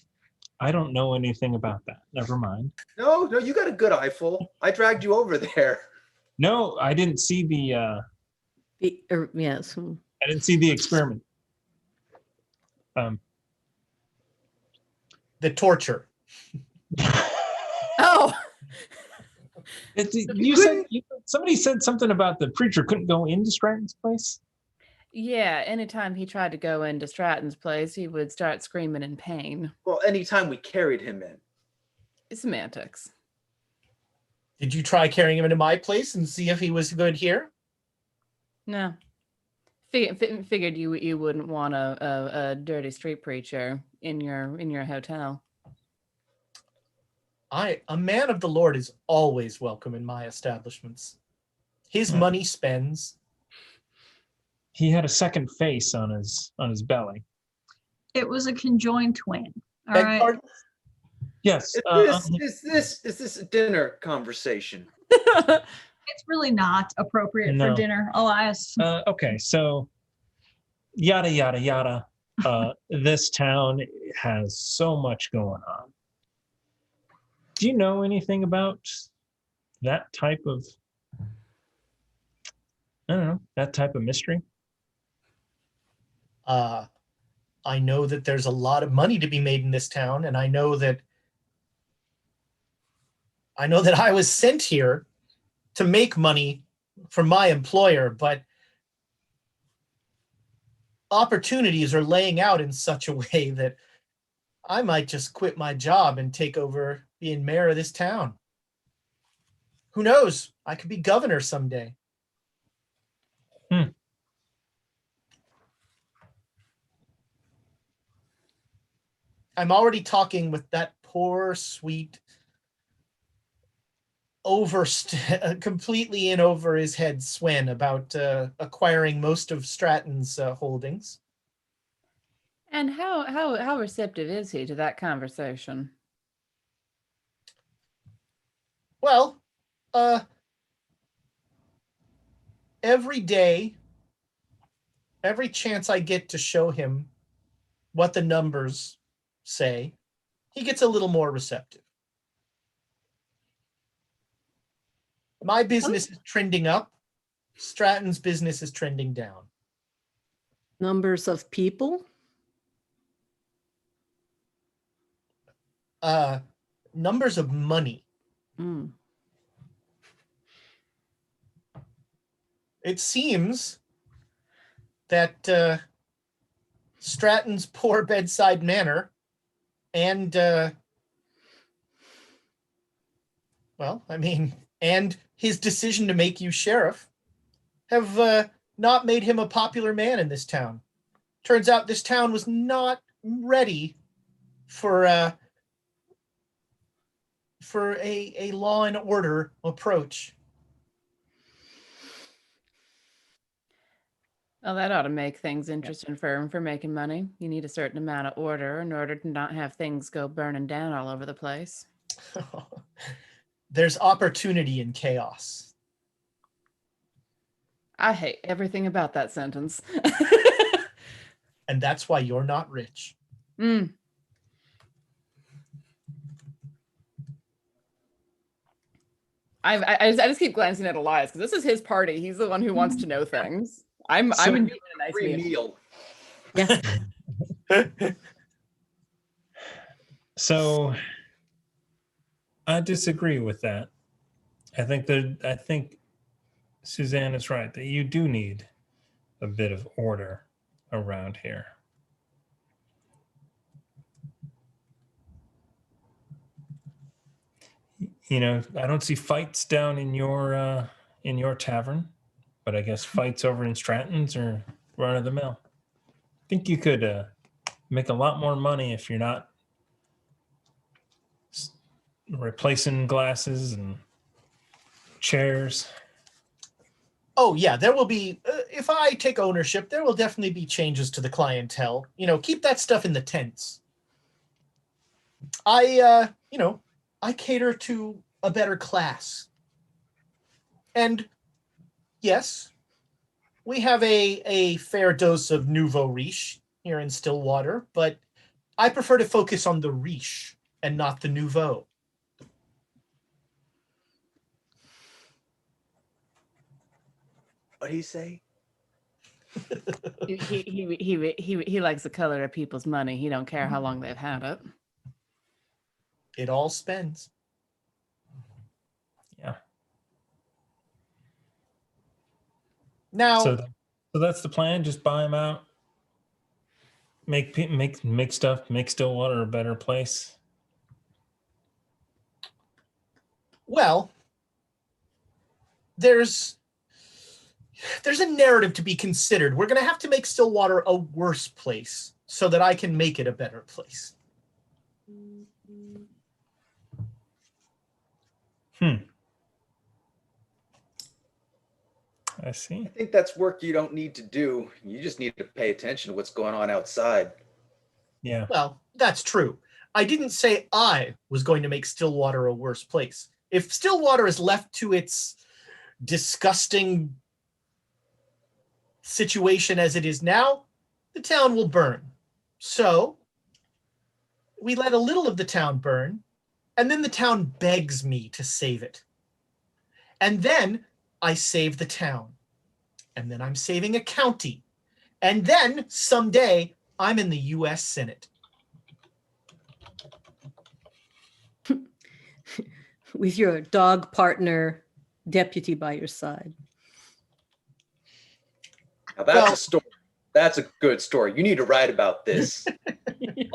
I don't know anything about that. Never mind. No, you got a good eyeful. I dragged you over there. No, I didn't see the Yes. I didn't see the experiment. The torture. Oh, Somebody said something about the preacher couldn't go into Stratton's place. yeah. Anytime he tried to go into Stratton's place, he would start screaming in pain. Well, anytime we carried him in. Semantics. Did you try carrying him into my place and see if he was good here? No. Figured you wouldn't want a dirty street preacher in your hotel. A man of the Lord is always welcome in my establishments. His money spends. He had a second face on his belly. It was a conjoined twin. All Beg right. pardon? Yes. Is this a dinner conversation? It's really not appropriate No. for dinner, Elias. Okay, so yada yada yada. This town has so much going on. Do you know anything about that type of, I don't know, that type of mystery? I know that there's a lot of money to be made in this town, and I know that I was sent here to make money for my employer, but opportunities are laying out in such a way that I might just quit my job and take over being mayor of this town. Who knows? I could be governor someday. I'm already talking with that poor, sweet, completely in over his head Swen about acquiring most of Stratton's holdings. And how receptive is he to that conversation? Well, every day, every chance I get to show him what the numbers say, he gets a little more receptive. My business is trending up. Stratton's business is trending down. Numbers of people? Numbers of money. Mm. It seems that Stratton's poor bedside manner and and his decision to make you sheriff have not made him a popular man in this town. Turns out this town was not ready for a law and order approach. Well, that ought to make things interesting for making money. You need a certain amount of order in order to not have things go burning down all over the place. There's opportunity in chaos. I hate everything about that sentence. And that's why you're not rich. Mm. I just keep glancing at Elias because this is his party. He's the one who wants to know things. I'm enjoying a nice Free meal. meal. Yeah. So I disagree with that. I think Suzanne is right that you do need a bit of order around here. You know, I don't see fights down in your tavern, but I guess fights over in Stratton's are run of the mill. I think you could make a lot more money if you're not replacing glasses and chairs. Oh yeah, there will be, if I take ownership, there will definitely be changes to the clientele. You know, keep that stuff in the tents. I cater to a better class. And yes, we have a fair dose of nouveau riche here in Stillwater, but I prefer to focus on the riche and not the nouveau. What do you say? He likes the color of people's money. He don't care how long they've had it. It all spends. Yeah. Now, So that's the plan. Just buy them out. Make Stillwater a better place. well, there's a narrative to be considered. We're going to have to make Stillwater a worse place so that I can make it a better place. I see. I think that's work you don't need to do. You just need to pay attention to what's going on outside. Yeah. Well, that's true. I didn't say I was going to make Stillwater a worse place. If Stillwater is left to its disgusting situation as it is now, the town will burn. So we let a little of the town burn, and then the town begs me to save it. And then I save the town. And then I'm saving a county. And then someday I'm in the US Senate. With your dog partner deputy by your side. Now that's a story. That's a good story. You need to write about this.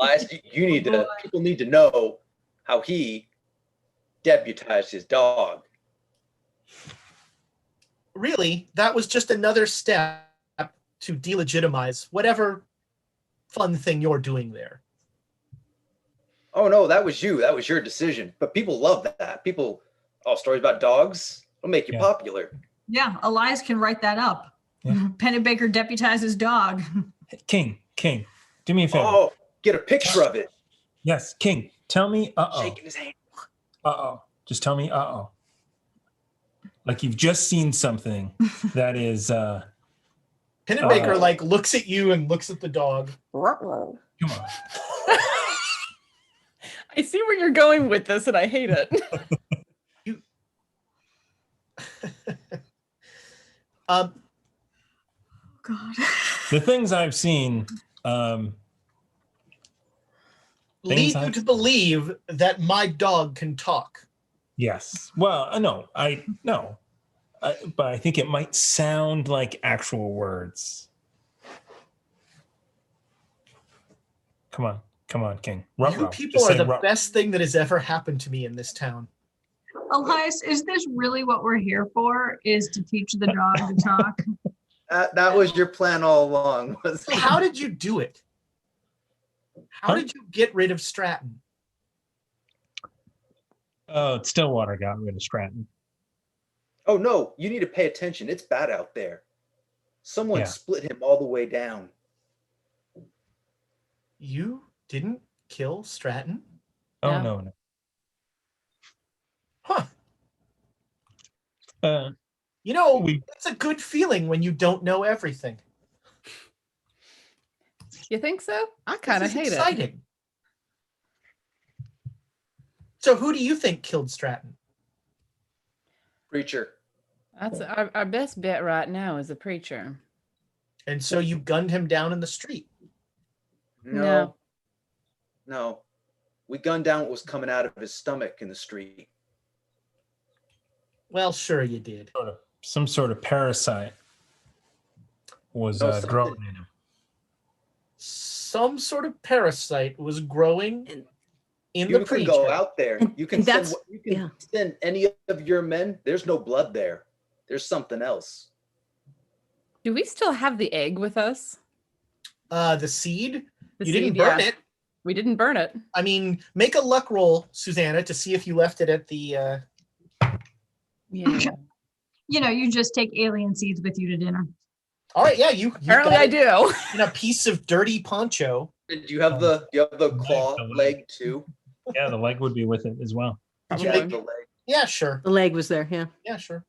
Elias, people need to know how he deputized his dog. Really, that was just another step to delegitimize whatever fun thing you're doing there. Oh no, that was you. That was your decision. But people love that. Stories about dogs will make you popular. Yeah, Elias can write that up. Yeah. Pennebaker deputizes dog. King, do me a favor. Oh, get a picture of it. Yes, King, tell me Shaking his hand. Just tell me like you've just seen something that is Pennebaker looks at you and looks at the dog. come on. I see where you're going with this, and I hate it. God. The things I've seen Lead you to believe that my dog can talk. yes. Well, no, but I think it might sound like actual words. Come on, King. You people are the best thing that has ever happened to me in this town. Elias, is this really what we're here for? Is to teach the dog to talk? That was your plan all along. So how did you do it? How did you get rid of Stratton? Oh, Stillwater got rid of Stratton. Oh no, you need to pay attention. It's bad out there. Someone split him all the way down. You didn't kill Stratton? Oh, no. Huh. We- it's a good feeling when you don't know everything. You think so? I kind of hate it. Exciting. So who do you think killed Stratton? Preacher. That's our best bet right now is the preacher. And so you gunned him down in the street. No. We gunned down what was coming out of his stomach in the street. Well, sure you did. Some sort of parasite was growing in him. Some sort of parasite was growing in the You preacher. can go out there. You can And send any of your men. There's no blood there. There's something else. Do we still have the egg with us? The seed? The You seed, didn't burn yeah. it. We didn't burn it. I mean, make a luck roll, Susanna, to see if you left it at the... Yeah. You just take alien seeds with you to dinner. All right, yeah, you Apparently I do. in a piece of dirty poncho. Did you have the claw leg too? Yeah, the leg would be with it as well. Did you Yeah, make the leg. Yeah, sure. The leg was there, yeah. Yeah, sure.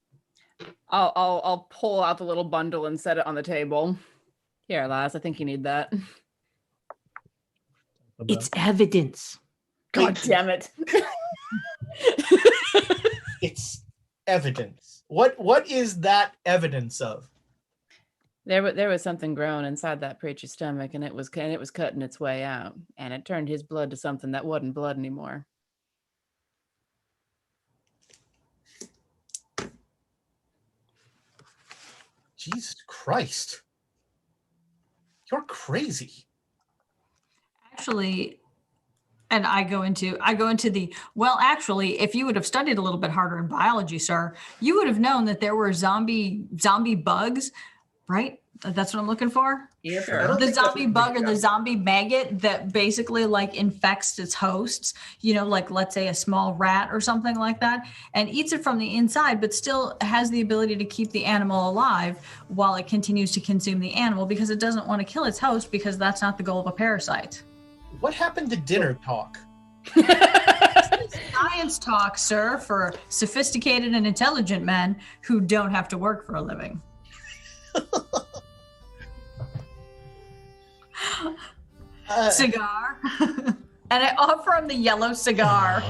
I'll pull out the little bundle and set it on the table. Here, Elias, I think you need that. It's evidence. God damn it. It's evidence. What is that evidence of? There was something growing inside that preacher's stomach, and it was cutting its way out, and it turned his blood to something that wasn't blood anymore. Jesus Christ. You're crazy. Actually, and I go into the, well, actually, if you would have studied a little bit harder in biology, sir, you would have known that there were zombie bugs, right? That's what I'm looking for. Yeah, I sure. don't The think that's zombie what bug or we the got. zombie maggot that basically like infects its hosts, like let's say a small rat or something like that, and eats it from the inside, but still has the ability to keep the animal alive while it continues to consume the animal because it doesn't want to kill its host because that's not the goal of a parasite. What happened to dinner talk? Science talk, sir, for sophisticated and intelligent men who don't have to work for a living. Cigar. And I offer him the yellow cigar.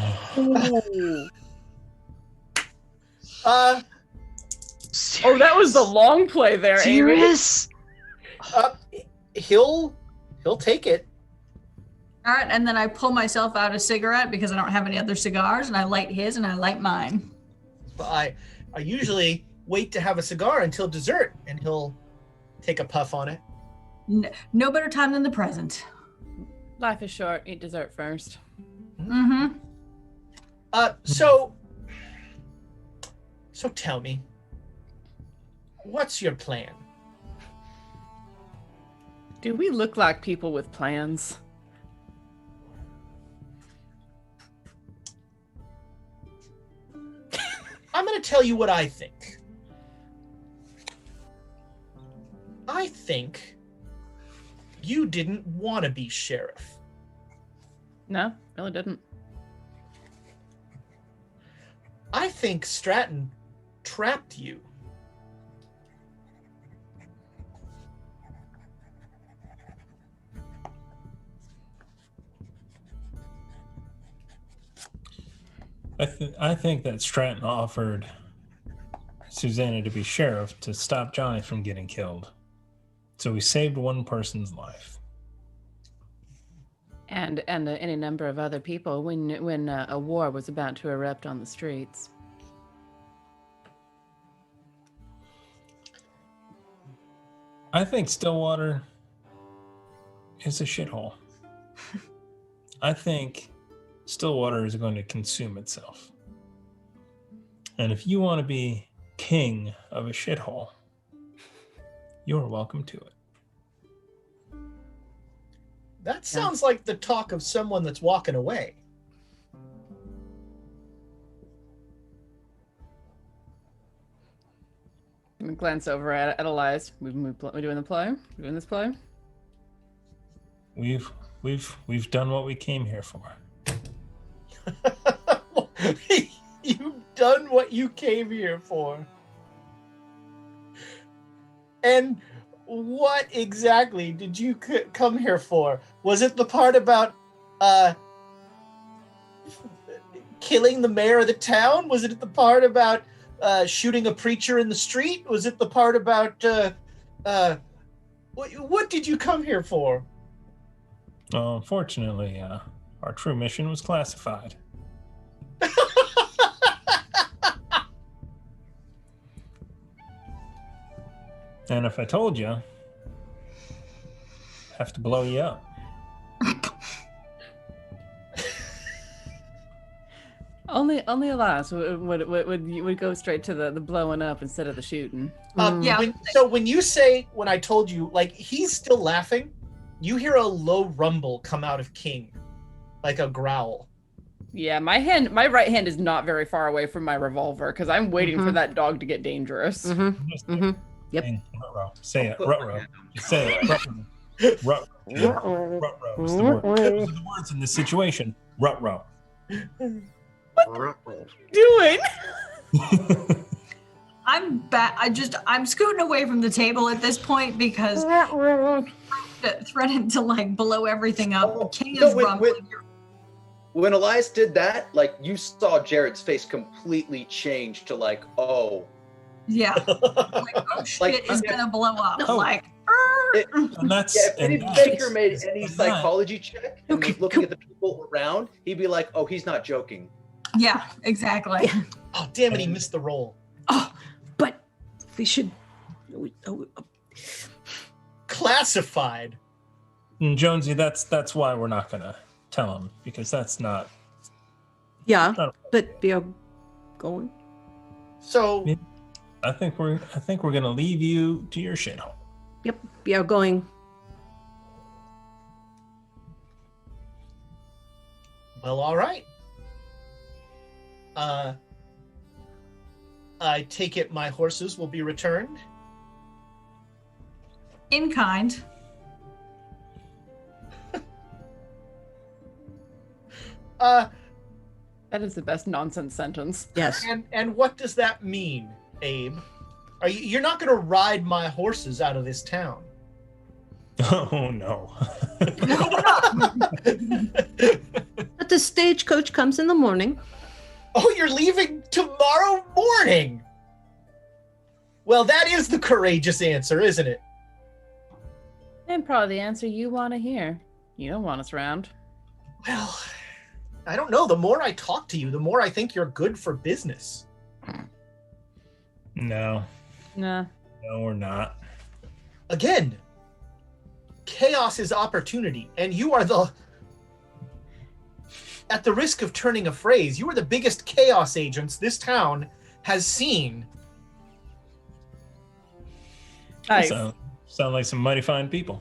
Oh, that was the long play there, Amy. Serious? He'll take it. All right, and then I pull myself out a cigarette because I don't have any other cigars, and I light his and I light mine. But I usually wait to have a cigar until dessert, and he'll take a puff on it. No better time than the present. Life is short. Eat dessert first. Mm-hmm. So tell me, what's your plan? Do we look like people with plans? I'm going to tell you what I think. I think you didn't want to be sheriff. No, really didn't. I think Stratton trapped you. I think that Stratton offered Susanna to be sheriff to stop Johnny from getting killed. So we saved one person's life. And any number of other people when a war was about to erupt on the streets. I think Stillwater is a shithole. I think Stillwater is going to consume itself. And if you want to be king of a shithole, you're welcome to it. That sounds like the talk of someone that's walking away. I'm gonna glance over at Elias. We doing the play? We doing this play? We've done what we came here for. You've done what you came here for. And what exactly did you come here for? Was it the part about killing the mayor of the town? Was it the part about shooting a preacher in the street? Was it the part about what did you come here for? Oh, unfortunately, our true mission was classified. And if I told you, I'd have to blow you up. Only Elias would go straight to the blowing up instead of the shooting. Yeah. When I told you, like, he's still laughing, you hear a low rumble come out of King, like a growl. Yeah, my right hand is not very far away from my revolver because I'm waiting for that dog to get dangerous. Yep. Ruh-roh. Say it, ruh-roh. Say it, ruh-roh. Ruh-roh. Ruh-roh is the word. Those are the words in this situation. Ruh-roh. Doing? I'm scooting away from the table at this point because threatened to like blow everything up. Oh, King no, is rumbling. When Elias did that, like you saw Jared's face completely change to like, oh, Yeah. Like, oh shit is gonna blow up. Oh. Like, And that's yeah. If and any that's- Baker made any psychology check and was looking at the people around, he'd be like, oh, he's not joking. yeah, exactly. Yeah. Oh, damn it, he missed the roll. Oh, but we should. Classified. and Jonesy, that's why we're not gonna tell him, because that's not. Yeah, Oh. but we are going. So, Yeah. I think we're gonna leave you to your shithole. Yep, we are going. well, all right. I take it my horses will be returned. In kind. That is the best nonsense sentence. Yes. And what does that mean, Abe? You're not going to ride my horses out of this town? Oh no. No, we're not. But the stagecoach comes in the morning. Oh, you're leaving tomorrow morning. Well, that is the courageous answer, isn't it? And probably the answer you want to hear. You don't want us around. Well, I don't know. The more I talk to you, the more I think you're good for business. No, Nah. we're not. Again, chaos is opportunity, and you are at the risk of turning a phrase, you are the biggest chaos agents this town has seen. Nice. Sound like some mighty fine people.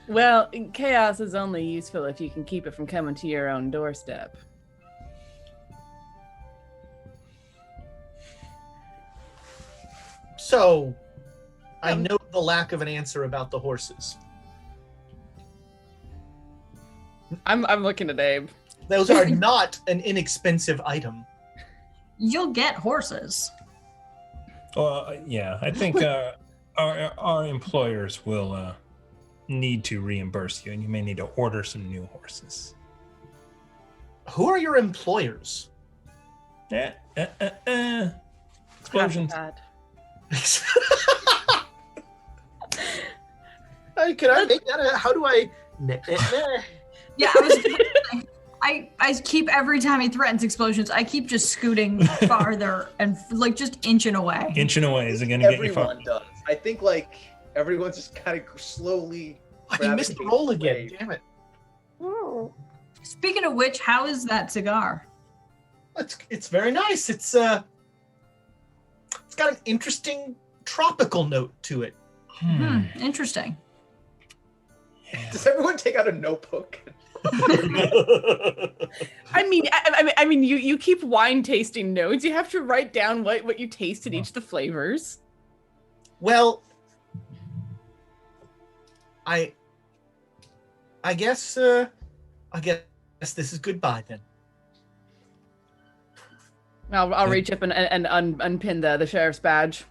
Well, chaos is only useful if you can keep it from coming to your own doorstep. So, I know the lack of an answer about the horses. I'm looking at Abe. Those are not an inexpensive item. You'll get horses. Well, yeah, I think our employers will need to reimburse you, and you may need to order some new horses. Who are your employers? Explosions. Hey, can I make that? How do I? Yeah, I keep every time he threatens explosions, I keep just scooting farther and like just inching away. Inching away is it going to get you far? Everyone does. I think like everyone's just kind of slowly. He missed the roll again. Away. Damn it! Speaking of which, how is that cigar? It's very nice. It's got an interesting tropical note to it. Interesting. Does everyone take out a notebook? I mean, you keep wine tasting notes. You have to write down what you tasted each of the flavors. Well, I guess this is goodbye then. I'll reach up and unpin the sheriff's badge.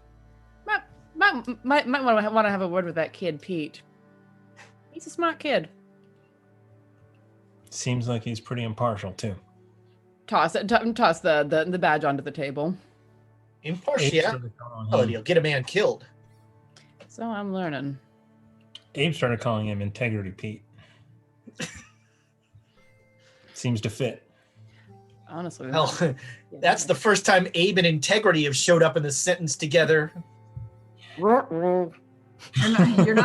Might want to have a word with that kid, Pete. He's a smart kid. Seems like he's pretty impartial too. Toss the badge onto the table. Impartiality will get a man killed. So I'm learning. Abe started calling him Integrity Pete. Seems to fit. Honestly. Well, that's the first time Abe and Integrity have showed up in the sentence together. You're not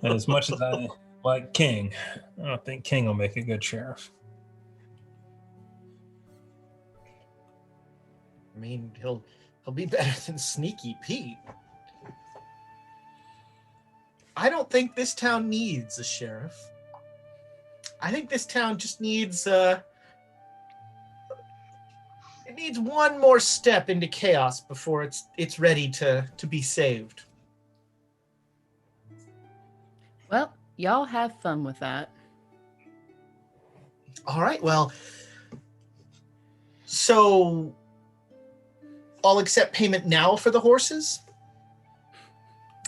And as much as I like King, I don't think King will make a good sheriff. I mean, he'll be better than Sneaky Pete. I don't think this town needs a sheriff. I think this town just needs it needs one more step into chaos before it's ready to be saved. Well, y'all have fun with that. All right, well, so I'll accept payment now for the horses.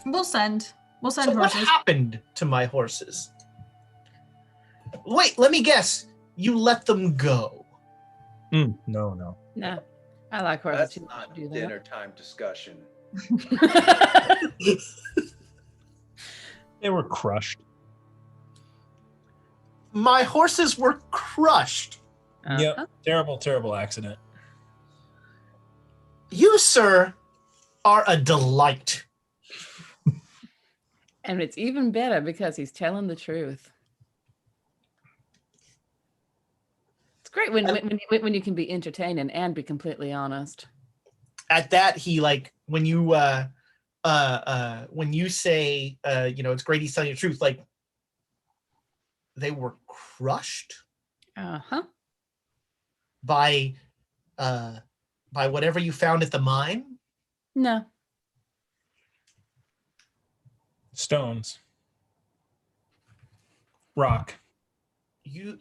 We'll send So horses. what happened to my horses? Wait, let me guess. You let them go. No. No, I like horses That's too much not to do dinner time discussion. that. They were crushed. My horses were crushed. Yep. Terrible accident. You, sir, are a delight. And it's even better because he's telling the truth. It's great when you can be entertaining and be completely honest. At that, he like when you say it's great he's telling the truth, like they were crushed by whatever you found at the mine. No. Stones. Rock. You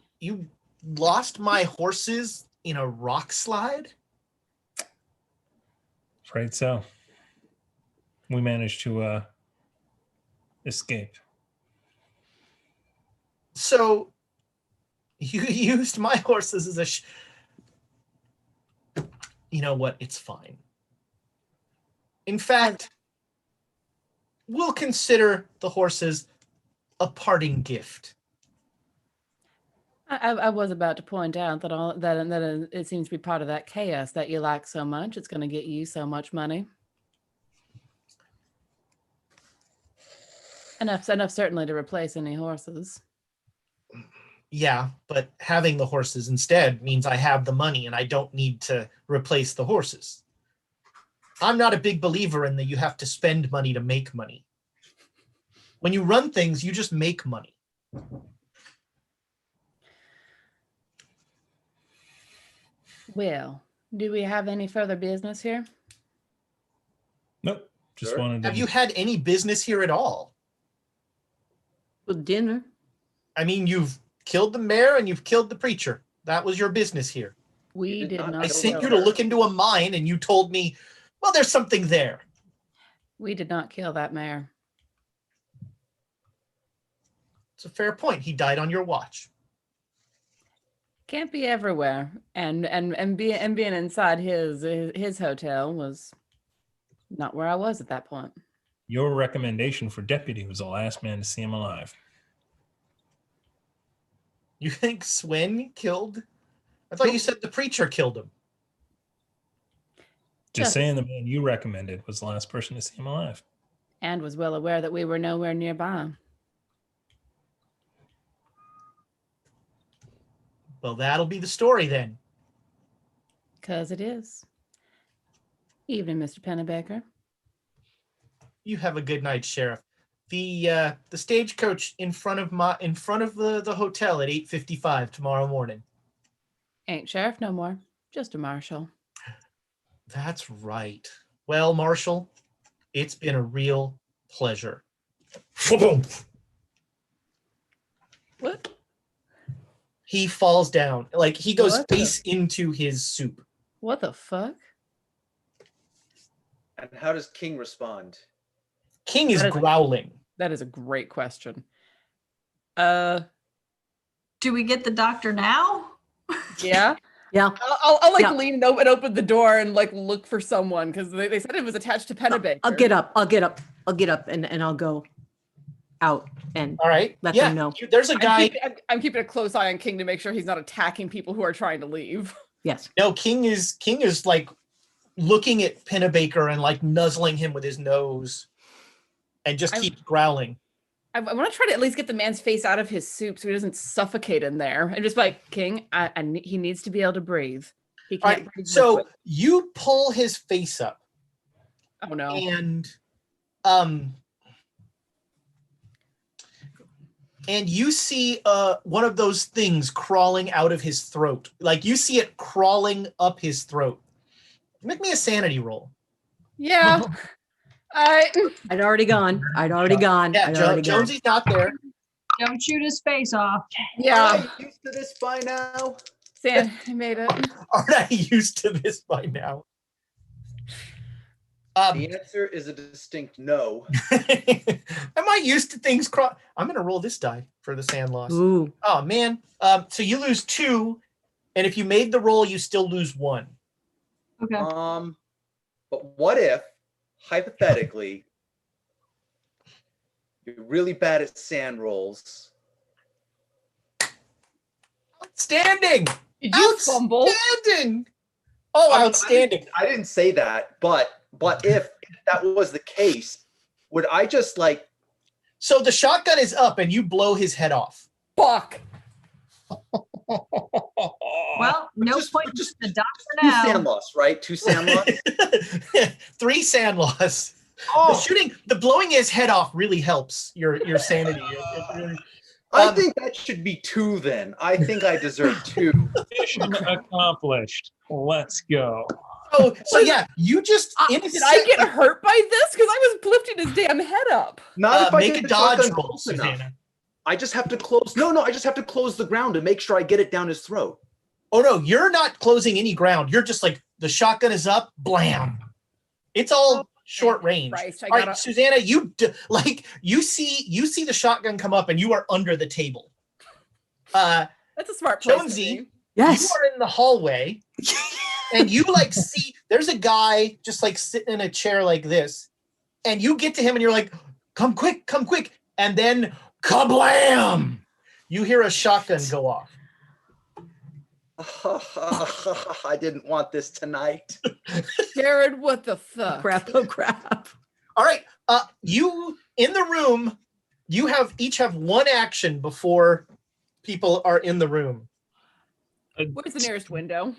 lost my horses in a rock slide? Afraid so. We managed to escape. So you used my horses as a you know what? It's fine. In fact, we'll consider the horses a parting gift. I was about to point out that it seems to be part of that chaos that you like so much. It's going to get you so much money. Enough certainly to replace any horses. Yeah, but having the horses instead means I have the money and I don't need to replace the horses. I'm not a big believer in that you have to spend money to make money. When you run things, you just make money. Well, do we have any further business here? Nope. Just Sure. wanted to. Have you had any business here at all? With dinner. I mean, you've killed the mayor and you've killed the preacher. That was your business here. We did did not not. I kill sent the you to mayor. look into a mine and you told me, well, there's something there. We did not kill that mayor. It's a fair point. He died on your watch. Can't be everywhere, and being inside his hotel was not where I was at that point. Your recommendation for deputy was the last man to see him alive. You think Swin killed? I thought you said the preacher killed him. Just saying the man you recommended was the last person to see him alive. And was well aware that we were nowhere nearby. Well, that'll be the story then. Because it is. Evening, Mr. Pennebaker. You have a good night, Sheriff. The stagecoach in front of the hotel at 8:55 tomorrow morning. Ain't sheriff no more. Just a marshal. That's right. Well, Marshal, it's been a real pleasure. What? He falls down. Like he goes What the- face into his soup. What the fuck? And how does King respond? King is That is- growling. That is a great question. Do we get the doctor now? Yeah. Yeah. I'll like Yeah. lean and open the door and like look for someone because they said it was attached to Pennebaker. I'll get up and I'll go out and All right. let yeah, them know. There's a guy. I'm keeping a close eye on King to make sure he's not attacking people who are trying to leave. Yes. No, King is like looking at Pennebaker and like nuzzling him with his nose and just keeps growling. I want to try to at least get the man's face out of his soup so he doesn't suffocate in there. And just like, King, he needs to be able to breathe. He All can't right. breathe So liquid. you pull his face up Oh no. and you see one of those things crawling out of his throat. Like you see it crawling up his throat. Make me a sanity roll. Yeah. I'd already gone. Yeah, Jonesy's not there. Don't shoot his face off. Yeah. Am I used to this by now? Sam, I made it. Aren't I used to this by now? The answer is a distinct no. Am I used to things I'm gonna roll this die for the sand loss. Ooh. Oh man. So you lose 2, and if you made the roll, you still lose 1. Okay. But what if, hypothetically, you're really bad at sand rolls? Outstanding! Did you fumble? Outstanding! Oh, outstanding. I didn't say that, but if that was the case, would I just like... So the shotgun is up and you blow his head off. Fuck. Well, no point to the doc for 2 now. sand loss, right? 2 sand loss? 3 sand loss. Oh, The blowing his head off really helps your sanity. It really, I think that should be 2 then. I think I deserve 2. Mission accomplished. Let's go. so yeah, you just Did I get hurt by this? Because I was lifting his damn head up. Not if I make get a the dodge shotgun roll, close enough. Susanna. I just have to close. No, I just have to close the ground to make sure I get it down his throat. Oh no, you're not closing any ground. You're just like the shotgun is up, blam. It's all short range. Christ, All right, Susanna, you see the shotgun come up and you are under the table. That's a smart place. Jonesy, Yes. you are in the hallway and you see there's a guy just like sitting in a chair like this, and you get to him and you're like, come quick, and then kablam! You hear a shotgun go off. I didn't want this tonight. Jared, what the fuck? Crap. Oh, crap. All right. You in the room, you each have 1 action before people are in the room. Where's the nearest window?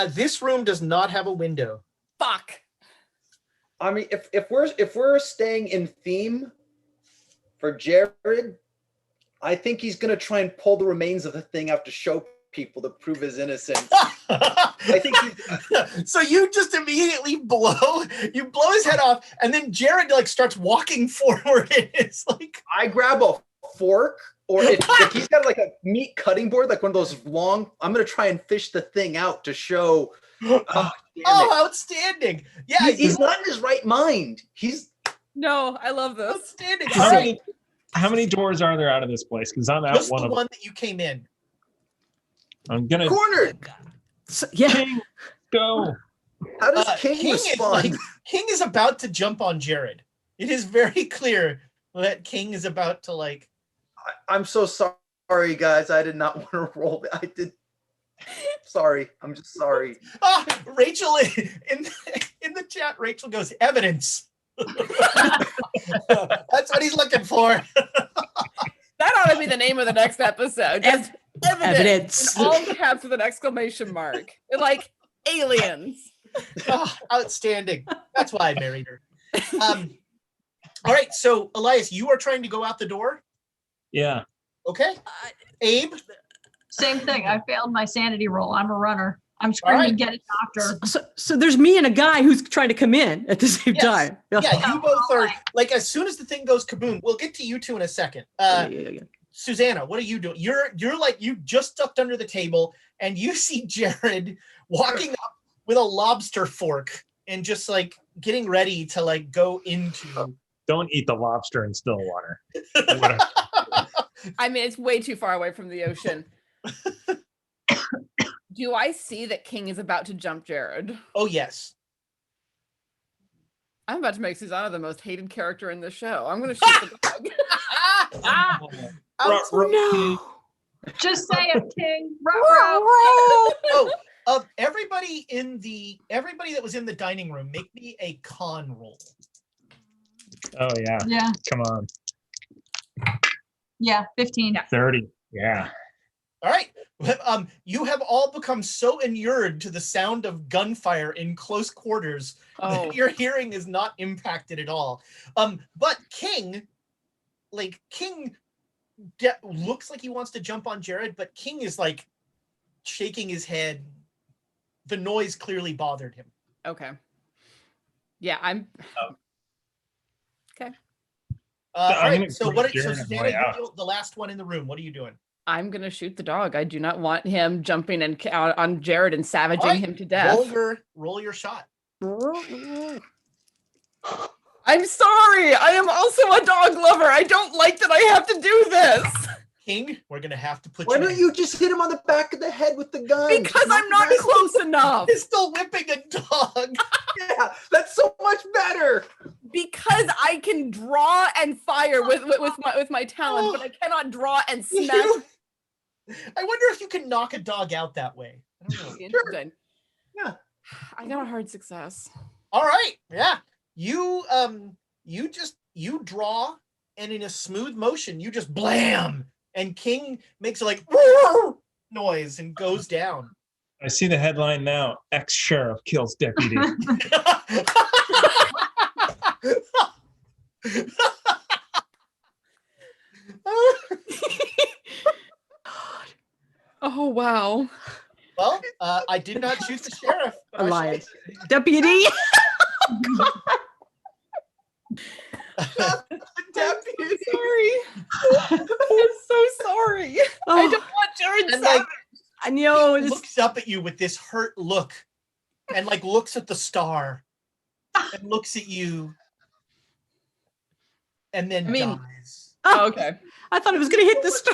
This room does not have a window. Fuck. I mean, if we're staying in theme for Jared, I think he's gonna try and pull the remains of the thing out to show people to prove his innocence. I think so you just immediately blow his head off, and then Jared like starts walking forward. And it's like I grab a fork, or if he's got like a meat cutting board, like one of those long. I'm gonna try and fish the thing out to show. Outstanding! Yeah, he's not in his right mind. No, I love this. Outstanding. All right. How many doors are there out of this place? Because I'm out Just one the of them. one that you came in. I'm gonna Cornered. So, yeah. King, go. How does King respond? King is about to jump on Jared. It is very clear that King is about to I'm so sorry, guys. I did not want to roll. I did. Sorry. I'm just sorry. Rachel in the chat. Rachel goes, evidence. That's what he's looking for. That ought to be the name of the next episode. Just evidence. In all caps with an exclamation mark. Like aliens. Outstanding. That's why I married her. All right, so Elias, you are trying to go out the door? Yeah. Okay. Abe? Same thing. I failed my sanity roll. I'm a runner. I'm screaming, get a doctor. So there's me and a guy who's trying to come in at the same time. Yeah, you both are like as soon as the thing goes kaboom. We'll get to you two in a second. Yeah. Susanna, what are you doing? You're like you just ducked under the table and you see Jared walking up with a lobster fork and just like getting ready to like go into. Don't eat the lobster in Stillwater. I mean, it's way too far away from the ocean. Do I see that King is about to jump Jared? Oh, yes. I'm about to make Susanna the most hated character in the show. I'm going to shoot the dog. No. Just say it, King. Everybody that was in the dining room, make me a con roll. Oh, yeah. Yeah. Come on. Yeah, 15. 30. Yeah. All right. You have all become so inured to the sound of gunfire in close quarters that your hearing is not impacted at all. But King looks like he wants to jump on Jared, but King is like shaking his head. The noise clearly bothered him. Okay. Yeah, I'm. Okay. All right. So Susanna, you're the last one in the room. What are you doing? I'm gonna shoot the dog. I do not want him jumping on Jared and savaging him to death. Roll your shot. I'm sorry. I am also a dog lover. I don't like that I have to do this. King, we're gonna have to put Why you don't in. you just hit him on the back of the head with the gun? Because I'm not close enough. Pistol whipping a dog. Yeah, that's so much better. Because I can draw and fire with my talent, but I cannot draw and smash. I wonder if you can knock a dog out that way. I don't know. Interesting. Yeah. I got a hard success. All right. Yeah. You draw, and in a smooth motion, you just blam, and King makes a like noise and goes down. I see the headline now. Ex-sheriff kills deputy. Oh wow. Well, I did not shoot the sheriff. but I Elias. shot- Deputy. Deputy. Sorry. I'm so sorry. I don't want Jared And Savage. like I know. he looks up at you with this hurt look, and like looks at the star, and looks at you, and then dies. Oh, okay. I thought it was going to hit the star.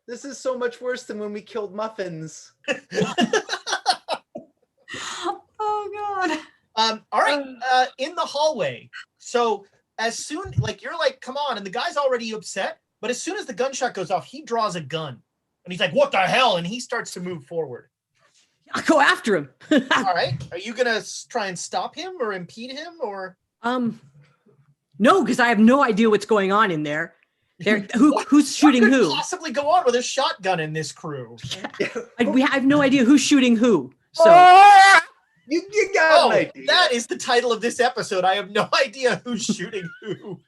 This is so much worse than when we killed muffins. Oh God. All right. In the hallway. So as soon, like you're like, come on, and the guy's already upset. But as soon as the gunshot goes off, he draws a gun, and he's like, "What the hell?" And he starts to move forward. I'll go after him. All right. Are you gonna try and stop him or impede him or? No, because I have no idea what's going on in there. Who's shooting What could who? possibly go on with a shotgun in this crew? I have no idea who's shooting who. So You got Oh, an idea. that is the title of this episode. I have no idea who's shooting who.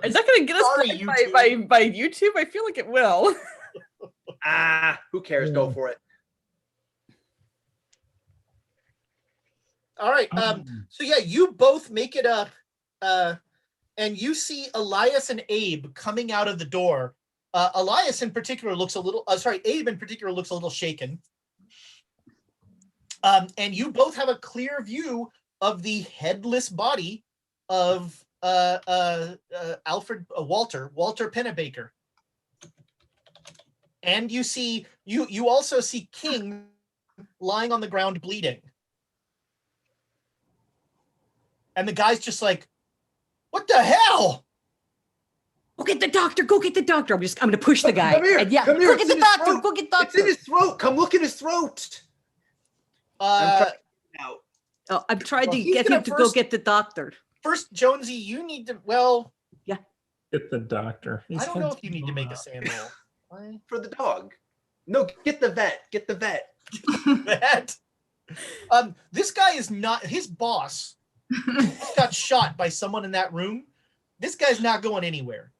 Is that going to get us Sorry, flagged by YouTube? I feel like it will. Who cares? Go for it. All right. So yeah, you both make it up, and you see Elias and Abe coming out of the door. Elias in particular looks a little. Abe in particular looks a little shaken. And you both have a clear view of the headless body of Walter Pennebaker. And you also see King lying on the ground bleeding. And the guy's just like, "What the hell?" go get the doctor. Go get the doctor. I'm going to push the guy. Come here, And yeah, come here, go it's get the in his doctor. throat. Go get It's in doctor. his throat. Come look at his throat. Out. Oh, I've tried Well, to he's get gonna him to go first- get the doctor. First, Jonesy, you need to. Well, Get the doctor. I don't know if you need to make a sand roll. For the dog. No, get the vet. Get the vet. That. This guy is not his boss. Got shot by someone in that room. This guy's not going anywhere.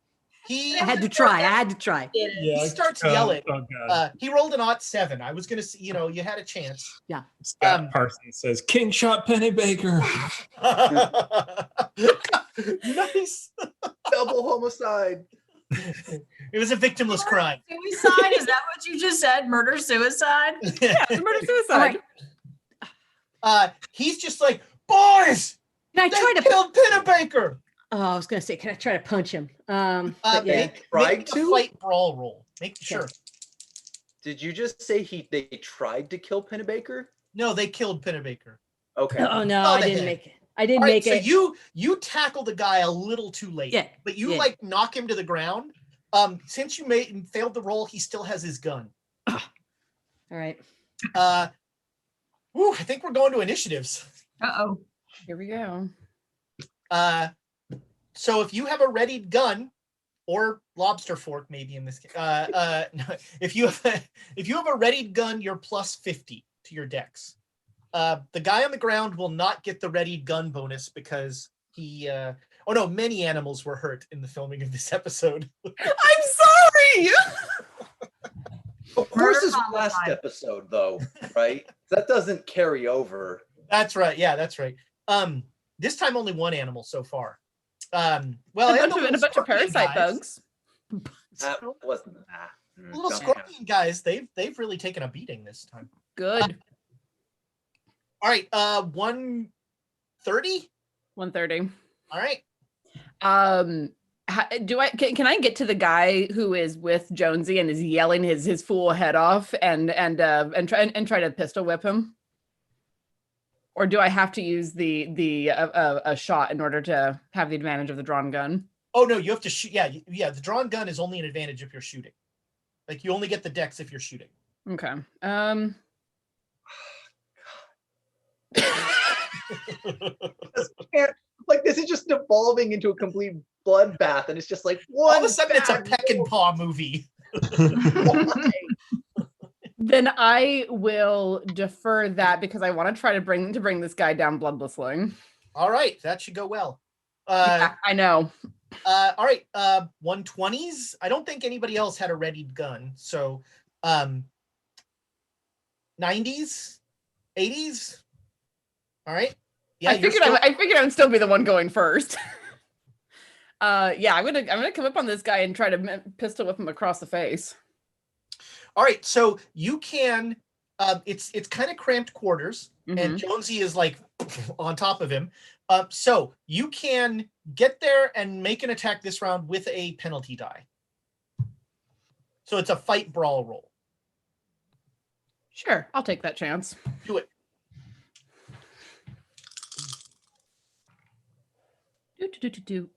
I had to try. He starts yelling. Oh God. He rolled an +7. I was gonna see, you had a chance. Scott Parsons says King shot Pennebaker. Nice. Double homicide. It was a victimless crime. Suicide? Is that what you just said? Murder suicide? Yeah, it's a murder suicide. He's just like, boys, Can I they try to? killed Pennebaker. Oh, I was going to say, can I try to punch him? But yeah. Make a fight brawl roll. Sure. Did you just say they tried to kill Pennebaker? No, they killed Pennebaker. Okay. Oh no, Oh, I the didn't head. make it. I didn't All right, make so it. you tackle the guy a little too late. Yeah, But you yeah. like knock him to the ground. Since you failed the roll, he still has his gun. All right. I think we're going to initiatives. Uh-oh. Here we go. So if you have a readied gun or lobster fork, maybe in this case, if you have a readied gun, you're +50 to your dex. The guy on the ground will not get the readied gun bonus because he. Many animals were hurt in the filming of this episode. I'm sorry. Of course, it's last episode though, right? That doesn't carry over. That's right. Yeah, that's right. This time only one animal so far. And a bunch of parasite bugs. That wasn't The little scorpion guys, they've really taken a beating this time. Good. All right, 130. 130. All right. Can I get to the guy who is with Jonesy and is yelling his fool head off and try to pistol whip him? Or do I have to use a shot in order to have the advantage of the drawn gun? Oh no, you have to shoot. Yeah. The drawn gun is only an advantage if you're shooting. Like you only get the dex if you're shooting. Okay. Like this is just devolving into a complete bloodbath, and it's just like all of a sudden it's a peck and paw movie. Then I will defer that because I want to try to bring this guy down bloodlessly. All right, that should go well. Yeah, I know. All right, 120s. I don't think anybody else had a readied gun, so 90s, 80s. All right. Yeah, I figured I'd still be the one going first. Yeah, I'm gonna come up on this guy and try to pistol whip him across the face. All right, so you can. It's kind of cramped quarters, Mm-hmm. and Jonesy is like on top of him. So you can get there and make an attack this round with a penalty die. So it's a fight brawl roll. Sure, I'll take that chance. Do it. Ooh.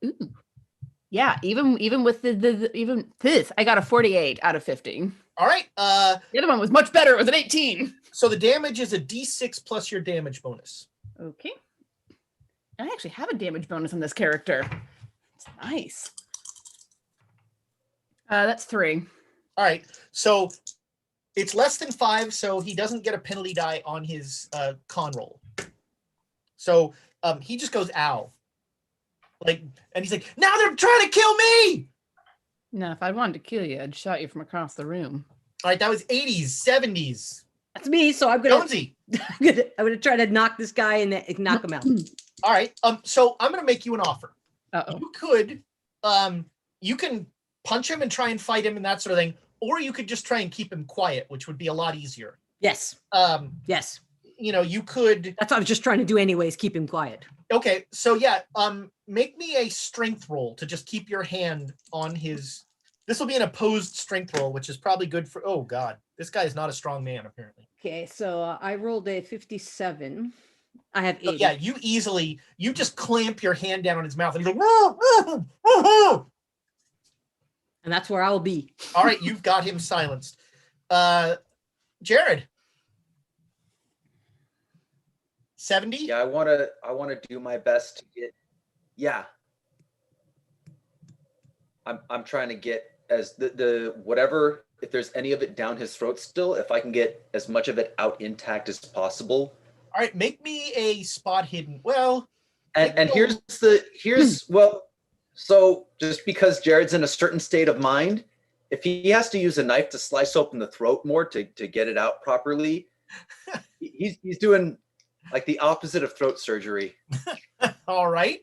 Yeah, even with even this, I got a 48 out of 50. All right. The other one was much better. It was an 18. So the damage is a D6 plus your damage bonus. Okay. I actually have a damage bonus on this character. It's nice. That's 3. All right. So it's less than 5, so he doesn't get a penalty die on his con roll. So he just goes, ow. Like, and he's like, now they're trying to kill me. No, if I wanted to kill you, I'd shot you from across the room. All right, that was 80s, 70s. That's me. So I'm gonna Jonesy. I'm gonna try to knock this guy and knock him out. All right. So I'm gonna make you an offer. Uh-oh. You could, you can punch him and try and fight him and that sort of thing, or you could just try and keep him quiet, which would be a lot easier. Yes. Yes. You know, you could. That's what I was just trying to do anyways. Keep him quiet. Okay. So yeah, make me a strength roll to just keep your hand on his. This will be an opposed strength roll, which is probably good for. Oh God, this guy is not a strong man apparently. Okay, so I rolled a 57. I have 80. So, yeah, you just clamp your hand down on his mouth, and he's like, whoa, whoa, whoa. And that's where I'll be. All right, you've got him silenced. Jared. 70? Yeah, I wanna do my best to get. Yeah. I'm trying to get as the whatever, if there's any of it down his throat still, if I can get as much of it out intact as possible. All right, make me a spot hidden. Well, and here's well, so just because Jared's in a certain state of mind, if he has to use a knife to slice open the throat more to get it out properly, he's doing like the opposite of throat surgery. All right.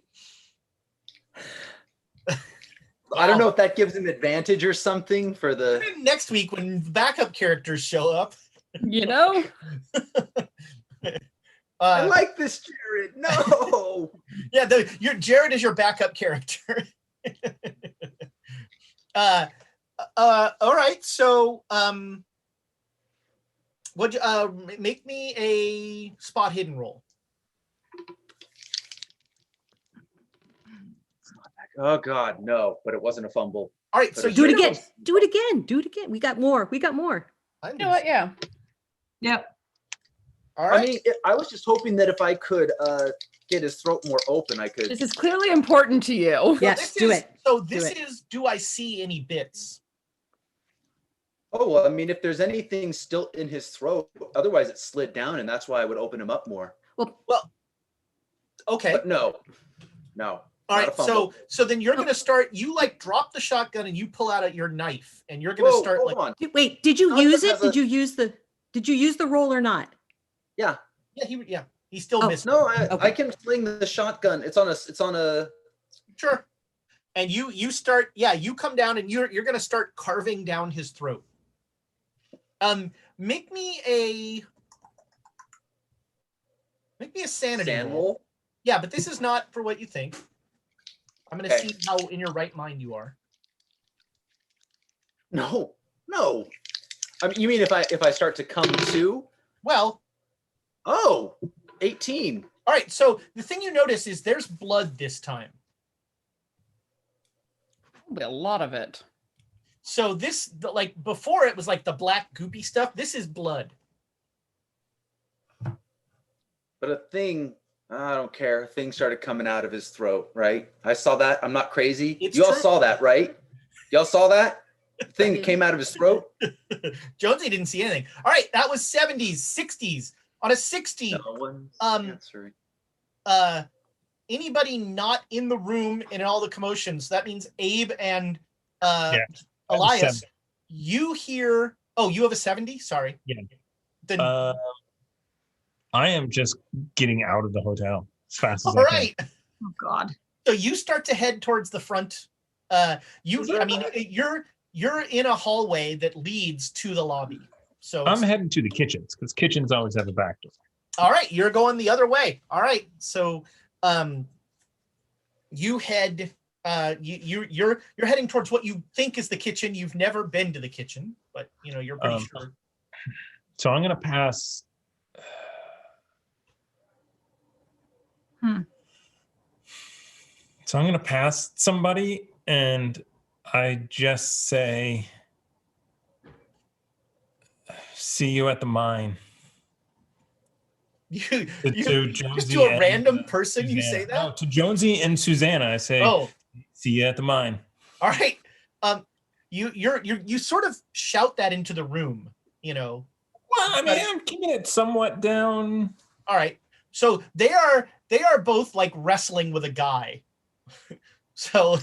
I don't know if that gives him advantage or something for the next week when backup characters show up. You know? I like this, Jared. No. Yeah, your Jared is your backup character. All right. So would make me a spot hidden roll. Oh God, no! But it wasn't a fumble. All right, so do it again. Do it again. Do it again. We got more. You know what? Yeah. Yep. All right. I mean, I was just hoping that if I could get his throat more open, I could. This is clearly important to you. Yes, do it. So this is, do I see any bits? Oh, well, I mean, if there's anything still in his throat, otherwise it slid down, and that's why I would open him up more. Well, okay. But no. All right, so then you're gonna start. You like drop the shotgun and you pull out your knife, and you're gonna start hold like. On. Wait, did you use it? Did you use the roll or not? Yeah. Yeah, he still missed. No, I can fling the shotgun. It's on a. Sure. And you start. Yeah, you come down and you're gonna start carving down his throat. Make me a. Make me a sanity Sand roll. roll? Yeah, but this is not for what you think. I'm going to Okay. see how in your right mind you are. No. I mean, you mean if I start to come to? Well, 18. all right. So the thing you notice is there's blood this time. Probably a lot of it. So this, like before, it was like the black goopy stuff. This is blood. But a thing, I don't care. A thing started coming out of his throat, right? I saw that. I'm not crazy. It's You all true. saw that, right? Y'all saw that? The thing that came out of his throat? Jonesy didn't see anything. All right, that was 70s, 60s. On a 60, No one's answering. Anybody not in the room in all the commotions, that means Abe and Elias, 70. you hear, oh, you have a 70? Sorry. Yeah. Then, I am just getting out of the hotel as fast as all I can. right. Oh God. So you start to head towards the front. You're in a hallway that leads to the lobby. So I'm heading to the kitchens because kitchens always have a back door. all right, you're going the other way. All right, so you head. You're heading towards what you think is the kitchen. You've never been to the kitchen, but you're pretty sure. So I'm gonna pass. So I'm gonna pass somebody, and I just say, "See you at the mine." You To just Jonesy to a and, random person, you Susanna. say that? No, to Jonesy and Susanna, I say, Oh, "See you at the mine." all right. You sort of shout that into the room. Well, I mean, I'm keeping it somewhat down. All right. So they are both like wrestling with a guy. So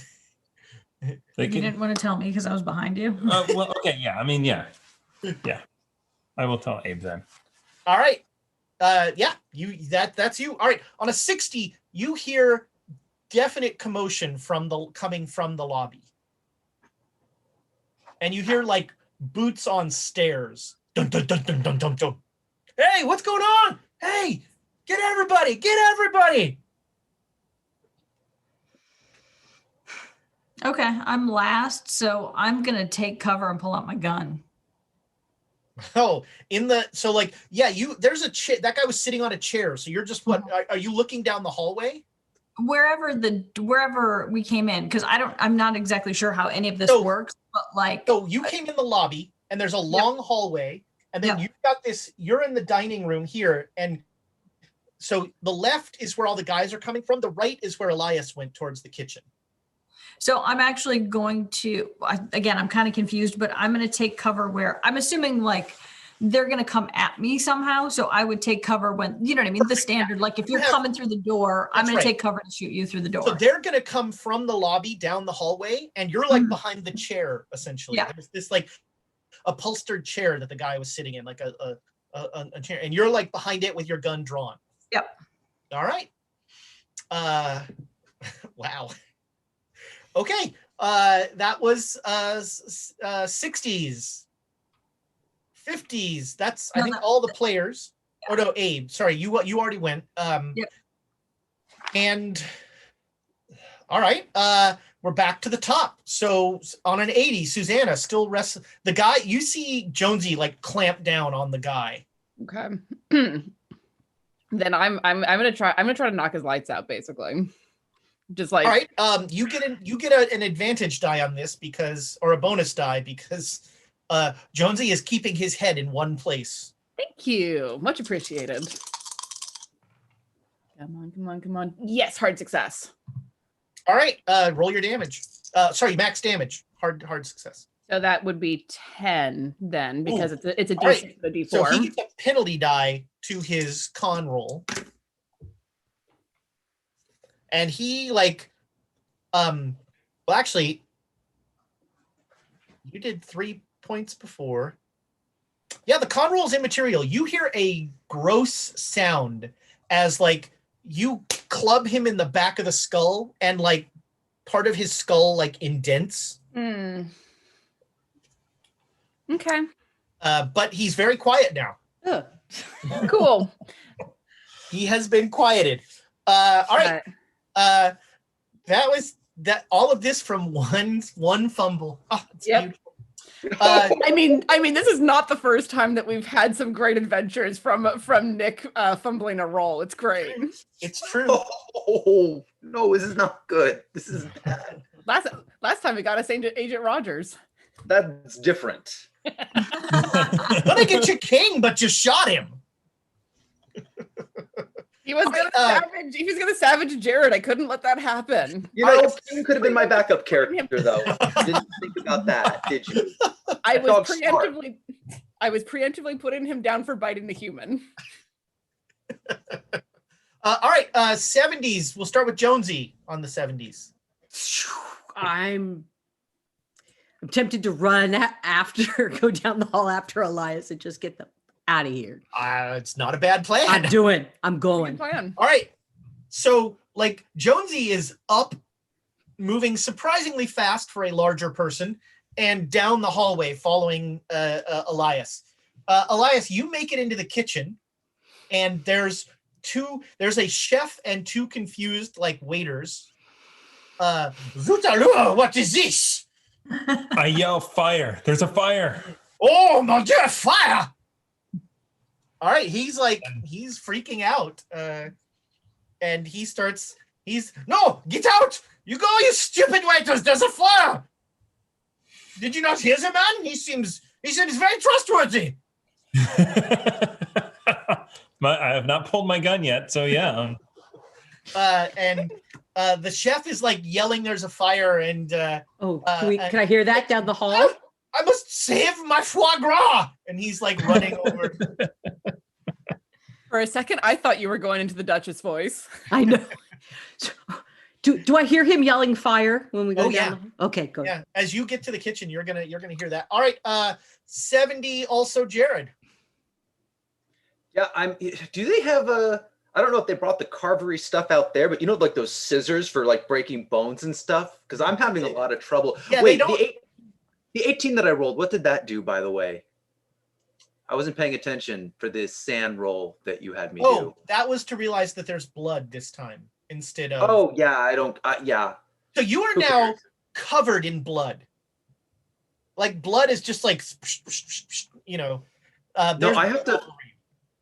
They You can. didn't want to tell me because I was behind you. Well, okay, yeah. I mean, yeah. I will tell Abe then. all right. That's you. All right. On a 60, you hear definite commotion coming from the lobby. And you hear like boots on stairs. Dun, dun, dun, dun, dun, dun, dun. Hey, what's going on? Hey, get everybody. Okay, I'm last, so I'm gonna take cover and pull out my gun. Oh, there's a chair. That guy was sitting on a chair. So you're just are you looking down the hallway? Wherever we came in, because I'm not exactly sure how any of this works, but like. So you came in the lobby and there's a long hallway, and then you've got you're in the dining room here. And so the left is where all the guys are coming from. The right is where Elias went towards the kitchen. So I'm actually going to, again, I'm kind of confused, but I'm going to take cover where I'm assuming like they're going to come at me somehow. So I would take cover when, you know what I mean? The standard, like if you're coming through the door, I'm going to take cover to shoot you through the door. So they're going to come from the lobby down the hallway, and you're like behind the chair, essentially. Yeah. There's this like upholstered chair that the guy was sitting in, like a chair, and you're like behind it with your gun drawn. Yep. All right. Wow. Okay. That was 60s. 50s. That's I think all the players. Yeah. Oh no, Abe. Sorry, you already went. Yep. And all right, we're back to the top. So on an 80, Susanna still rests. The guy, you see Jonesy like clamp down on the guy. Okay. Then I'm gonna try to knock his lights out, basically. Just like, all right, you get an advantage die on this or a bonus die because Jonesy is keeping his head in one place. Thank you, much appreciated. Come on. Yes, hard success. All right, roll your damage. Sorry, max damage. Hard success. So that would be 10 then, because it's a D6 right. and a D4. So he gets a penalty die to his con roll. And he actually, you did 3 points before. Yeah, the con roll is immaterial. You hear a gross sound as like you club him in the back of the skull, and like part of his skull like indents. Okay. But he's very quiet now. Cool. He has been quieted. All right. That was that. All of this from one fumble. Oh, it's beautiful. I mean, this is not the first time that we've had some great adventures from Nick fumbling a roll. It's great. It's true. Oh no, this is not good. This is bad. Last time we got us Agent Rogers. That's different. Gonna get your king, but you shot him. He was gonna savage Jared. I couldn't let that happen. You know, King could have been my backup character, though. You didn't think about that, did you? I was preemptively putting him down for biting the human. All right, 70s. We'll start with Jonesy on the 70s. I'm tempted to run after, go down the hall after Elias and just get them out of here. It's not a bad plan. I'm going. Good plan. All right. So, like, Jonesy is up, moving surprisingly fast for a larger person, and down the hallway following Elias. Elias, you make it into the kitchen, and there's a chef and two confused, like, waiters. Zutalua, what is this? I yell, fire. There's a fire. Oh, mon Dieu, fire! All right, he's freaking out. And no, get out! You go, you stupid waiters, there's a fire! Did you not hear the man? He seems very trustworthy. I have not pulled my gun yet, so yeah. And the chef is like yelling there's a fire and can I hear that down the hall? I must save my foie gras! And he's like running over. For a second, I thought you were going into the Duchess voice. I know. Do I hear him yelling fire when we go down? Yeah. Okay, good. Yeah. As you get to the kitchen, you're gonna hear that. All right. 70 also Jared. Yeah, do they have I don't know if they brought the carvery stuff out there, but you know, like those scissors for like breaking bones and stuff? Because I'm having a lot of trouble. Yeah, wait, the 18 that I rolled, what did that do, by the way? I wasn't paying attention for this sand roll that you had me do. That was to realize that there's blood this time instead of. Oh yeah, yeah. So you are now covered in blood. Like blood is just like, you know. No,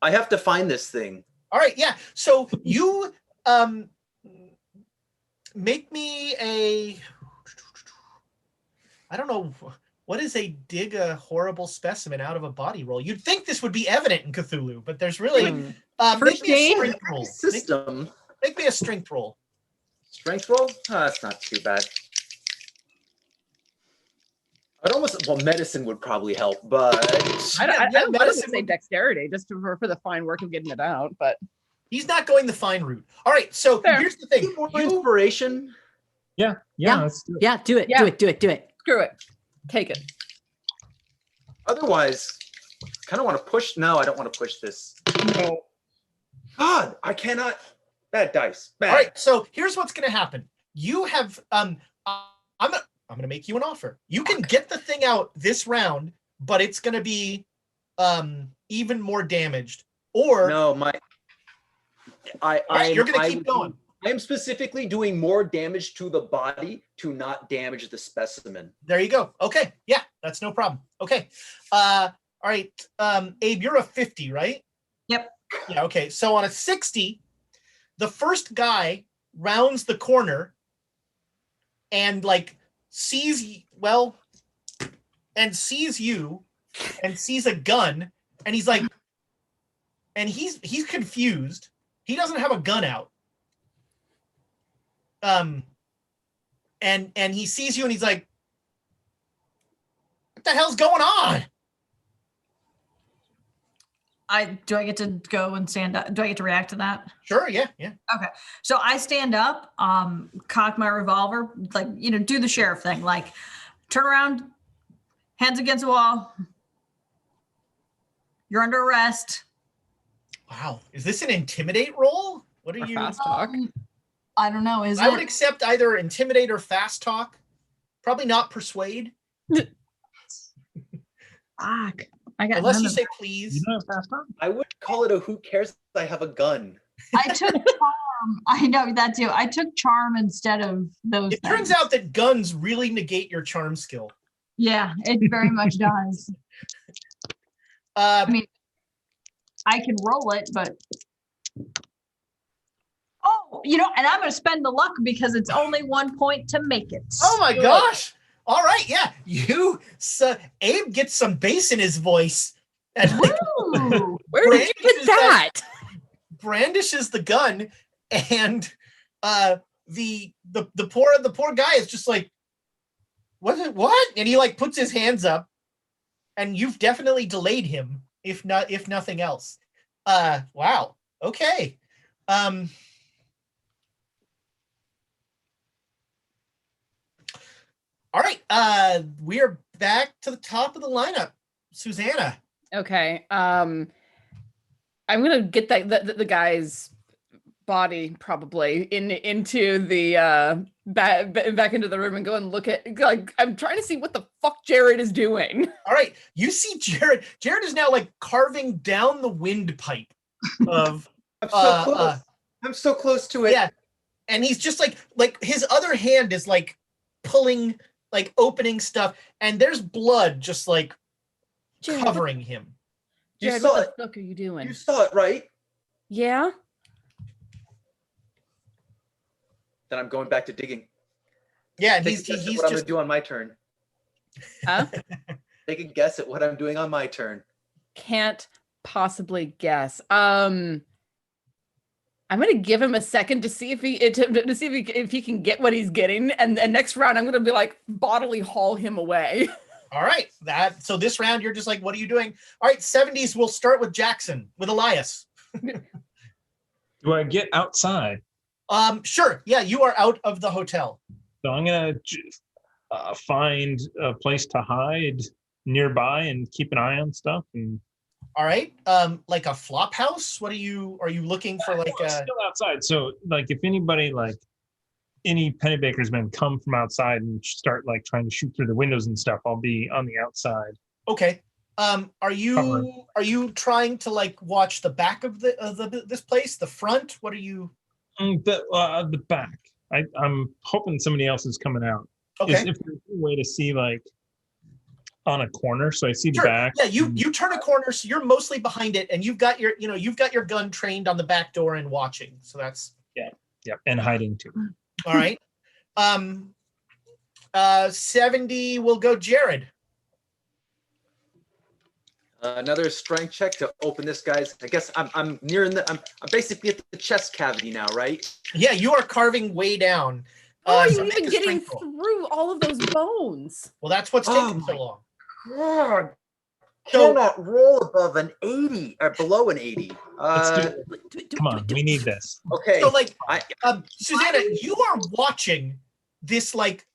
I have to find this thing. All right, yeah. So you make me I don't know. What is a dig a horrible specimen out of a body roll? You'd think this would be evident in Cthulhu, but there's really First make me a aid strength roll. System. Make me a strength roll. Strength roll? That's not too bad. Medicine would probably help, but I don't want to say dexterity just for the fine work of getting it out, but he's not going the fine route. All right, so here's the thing. More inspiration. Yeah. Let's do it. Yeah, do it. Screw it. Take it. Otherwise, I kind of want to push. No, I don't want to push this. No. God, I cannot. Bad dice. Bad. All right, so here's what's going to happen. You have I'm going to make you an offer. You can get the thing out this round, but it's going to be even more damaged. Or no, you're going to keep going. I am specifically doing more damage to the body to not damage the specimen. There you go. Okay. Yeah, that's no problem. Okay. All right. Abe, you're a 50, right? Yep. Yeah, okay. So on a 60, the first guy rounds the corner and like sees you and sees a gun, and he's like, and he's confused. He doesn't have a gun out. And he sees you and he's like, what the hell's going on? Do I get to go and stand up? Do I get to react to that? Sure, yeah. Okay. So I stand up, cock my revolver, like, do the sheriff thing, like turn around, hands against the wall. You're under arrest. Wow. Is this an intimidate roll? What are you? Fast talk. I don't know. I would accept either intimidate or fast talk. Probably not persuade. Fuck. I got unless you say please. I would call it a who cares I have a gun. I took charm. I know that too. I took charm instead of those. It turns out that guns really negate your charm skill. Yeah, it very much does. I mean, I can roll it, but and I'm going to spend the luck because it's only 1 point to make it. Oh my gosh! All right, yeah, Abe gets some bass in his voice, and Where did you get that? Brandishes the gun, and the poor guy is just like, what? And he like puts his hands up, and you've definitely delayed him, if nothing else. Wow. Okay. All right. We are back to the top of the lineup. Susanna. Okay. I'm gonna get the guy's body probably into the back into the room and go and look at, like, I'm trying to see what the fuck Jared is doing. All right. You see Jared. Jared is now like carving down the windpipe of I'm so close. I'm so close to it. Yeah. And he's just like his other hand is like pulling, like opening stuff, and there's blood just like Jared, covering him. Jared, You saw what the it. fuck are you doing? You saw it, right? Yeah. Then I'm going back to digging. Yeah, and Take he's a guess at he's what I'm just gonna do on my turn. Huh? Take a guess at what I'm doing on my turn. Can't possibly guess. I'm gonna give him a second to see if he can get what he's getting, and next round I'm gonna be like bodily haul him away. all right. So this round you're just like, what are you doing? All right, 70s. We'll start with Jackson, with Elias. Do I get outside? Sure. Yeah, you are out of the hotel. So I'm gonna find a place to hide nearby and keep an eye on stuff. And All right. Like a flop house? Are you looking for like Well, it's still outside. So like if anybody, like any Pennybaker's men come from outside and start like trying to shoot through the windows and stuff, I'll be on the outside. Okay. Are you trying to like watch the back of this place, the front? What are you? The back. I'm hoping somebody else is coming out. Okay. If there's a way to see like on a corner, so I see Sure. the back. Yeah, you turn a corner, so you're mostly behind it, and you've got your gun trained on the back door and watching. So that's Yeah, and hiding too. all right. 70 will go Jared. Another strength check to open this guy's. I guess I'm nearing I'm basically at the chest cavity now, right? Yeah, you are carving way down. Oh, so you're make even a getting strength roll. through all of those bones. Well, that's what's Oh taking so my long. God. So- Cannot roll above an 80 or below an 80. Let's do it. Come on, we need this. Okay. So like, I- Susanna, you are watching this like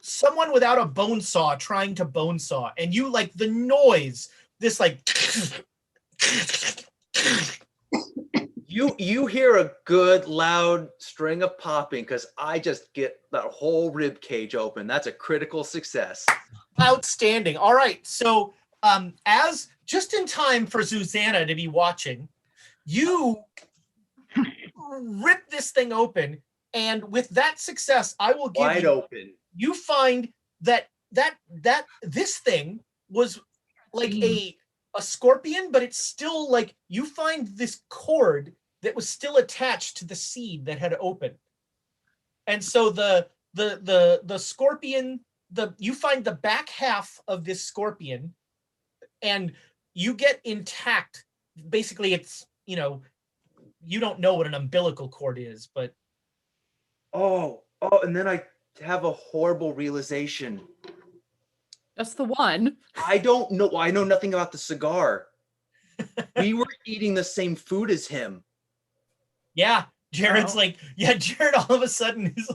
someone without a bone saw trying to bone saw, and you like the noise. This like You hear a good loud string of popping because I just get that whole rib cage open. That's a critical success. outstanding. All right, so as just in time for Susanna to be watching, you rip this thing open, and with that success, I will give Wide you. open. You find that this thing was like a scorpion, but it's still like you find this cord that was still attached to the seed that had opened. And so the scorpion, you find the back half of this scorpion, and you get intact. Basically, it's, you don't know what an umbilical cord is, but Oh, and then I have a horrible realization. That's the one. I don't know. I know nothing about the cigar. We were eating the same food as him. yeah, Jared's like, Jared all of a sudden is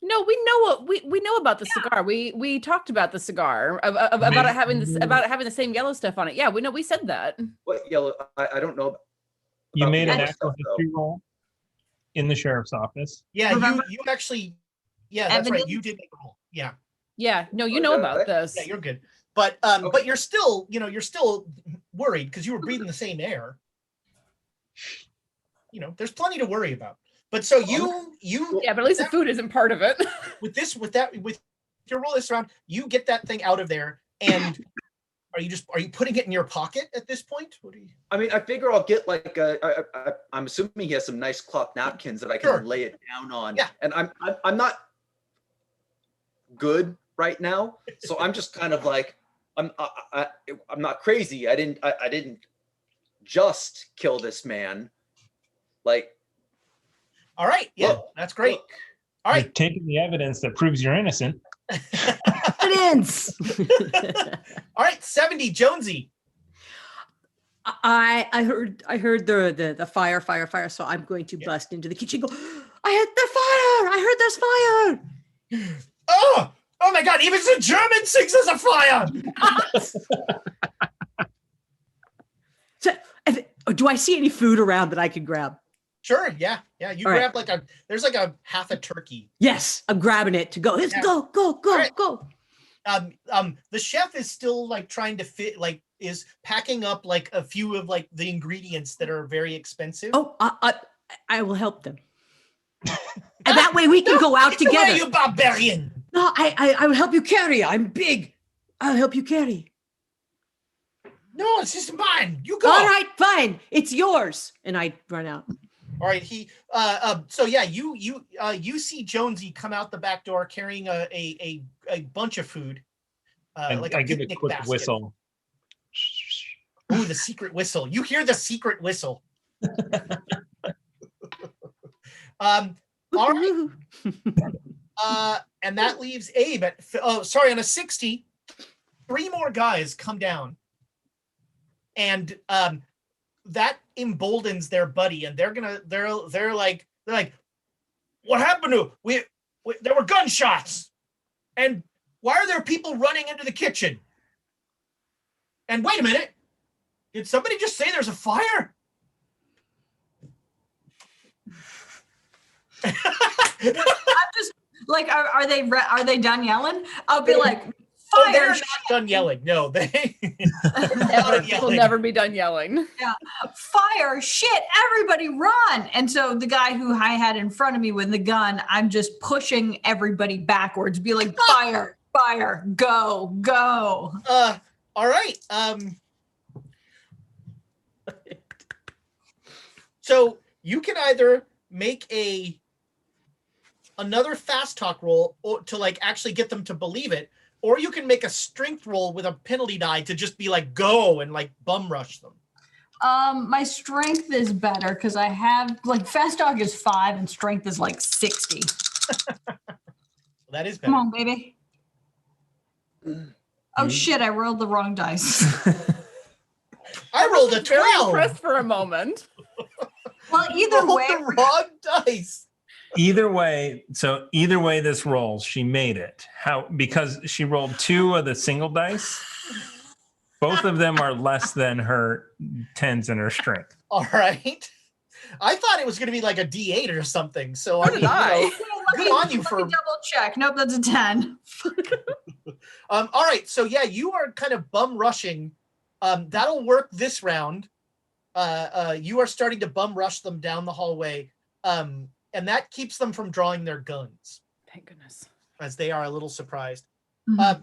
No, we know about the cigar. We talked about the cigar about it having the same yellow stuff on it. Yeah, we said that. What yellow? I don't know. You about made the an other actual stuff, though. history roll in the sheriff's office. Yeah, Remember? you actually, yeah, that's right. Evidence? You did make a roll. Yeah, Yeah, no, you know about this. yeah, you're good. But but you're still, you're still worried because you were breathing the same air. You know, there's plenty to worry about. But so you Yeah, but at least the food isn't part of it. with your roll this round, you get that thing out of there, and are you putting it in your pocket at this point? What do you? I mean, I figure I'll get like I'm assuming he has some nice cloth napkins that I can lay it down on. Yeah. And I'm not good right now, so I'm just kind of like I'm not crazy. I didn't just kill this man. Like. All right. Yeah, that's great. Look. All right. You're taking the evidence that proves you're innocent. Evidence. All right, 70 Jonesy. I heard the fire. So I'm going to bust into the kitchen. And go, I heard there's fire. Oh my God! Even the German sings there's a fire. So, do I see any food around that I can grab? Sure. Yeah. You All grab there's like a half a turkey. Yes, I'm grabbing it to go. Let's go. right. Go. The chef is still like trying to is packing up like a few of like the ingredients that are very expensive. Oh, I will help them. And that way we can go out together. Away, you barbarian. No, I will help you carry. I'm big. I'll help you carry. No, it's just mine. You go. All right, fine. It's yours. And I run out. All right. So yeah, you see Jonesy come out the back door carrying a bunch of food. Like I give a picnic quick basket. whistle. Ooh, the secret whistle. You hear the secret whistle. All right. And that leaves Abe at, on a 60, 3 more guys come down. And that emboldens their buddy, and they're like, what happened to we there were gunshots, and why are there people running into the kitchen? And wait a minute, did somebody just say there's a fire? I'm just like, are they done yelling? I'll be like, Oh, fire! they're not done yelling. No, they Will never be done yelling. Yeah, fire! Shit! Everybody run! And so the guy who I had in front of me with the gun, I'm just pushing everybody backwards, be like, fire! Fire! Go! Go! All right. So you can either make another fast talk roll or to like actually get them to believe it, or you can make a strength roll with a penalty die to just be like go and like bum rush them. My strength is better because I have like fast talk is 5 and strength is like 60. That is better. Come on, baby. Oh shit! I rolled the wrong dice. I rolled a Very 12. impressed for a moment. Well, either Rolled way, the wrong dice. Either way, this rolls, she made it. How? Because she rolled 2 of the single dice. Both of them are less than her 10s in her strength. All right. I thought it was going to be like a D8 or something. So I mean, good on you for double check. Nope, that's a 10. all right. So yeah, you are kind of bum rushing. That'll work this round. You are starting to bum rush them down the hallway. And that keeps them from drawing their guns. Thank goodness. As they are a little surprised. Mm-hmm.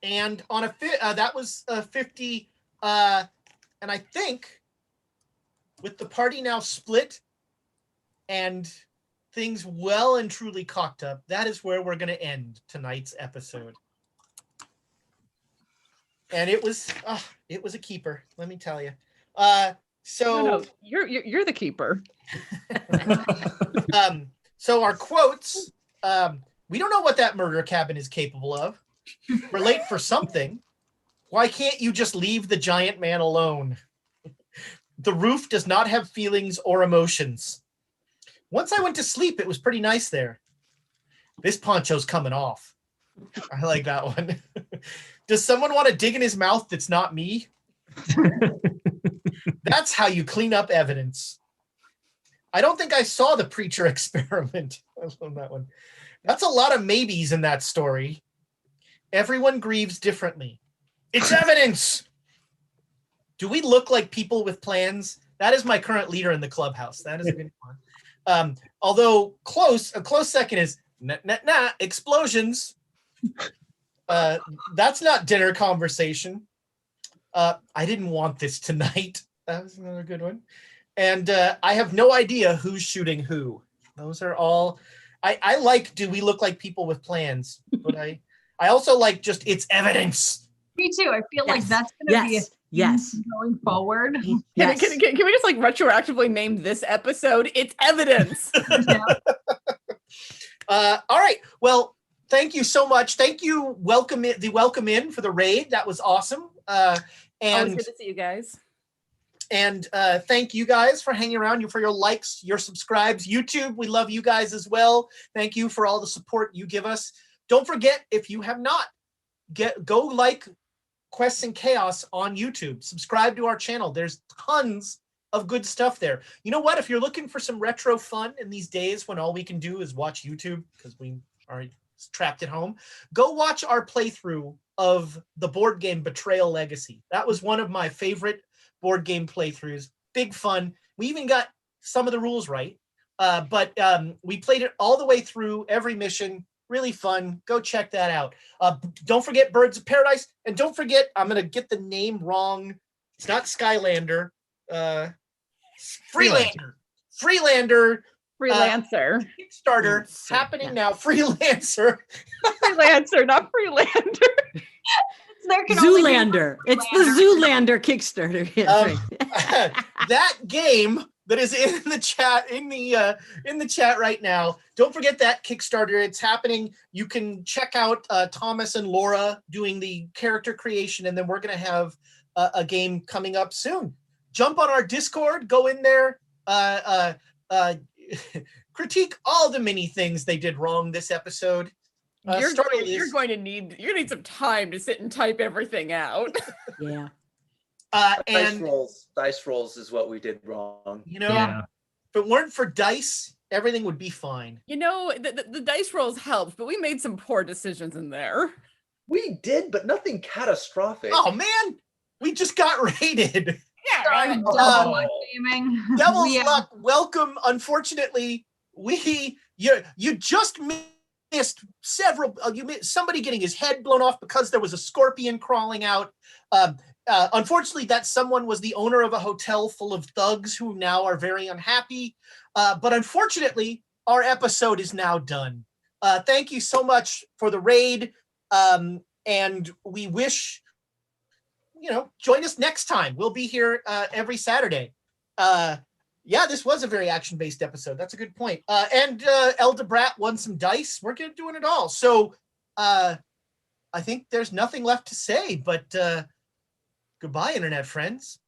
And on that was 50. And I think with the party now split and things well and truly cocked up, that is where we're going to end tonight's episode. And it was a keeper, let me tell you. No, you're the keeper. So our quotes, we don't know what that murder cabin is capable of. We're late for something. Why can't you just leave the giant man alone? The roof does not have feelings or emotions. Once I went to sleep, it was pretty nice there. This poncho's coming off. I like that one. Does someone want to dig in his mouth that's not me? That's how you clean up evidence. I don't think I saw the preacher experiment. I love that one. That's a lot of maybes in that story. Everyone grieves differently. It's evidence. Do we look like people with plans? That is my current leader in the clubhouse. That is a good one. Although a close second is explosions. That's not dinner conversation. I didn't want this tonight. That was another good one. And I have no idea who's shooting who. Those are all. I like. Do we look like people with plans? But I also like just it's evidence. Me too. I feel like that's going to be a theme going forward. Can we just like retroactively name this episode? It's evidence. All right. Well, thank you so much. Thank you. Welcome in for the raid. That was awesome. Always good to see you guys. And thank you guys for hanging around, for your likes, your subscribes. YouTube, we love you guys as well. Thank you for all the support you give us. Don't forget, if you have not, go like Quests and Chaos on YouTube. Subscribe to our channel. There's tons of good stuff there. You know what? If you're looking for some retro fun in these days when all we can do is watch YouTube because we are trapped at home, go watch our playthrough of the board game Betrayal Legacy. That was one of my favorite board game playthroughs. Big fun. We even got some of the rules right. But we played it all the way through, every mission. Really fun. Go check that out. Don't forget Birds of Paradise. And don't forget, I'm going to get the name wrong. It's not Skylander. Freelander. Freelancer. Kickstarter happening now. Freelancer. Freelancer, not Freelander. Zoolander. It's the Zoolander Kickstarter. Right. That game that is in the chat in the chat right now. Don't forget that Kickstarter. It's happening. You can check out Thomas and Laura doing the character creation, and then we're going to have a game coming up soon. Jump on our Discord. Go in there. Critique all the many things they did wrong this episode. You're going to need some time to sit and type everything out. Yeah. And dice rolls is what we did wrong. You know, if it weren't for dice, everything would be fine. You know, the dice rolls helped, but we made some poor decisions in there. We did, but nothing catastrophic. Oh man, we just got raided. Yeah, Devil's Luck, welcome. Unfortunately, you just missed several. You missed somebody getting his head blown off because there was a scorpion crawling out. Unfortunately, that someone was the owner of a hotel full of thugs who now are very unhappy. But unfortunately, our episode is now done. Thank you so much for the raid. And we wish, join us next time. We'll be here every Saturday. Yeah, this was a very action-based episode. That's a good point. And Elda Brat won some dice. We're doing it all. So I think there's nothing left to say, but goodbye, internet friends.